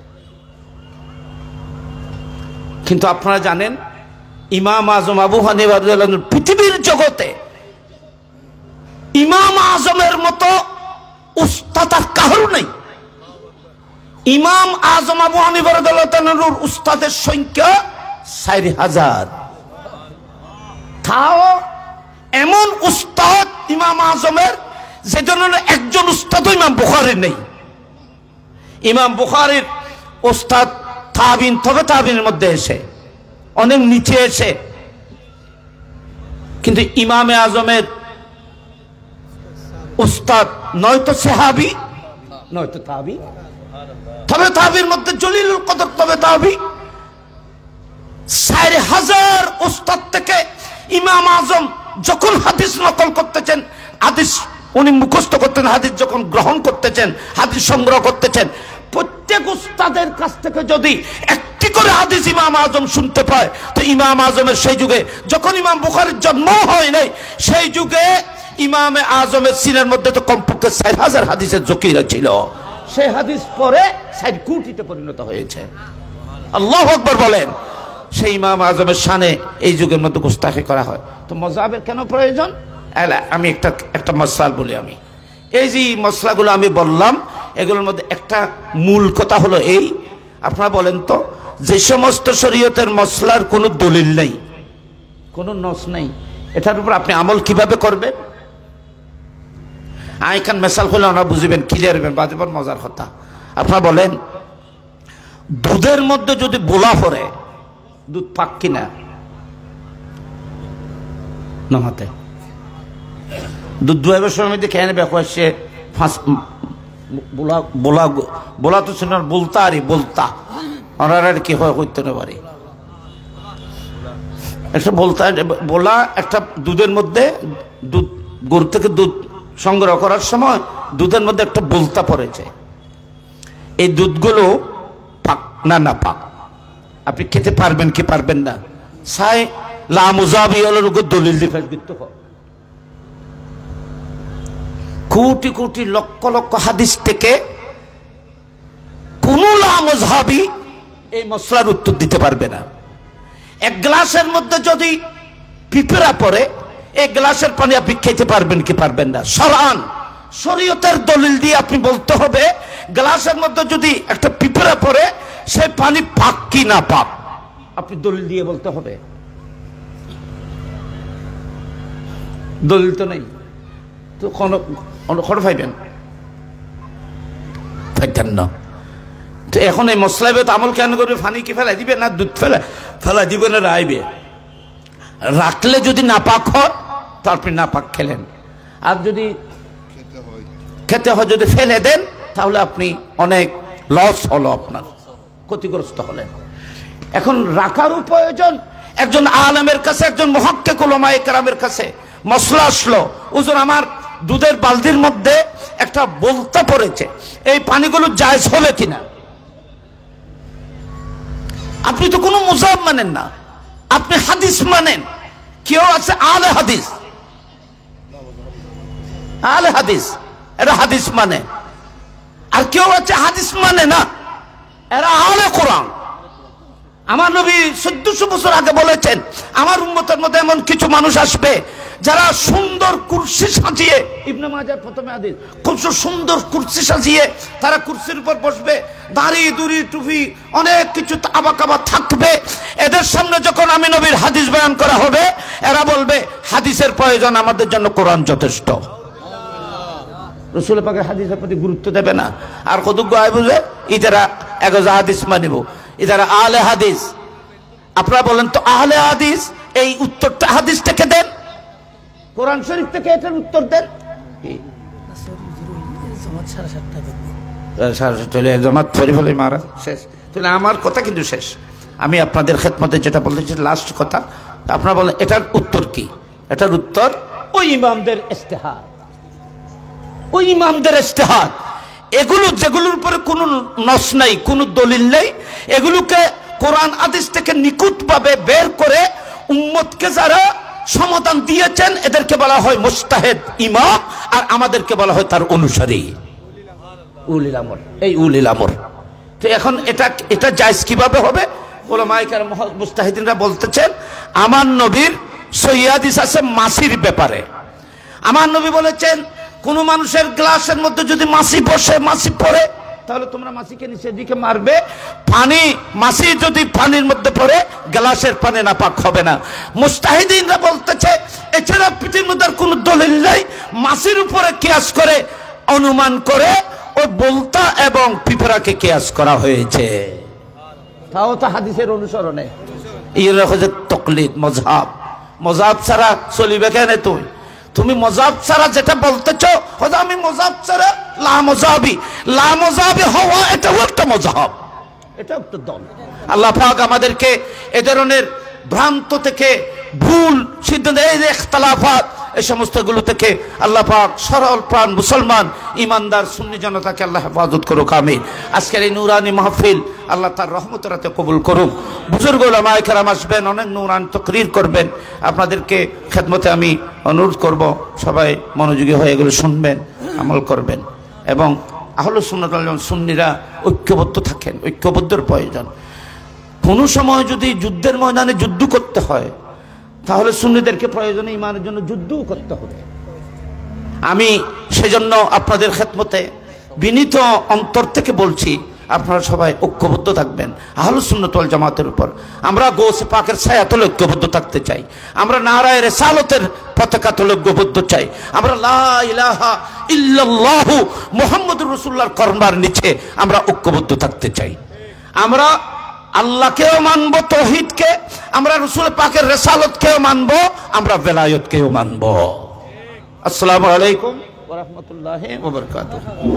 কিন্তু আপনারা জানেন, ইমাম আজম আবু হানিফা রাদিয়াল্লাহু আনহু পৃথিবীর জগতে ইমাম আজমের মতো উস্তাদ আর কারো নেই। ইমাম আজম আবু হানিফা রাদিয়াল্লাহু আনহুর উস্তাদের সংখ্যা 4000। তাও এমন উস্তাদ ইমাম আজমের যে জন্য একজন উস্তাদ ইমাম বুখারীর নেই। ইমাম বুখারীর উস্তাদ তাবিন, তবে তাবিনের মধ্যে এসে অনেক নিচে এসে, কিন্তু ইমামে আজমের উস্তাদ নয়তো সাহাবী নয়তো তাবি, তবে তাবির মধ্যে জলিলুল কদর তবে তাবি। 4000 উস্তাদ থেকে ইমাম আজম যখন হাদিস নকল করতেছেন, হাদিস উনি মুখস্থ করতেন, হাদিস যখন গ্রহণ করতেছেন, হাদিস সংগ্রহ করতেছেন, প্রত্যেক প্রত্যেক উস্তাদের কাছ থেকে যদি একটি করে হাদিস ইমাম আজম শুনতে পায়, তো ইমাম আজমের সেই যুগে যখন ইমাম বুখারীর জন্ম হয় নাই, সেই যুগে ইমাম আজমের সিনের মধ্যে তো কমপক্ষে 4000 হাদিসের জকিরা ছিল। সেই হাদিস পরে 60 কোটিতে পরিণত হয়েছে। আল্লাহু আকবার বলেন। সেই ইমাম আজমের শানে এই যুগের মধ্যে গুস্তাখি করা হয়, তো মযহাবের কেন প্রয়োজন? আমি একটা মশলা বলি। আমি এই যে মশলাগুলো আমি বললাম, এগুলোর মধ্যে একটা মূল কথা হলো এই, আপনারা বলেন তো, যে সমস্ত শরীয়তের মশলার কোনো দলিল নেই, কোনো নস নেই, এটার উপর আপনি আমল কিভাবে করবেন? এখান মেসাল হলে ওনারা বুঝবেন, ক্লিয়ার হবেন, বাজেবার মজার কথা। আপনারা বলেন, দুধের মধ্যে যদি বোলা পড়ে, দুধ পাক কিনা? নামাতে দুধ দুয়াইবার সময় খেয়ে নেবে, সে বোলা তো শুনার বলতা আরে বলতা ওনার আর কি হয় করতে না পারি, একটা বলতা বলা একটা দুধের মধ্যে, দুধ গরু থেকে দুধ সংগ্রহ করার সময় দুধের মধ্যে একটা বলতা পড়েছে। এই দুধগুলো পাক না না পাক, আপনি খেতে পারবেন কি পারবেন না? সাই লা মুযাবি হলোর উপর দলিল দিয়ে ফেসবিত্ত হয়। কোটি কোটি লক্ষ লক্ষ হাদিস থেকে কোন লা মুযাবি এই মশলার উত্তর দিতে পারবে না। এক গ্লাসের মধ্যে যদি পিঁপড়া পড়ে, এই গ্লাসের পানি আপনি খেতে পারবেন কি পারবেন না? শরআন শরীয়তের দলিল দিয়ে আপনি বলতে হবে, গ্লাসের মধ্যে যদি একটা পিঁপড়া পড়ে, সেই পানি পাক কি না পাক, আপনি দলিল দিয়ে বলতে হবে। দলিল তো নেই, তো কোনো পাইবেন না। তো এখন এই মশলা আমল কেন করবে? পানি কি ফেলাই দিবে না দুধ ফেলাই দিবে না রাইবে? রাখলে যদি না পাক হয় তো আপনি না পাক খেলেন, আর যদি খেতে হয় যদি ফেলে দেন, তাহলে আপনি অনেক লস হলো, আপনার ক্ষতিগ্রস্ত হলেন। এখন রাখারও প্রয়োজন। একজন আলেমের কাছে, একজন মুহাক্কিক উলামায়ে কেরামের কাছে মশলা আসলো, হুজুর আমার দুধের বালতির মধ্যে একটা বলতা পড়েছে, এই পানিগুলো জায়েজ হবে কিনা? আপনি তো কোনো মুযাব মানেন না, আপনি হাদিস মানেন। কেউ আছে আলে হাদিস, আলে হাদিস, এরা হাদিস মানে, আর কেউ আছে হাদিস মানে না, এরা আলে কোরআন। আমার নবী 1400 বছর আগে বলেছেন, আমার উম্মতের মধ্যে এমন কিছু মানুষ আসবে যারা সুন্দর কুরসি সাজিয়ে, ইবনে মাজাহ প্রথমে হাদিস, খুব সুন্দর কুরসি সাজিয়ে তারা কুরসির উপর বসবে, দাড়ি দুড়ি টুপি অনেক কিছু আবাকাবা থাকবে। এদের সামনে যখন আমি নবীর হাদিস বয়ান করা হবে, এরা বলবে হাদিসের প্রয়োজন, আমাদের জন্য কোরআন যথেষ্ট। রাসূল পাকের হাদিসের প্রতি গুরুত্ব দেবে না, আর কতজ্ঞ আয় বুঝে ইদারা এগোজা হাদিস মানিব, ইদারা আহলে হাদিস। আপনারা বলেন তো আহলে হাদিস, এই উত্তরটা হাদিস থেকে দেন, কোরআন শরীফ থেকে এটার উত্তর দেন। জামাত ফেরি ফেলে মারা শেষ, তাহলে আমার কথা কিন্তু শেষ। আমি আপনাদের খেদমতে যেটা বলতে চাই, লাস্ট কথা, আপনারা বলেন এটার উত্তর কি? এটার উত্তর ওই ইমামদের ইজতিহাদ, ওই ইমামদের ইজতিহাদ। এগুলো যেগুলোর উপরে কোনো নস নাই, কোনো দলিল নেই, এগুলোকে কোরআন হাদিস থেকে নিখুঁতভাবে বের করে উম্মতকে যারা সমাধান দিয়েছেন, এদেরকে বলা হয় মুজতাহিদ ইমাম, আর আমাদেরকে বলা হয় তার অনুসারী উলিল আমর। এই উলিল আমর, তো এখন এটা জায়েজ কিভাবে হবে? উলামায়ে কেরাম মুজতাহিদিনরা বলতেছেন, আমার নবীর সহিহ হাদিস আছে মাছির ব্যাপারে। আমার নবী বলেছেন, কোন মানুষের গ্লাসের মধ্যে যদি মাছি বসে, মাছি পড়ে, তাহলে তোমরা মাছিকে নিচের দিকে মারবে। পানি, মাছি যদি পানির মধ্যে পড়ে, গ্লাসের পানি নাপাক হবে না। মুজতাহিদিনরা বলতেছে, এছাড়া পৃথিবীর মধ্যে কোনো দলিল নেই, মাছির উপরে কিয়াস করে, অনুমান করে ওই বলতা এবং পিঁপড়াকে কিয়াস করা হয়েছে, তাও তো হাদিসের অনুসরণে। এরা হচ্ছে তাকলিদ, মযহাব। মযহাব ছাড়া চলিবে কেন? তুমি মযহাব ছাড়া যেটা বলতেছ, আমি মযহাব ছাড়া লা মুযাবি, লা মুযাবি হওয়া এটাও একটা মযহাব, এটা একটা দল। আল্লাহ পাক আমাদেরকে এ ধরনের ভ্রান্ত থেকে ভুল সিদ্ধান্ত, এই ইখতিলাফাত, এই সমস্তগুলো থেকে আল্লাহ পাক সরল প্রাণ মুসলমান ইমানদার সুন্নি জনতাকে আল্লাহ হেফাজত করুক, আমিন। আজকের এই নুরানি মাহফিল আল্লাহ তার রহমতের হাতে কবুল করুক। বুজুর্গ উলামায়ে কেরাম আসবেন, অনেক নুরানি তাকরীর করবেন। আপনাদেরকে খেদমতে আমি অনুরোধ করব, সবাই মনোযোগী হয়ে এগুলো শুনবেন, আমল করবেন এবং আহলুস সুন্নাত ওয়াল জামাত সুন্নিরা ঐক্যবদ্ধ থাকেন। ঐক্যবদ্ধের প্রয়োজন। কোনো সময় যদি যুদ্ধের ময়দানে যুদ্ধ করতে হয়, তাহলে সুন্নিদেরকে প্রয়োজনে ইমানের জন্য যুদ্ধও করতে হবে। আমি সেজন্য আপনাদের খেদমতে বিনীত অন্তর থেকে বলছি, আপনারা সবাই ঐক্যবদ্ধ থাকবেন আহলুস সুন্নাত ওয়াল জামাতের উপর। আমরা গৌসে পাকের ছায়াতলে ঐক্যবদ্ধ থাকতে চাই। আমরা নারায়ে রিসালাতের পতাকাতলে ঐক্যবদ্ধ চাই। আমরা লা ইলাহা ইল্লাল্লাহু মুহাম্মাদুর রাসূলুল্লাহর কলমার নিচে আমরা ঐক্যবদ্ধ থাকতে চাই। আমরা আল্লাহকেও মানবো, তাওহীদকে, আমরা রাসূল পাকের রিসালাতকেও মানবো, আমরা বেলায়েতকেও মানবো। আসসালামু আলাইকুম ওয়া রাহমাতুল্লাহি ওয়া বারাকাতুহু।